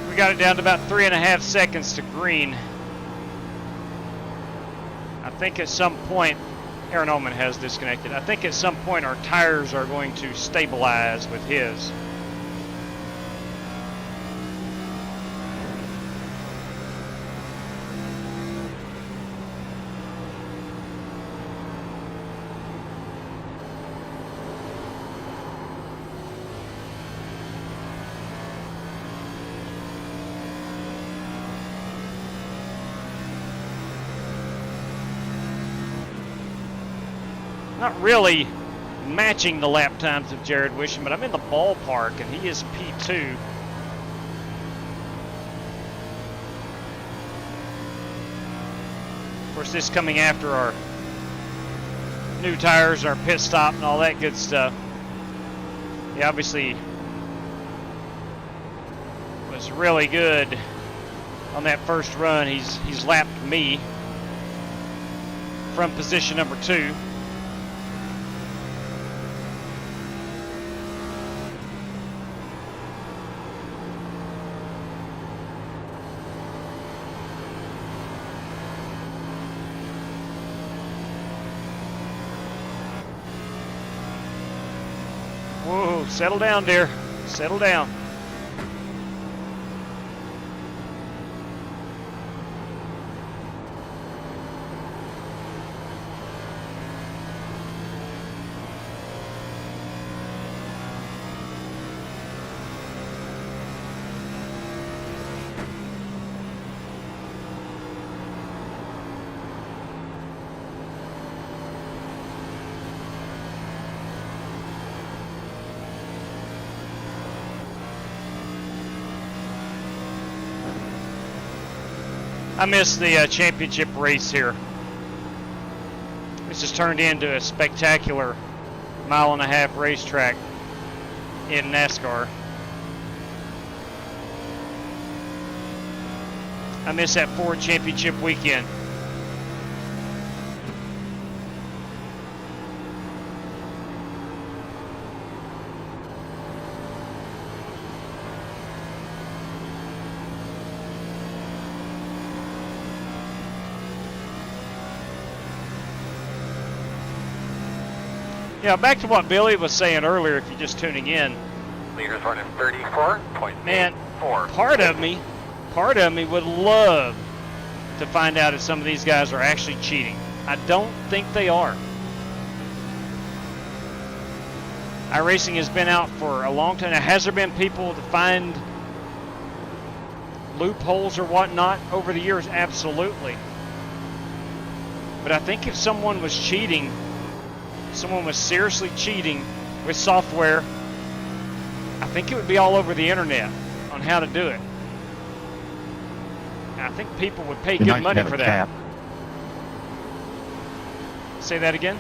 We got it down to about 3.5 seconds to green. I think at some point, Aaron Ullman has disconnected. I think at some point our tires are going to stabilize with his. Not really matching the lap times of Jared Wishing, but I'm in the ballpark, and he is P2. Of course, this coming after our new tires, our pit stop, and all that good stuff. He obviously was really good on that first run. He's lapped me from position number 2. Whoa, settle down, dear. Settle down. I missed the championship race here. This has turned into a spectacular 1.5-mile racetrack in NASCAR. I missed that Ford championship weekend. Yeah, back to what Billy was saying earlier, if you're just tuning in. Leaders running 34.84. Man, part of me would love to find out if some of these guys are actually cheating. I don't think they are. iRacing has been out for a long time. Now, has there been people to find loopholes or whatnot over the years? Absolutely. But I think if someone was cheating, someone was seriously cheating with software, I think it would be all over the internet on how to do it. And I think people would pay good money for that. Say that again?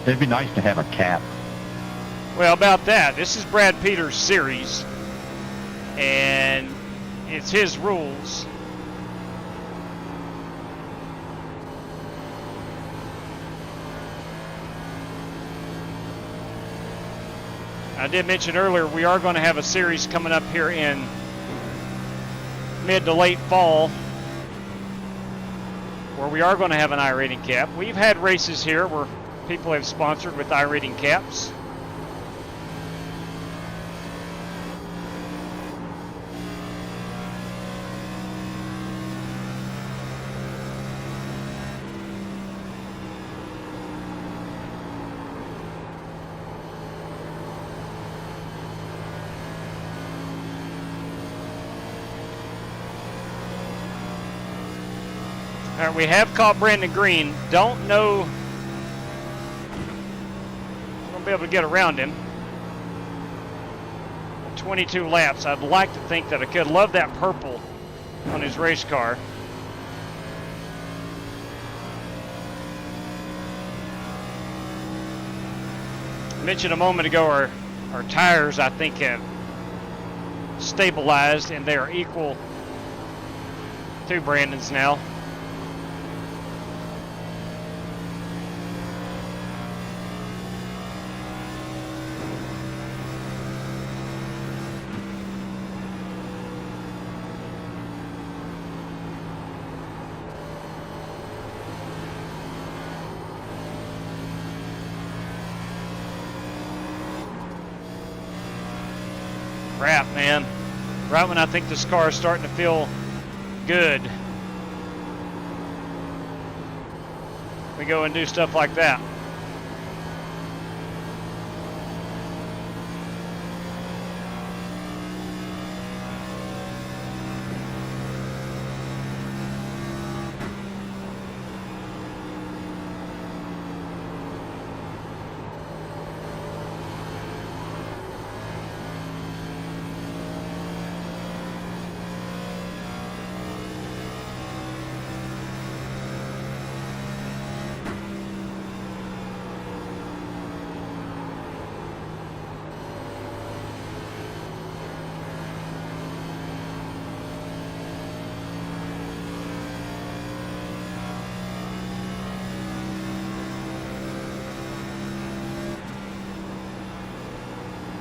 It'd be nice to have a cap. Well, about that, this is Brad Peters' series, and it's his rules. I did mention earlier we are going to have a series coming up here in mid to late fall where we are going to have an iRating cap. We've had races here where people have sponsored with iRating caps. All right, we have caught Brandon Green. Don't know. Be able to get around him. 22 laps. I'd like to think that I could. Love that purple on his race car. I mentioned a moment ago our tires, I think, have stabilized and they are equal to Brandon's now. Crap, man. Right when I think this car is starting to feel good, we go and do stuff like that.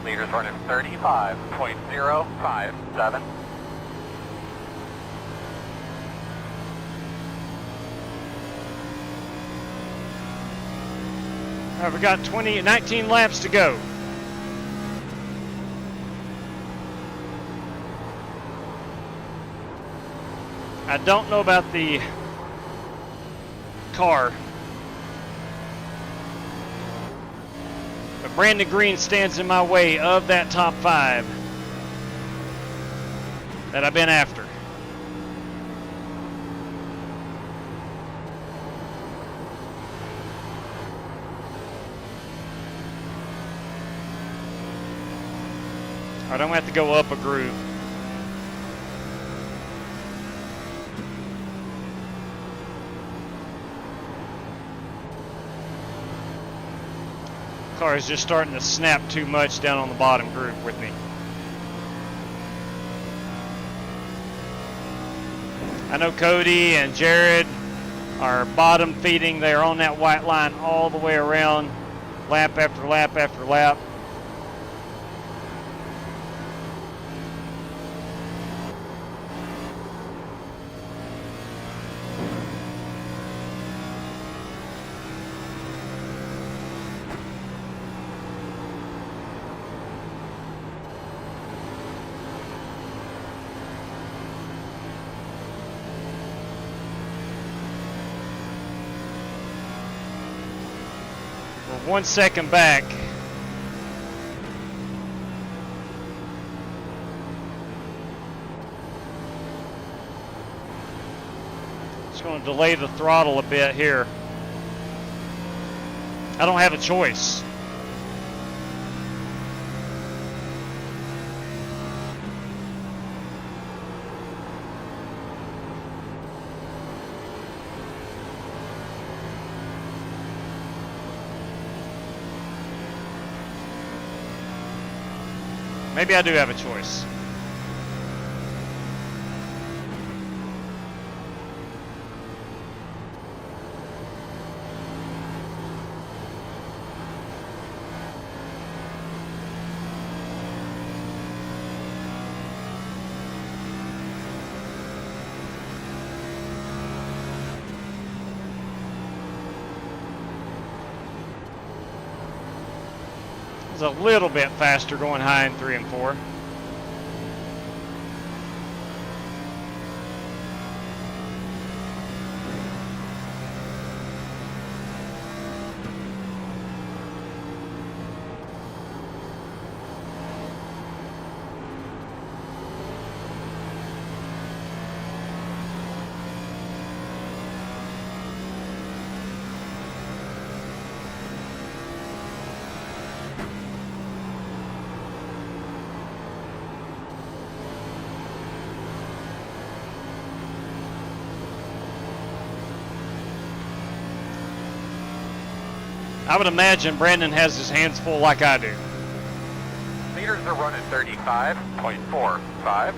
Leaders running 35.057. All right, we got 19 laps to go. I don't know about the car, but Brandon Green stands in my way of that top 5 that I've been after. I don't have to go up a groove. Car is just starting to snap too much down on the bottom groove with me. I know Cody and Jared are bottom feeding. They're on that white line all the way around, lap after lap after lap. 1 second back. Just going to delay the throttle a bit here. I don't have a choice. Maybe I do have a choice. A little bit faster going high in 3 and 4. I would imagine Brandon has his hands full like I do. Meters are running 35.45.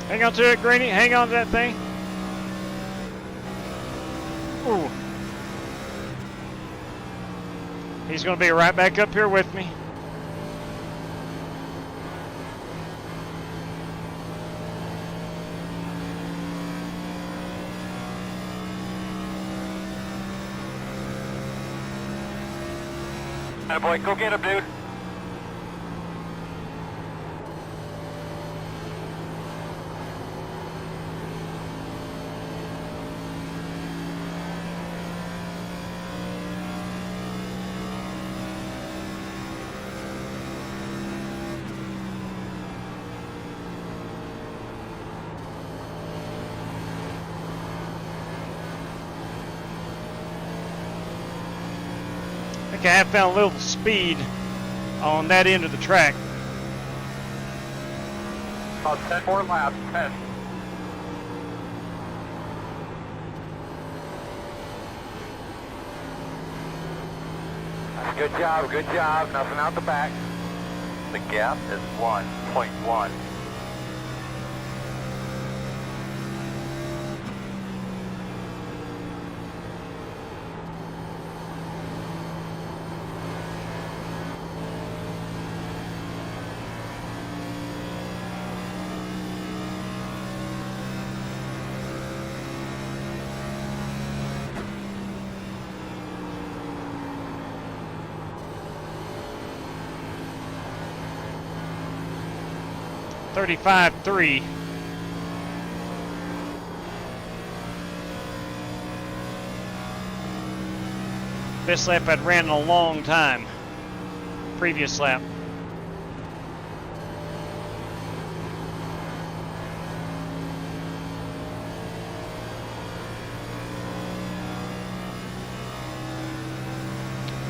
Hang on to it, Greeny. Hang on to that thing. Ooh. He's going to be right back up here with me. Boy, go get him, dude. I think I have found a little speed on that end of the track. About 10 more laps, 10. Good job, good job. Nothing out the back. The gap is 1.1. .35.3. This lap I'd ran in a long time. Previous lap.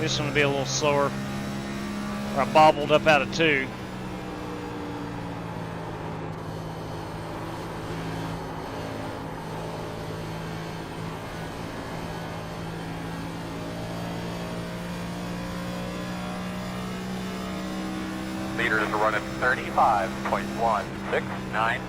This one will be a little slower. I bobbled up out of 2. Leaders are running 35.169.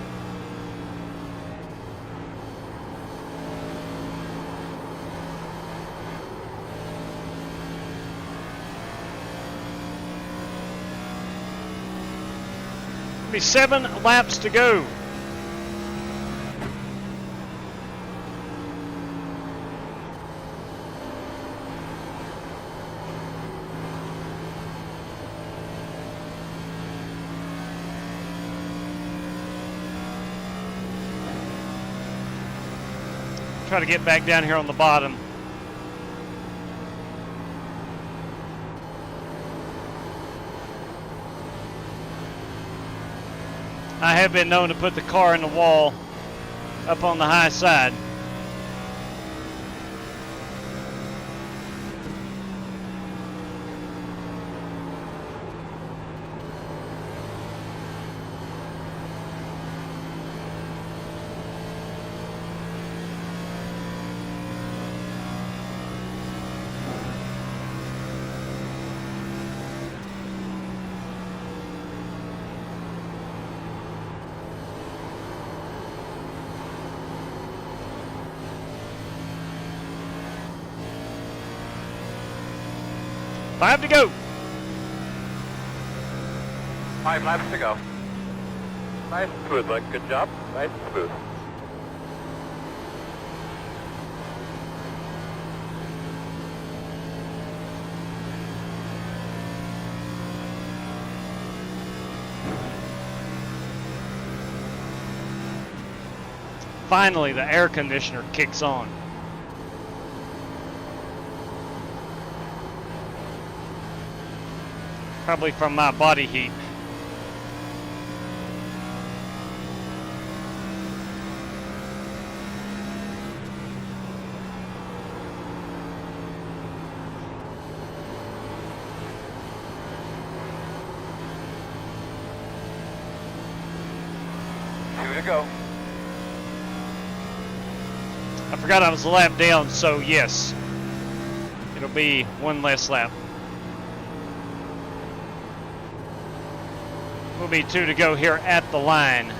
Be 7 laps to go. Try to get back down here on the bottom. I have been known to put the car in the wall up on the high side. Five to go. 5 laps to go. Nice and smooth, Mike. Good job. Nice and smooth. Finally, the air conditioner kicks on. Probably from my body heat. Two to go. I forgot I was a lap down, so yes, it'll be 1 less lap. Will be 2 to go here at the line.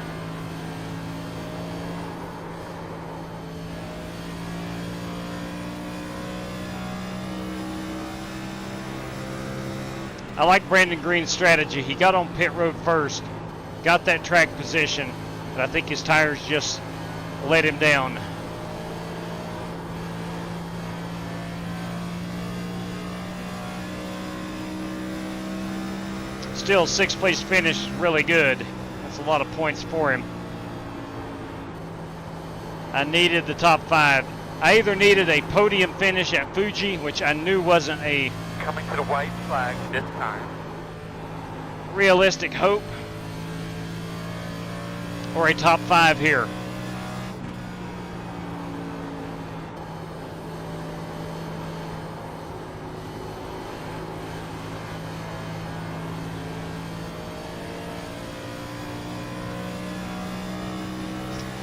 I like Brandon Green's strategy. He got on pit road first, got that track position, but I think his tires just let him down. Still, 6th place finish is really good. That's a lot of points for him. I needed the top 5. I either needed a podium finish at Fuji, which I knew wasn't a Coming to the white flag this time. realistic hope, or a top 5 here.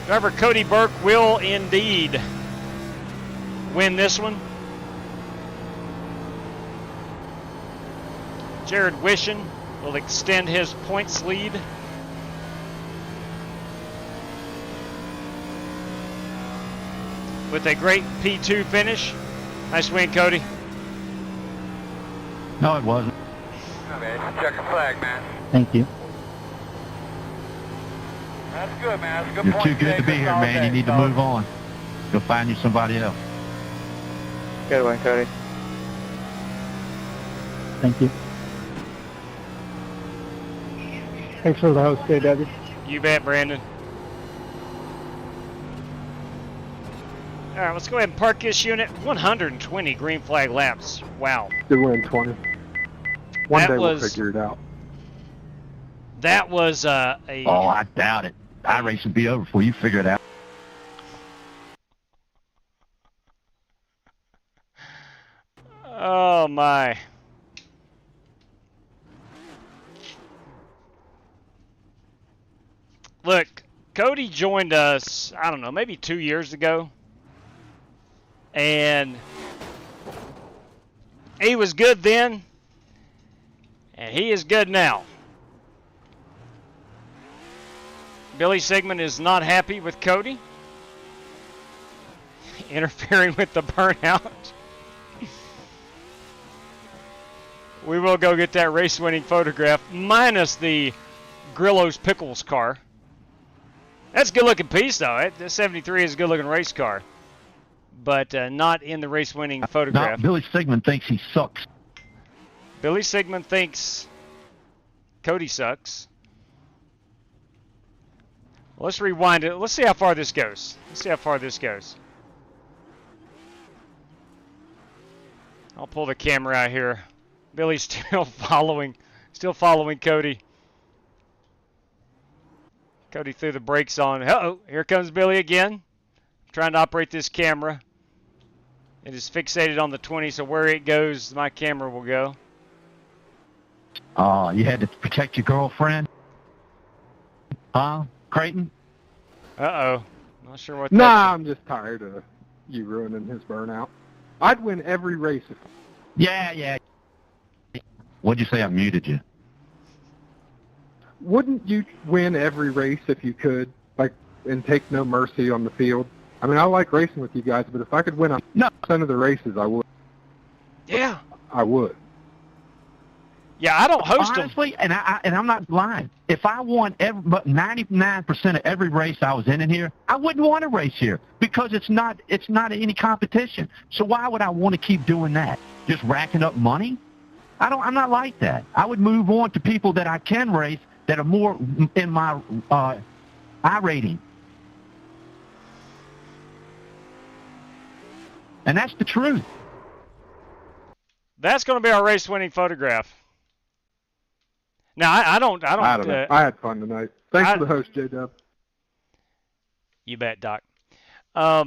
Driver Cody Burke will indeed win this one. Jared Wishin will extend his points lead. With a great P2 finish. Nice win, Cody. No, it wasn't. Okay, check your flag, man. Thank you. That's good, man. That's a good You're point. too good to be here, man. You need to move on. Go find you somebody else. Good one, Cody. Thank you. Thanks for the host, JW. You bet, Brandon. All right, let's go ahead and park this unit. 120 green flag laps. Wow. Good win, 20. One That day we'll was- figure it out. That was a... Oh, I doubt it. iRacing will be over before you figure it out. Oh, my. Look, Cody joined us, I don't know, maybe 2 years ago. And he was good then, and he is good now. Billy Sigmund is not happy with Cody interfering with the burnout. We will go get that race-winning photograph, minus the Grillo's Pickles car. That's a good-looking piece, though. The 73 is a good-looking race car, but not in the race-winning photograph. No, Billy Sigmund thinks he sucks. Billy Sigmund thinks Cody sucks. Let's rewind it. Let's see how far this goes. I'll pull the camera out here. Billy's still following Cody. Cody threw the brakes on. Uh-oh, here comes Billy again. I'm trying to operate this camera. It is fixated on the 20, so where it goes, my camera will go. Oh, you had to protect your girlfriend? Huh, Creighton? Uh-oh. Not sure what Nah, I'm just tired of you ruining his burnout. I'd win every race if... Yeah. What'd you say? I muted you. Wouldn't you win every race if you could, like, and take no mercy on the field? I mean, I like racing with you guys, but if I could win 100% of the races, I would. Yeah. I would. Yeah, I don't host them. Honestly, and I'm not lying. If I won but 99% of every race I was in here, I wouldn't want to race here because it's not any competition. So why would I want to keep doing that? Just racking up money? I'm not like that. I would move on to people that I can race that are more in my iRating. And that's the truth. That's going to be our race-winning photograph. Now, I don't know. I had fun tonight. Thanks for the host, J-Dub. You bet, Doc. I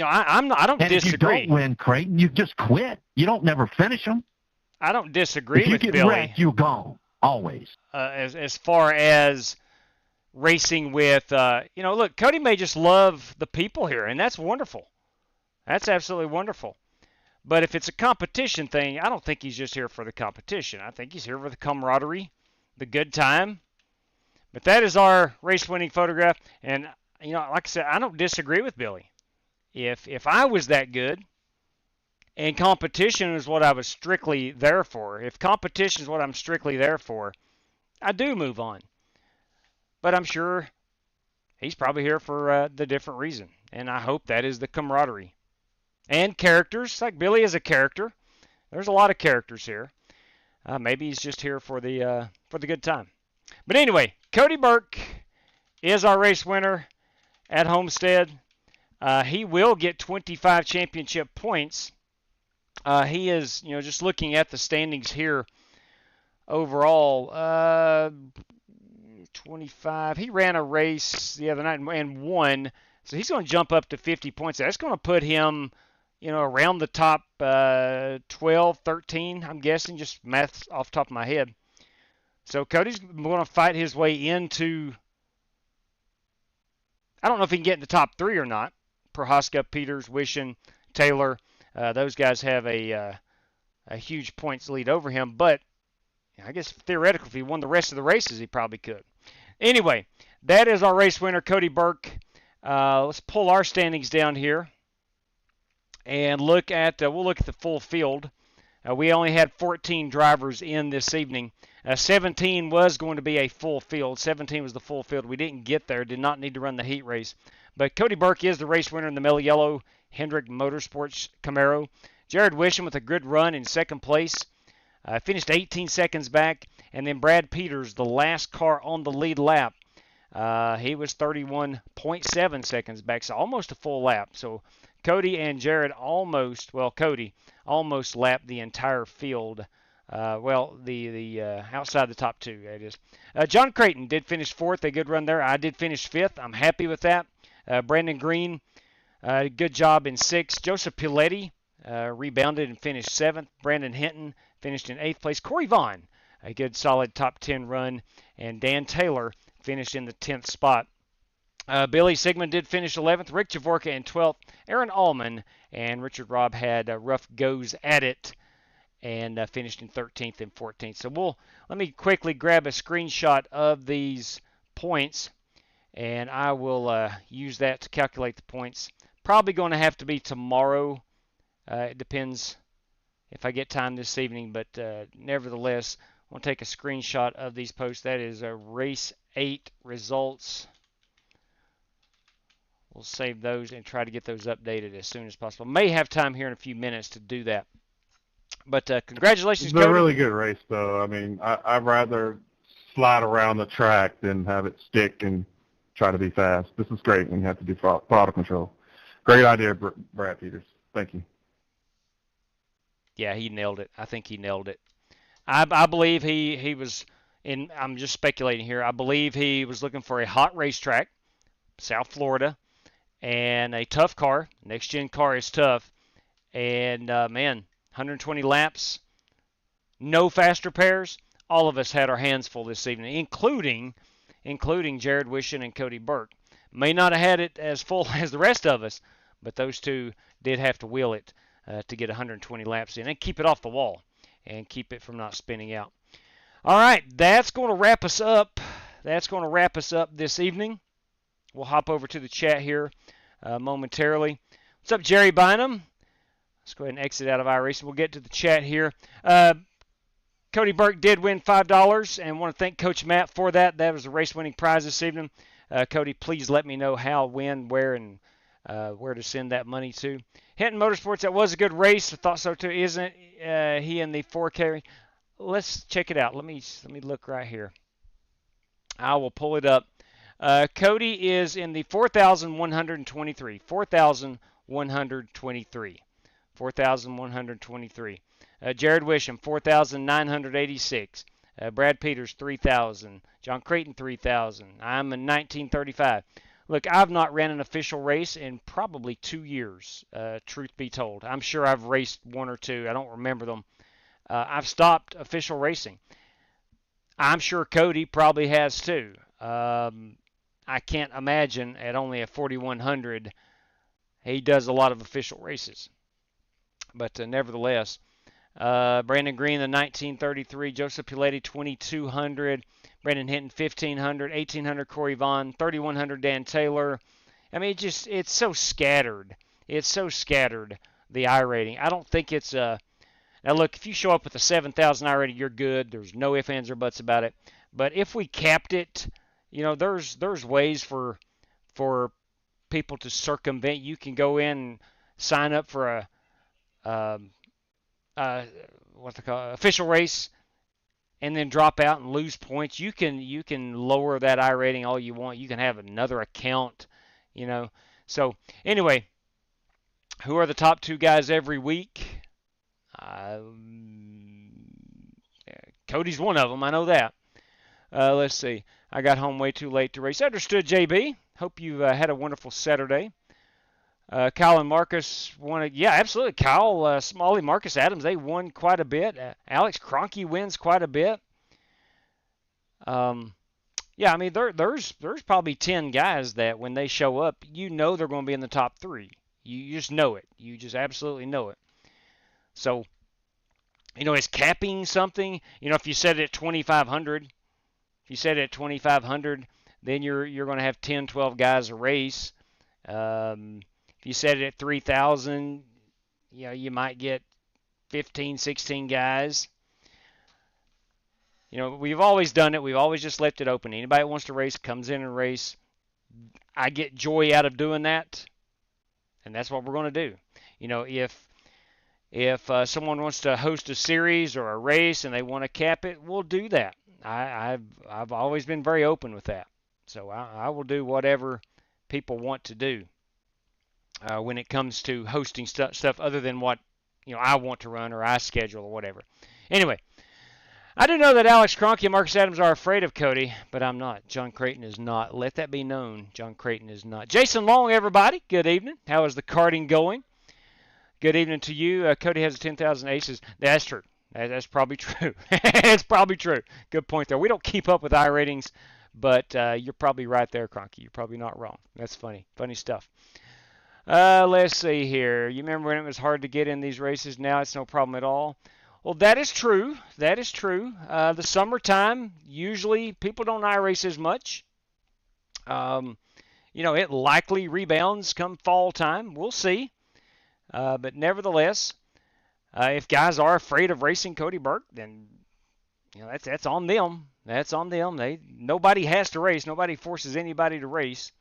don't and disagree. If you don't win, Creighton, you just quit. You don't never finish them. I don't disagree with Billy. If you get wrecked, you're gone. Always. As far as racing with, look, Cody may just love the people here, and that's wonderful. That's absolutely wonderful. But if it's a competition thing, I don't think he's just here for the competition. I think he's here for the camaraderie, the good time. But that is our race-winning photograph. And, like I said, I don't disagree with Billy. If I was that good, and competition is what I was strictly there for, if competition is what I'm strictly there for, I do move on. But I'm sure he's probably here for the different reason. And I hope that is the camaraderie. And characters, like Billy is a character. There's a lot of characters here. Maybe he's just here for the good time. But anyway, Cody Burke is our race winner at Homestead. He will get 25 championship points. He is, just looking at the standings here overall, 25. He ran a race the other night and won. So he's going to jump up to 50 points. That's going to put him, around the top 12, 13, I'm guessing, just math off the top of my head. So Cody's going to fight his way into, I don't know if he can get in the top 3 or not. Prohaska, Peters, Wishin, Taylor, those guys have a huge points lead over him. But I guess theoretically, if he won the rest of the races, he probably could. Anyway, that is our race winner, Cody Burke. Let's pull our standings down here and look at, we'll look at the full field. We only had 14 drivers in this evening. 17 was going to be a full field. 17 was the full field. We didn't get there, did not need to run the heat race. But Cody Burke is the race winner in the Mellow Yellow Hendrick Motorsports Camaro. Jared Wisham with a good run in second place. Finished 18 seconds back. And then Brad Peters, the last car on the lead lap. He was 31.7 seconds back, so almost a full lap. So Cody and Jared Cody almost lapped the entire field. The outside the top 2, that is. John Creighton did finish 4th, a good run there. I did finish 5th. I'm happy with that. Brandon Green Good job in 6th. Joseph Piletti rebounded and finished 7th. Brandon Hinton finished in 8th place. Corey Vaughn, a good solid top 10 run. And Dan Taylor finished in the 10th spot. Billy Sigmund did finish 11th. Rick Javorka in 12th. Aaron Allman and Richard Robb had rough goes at it and finished in 13th and 14th. So let me quickly grab a screenshot of these points, and I will use that to calculate the points. Probably going to have to be tomorrow. It depends if I get time this evening, but nevertheless, I'll take a screenshot of these posts. That is race 8 results. We'll save those and try to get those updated as soon as possible. May have time here in a few minutes to do that. But congratulations, It's a Cody. really good race, though. I mean, I'd rather slide around the track than have it stick and try to be fast. This is great when you have to do throttle control. Great idea, Brad Peters. Thank you. Yeah, he nailed it. I think he nailed it. I believe he was in. I'm just speculating here. I believe he was looking for a hot racetrack, South Florida, and a tough car. Next gen car is tough, and man, 120 laps, no fast repairs. All of us had our hands full this evening, including Jared Wishon and Cody Burke. May not have had it as full as the rest of us, but those two did have to wheel it to get 120 laps in and keep it off the wall and keep it from not spinning out. All right, that's going to wrap us up. That's going to wrap us up this evening. We'll hop over to the chat here momentarily. What's up, Jerry Bynum? Let's go ahead and exit out of iRacing. We'll get to the chat here. Cody Burke did win $5, and want to thank Coach Matt for that. That was a race-winning prize this evening. Cody, please let me know how, when, where, and where to send that money to. Hinton Motorsports, that was a good race. I thought so too. Isn't he in the 4K? Let's check it out. Let me look right here. I will pull it up. Cody is in the 4,123. 4,123. 4,123. Jared Wisham, 4,986. Brad Peters, 3,000. John Creighton, 3,000. I'm in 1935. Look, I've not ran an official race in probably 2 years, truth be told. I'm sure I've raced one or two. I don't remember them. I've stopped official racing. I'm sure Cody probably has too. I can't imagine at only a 4,100 he does a lot of official races. But nevertheless, Brandon Green, the 1933, Joseph Piletti, 2,200, Brandon Hinton, 1,500, 1,800, Corey Vaughn, 3,100, Dan Taylor. I mean, it's so scattered. It's so scattered, the I rating. I don't think it's a... Now, look, if you show up with a 7,000 I rating, you're good. There's no ifs, ands, or buts about it. But if we capped it, you know, there's ways for people to circumvent. You can go in and sign up for what's it called, official race, and then drop out and lose points. You can lower that I rating all you want. You can have another account, you know. So anyway, who are the top 2 guys every week? Cody's one of them. I know that. Let's see. I got home way too late to race. Understood, JB. Hope you had a wonderful Saturday. Kyle and Marcus won. Yeah, absolutely. Kyle, Smalley, Marcus Adams, they won quite a bit. Alex Kroenke wins quite a bit. Yeah, I mean, there's probably 10 guys that when they show up, you know they're going to be in the top 3. You just know it. You just absolutely know it. So, you know, is capping something? You know, if you set it at 2,500, then you're going to have 10, 12 guys a race. If you set it at 3,000, you know, you might get 15, 16 guys. You know, we've always done it. We've always just left it open. Anybody that wants to race comes in and race. I get joy out of doing that, and that's what we're going to do. You know, if someone wants to host a series or a race and they want to cap it, we'll do that. I've always been very open with that. So I will do whatever people want to do when it comes to hosting stuff other than what, you know, I want to run or I schedule or whatever. Anyway, I do know that Alex Cronky and Marcus Adams are afraid of Cody, but I'm not. John Creighton is not. Let that be known. John Creighton is not. Jason Long, everybody. Good evening. How is the karting going? Good evening to you. Cody has 10,000 aces. That's true. That's probably true. It's probably true. Good point there. We don't keep up with iRatings, but you're probably right there, Cronky. You're probably not wrong. That's funny. Funny stuff. Let's see here. You remember when it was hard to get in these races? Now it's no problem at all. Well, that is true. That is true. The summertime, usually people don't iRace as much. It likely rebounds come fall time. We'll see. But nevertheless, if guys are afraid of racing Cody Burke, then that's on them. That's on them. Nobody has to race. Nobody forces anybody to race.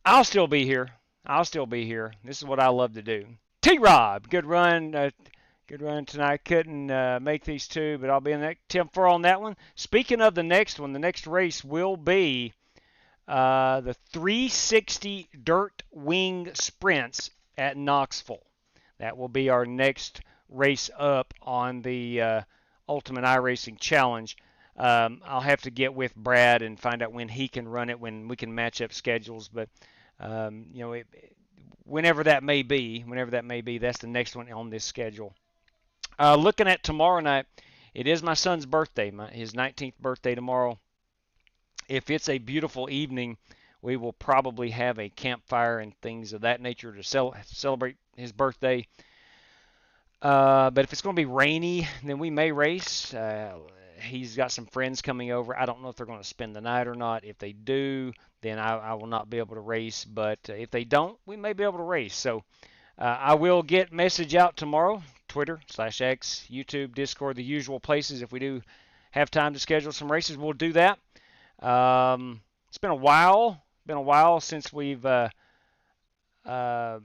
I'll still be here. I'll still be here. This is what I love to do. T-Rob, good run. Good run tonight. Couldn't make these two, but I'll be in that 10-4 on that one. Speaking of the next one, the next race will be the 360 Dirt Wing Sprints at Knoxville. That will be our next race up on the Ultimate iRacing Challenge. I'll have to get with Brad and find out when he can run it, when we can match up schedules. But whenever that may be, that's the next one on this schedule. Looking at tomorrow night, it is my son's birthday, his 19th birthday tomorrow. If it's a beautiful evening, we will probably have a campfire and things of that nature to celebrate his birthday. But if it's going to be rainy, then we may race. He's got some friends coming over. I don't know if they're going to spend the night or not. If they do, then I will not be able to race. But if they don't, we may be able to race. So I will get message out tomorrow. Twitter, /X, YouTube, Discord, the usual places. If we do have time to schedule some races, we'll do that. It's been a while. Since we've well, I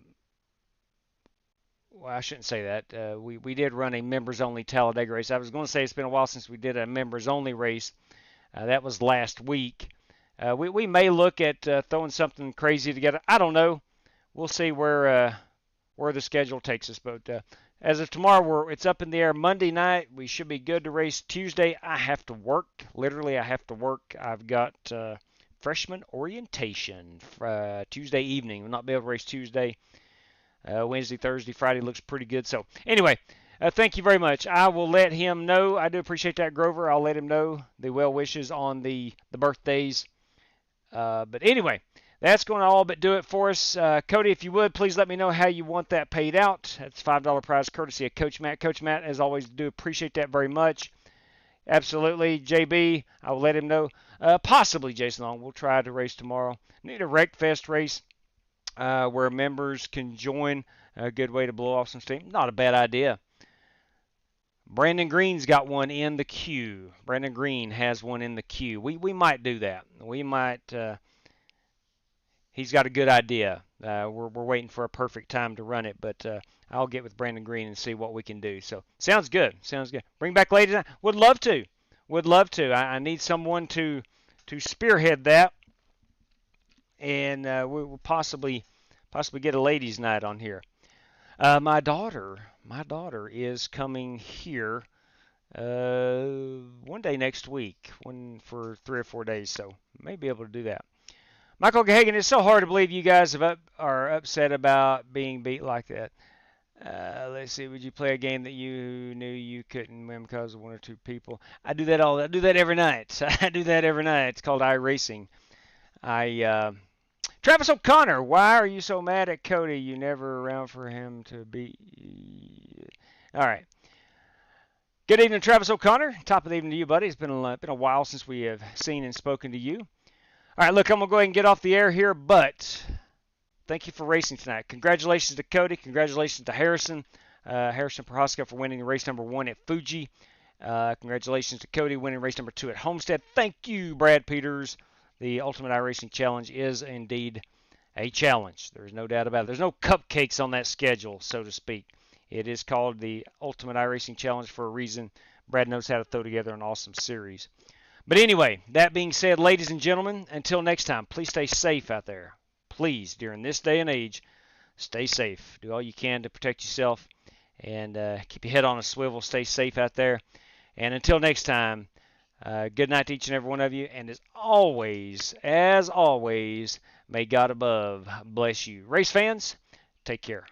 shouldn't say that. We did run a members-only Talladega race. I was going to say it's been a while since we did a members-only race. That was last week. We may look at throwing something crazy together. I don't know. We'll see where the schedule takes us. But as of tomorrow, it's up in the air. Monday night, we should be good to race. Tuesday, I have to work. Literally, I have to work. I've got freshman orientation Tuesday evening. We'll not be able to race Tuesday. Wednesday, Thursday, Friday looks pretty good. So anyway, thank you very much. I will let him know. I do appreciate that, Grover. I'll let him know the well wishes on the birthdays. But anyway, that's going to all but do it for us. Cody, if you would, please let me know how you want that paid out. That's a $5 prize courtesy of Coach Matt. Coach Matt, as always, do appreciate that very much. Absolutely. JB, I will let him know. Possibly Jason Long. We'll try to race tomorrow. Need a Wreckfest race where members can join. A good way to blow off some steam. Not a bad idea. Brandon Green's got one in the queue. Brandon Green has one in the queue. We might do that. We might. He's got a good idea. We're waiting for a perfect time to run it, but I'll get with Brandon Green and see what we can do. So sounds good. Sounds good. Bring back ladies. Would love to. Would love to. I need someone to spearhead that, and we'll possibly get a ladies' night on here. My daughter is coming here one day next week, for 3 or 4 days, so may be able to do that. Michael Gahagan, it's so hard to believe you guys are upset about being beat like that. Let's see, would you play a game that you knew you couldn't win because of 1 or 2 people? I do that every night. I do that every night. It's called iRacing. Travis O'Connor, why are you so mad at Cody? You never around for him to beat. All right. Good evening, Travis O'Connor. Top of the evening to you, buddy. It's been a while since we have seen and spoken to you. All right, look, I'm going to go ahead and get off the air here, but thank you for racing tonight. Congratulations to Cody. Congratulations to Harrison. Harrison Prohaska for winning race number 1 at Fuji. Congratulations to Cody winning race number 2 at Homestead. Thank you, Brad Peters. The Ultimate iRacing Challenge is indeed a challenge. There's no doubt about it. There's no cupcakes on that schedule, so to speak. It is called the Ultimate iRacing Challenge for a reason. Brad knows how to throw together an awesome series. But anyway, that being said, ladies and gentlemen, until next time, please stay safe out there. Please, during this day and age, stay safe. Do all you can to protect yourself and keep your head on a swivel. Stay safe out there. And until next time, good night to each and every one of you. And as always, may God above bless you. Race fans, take care.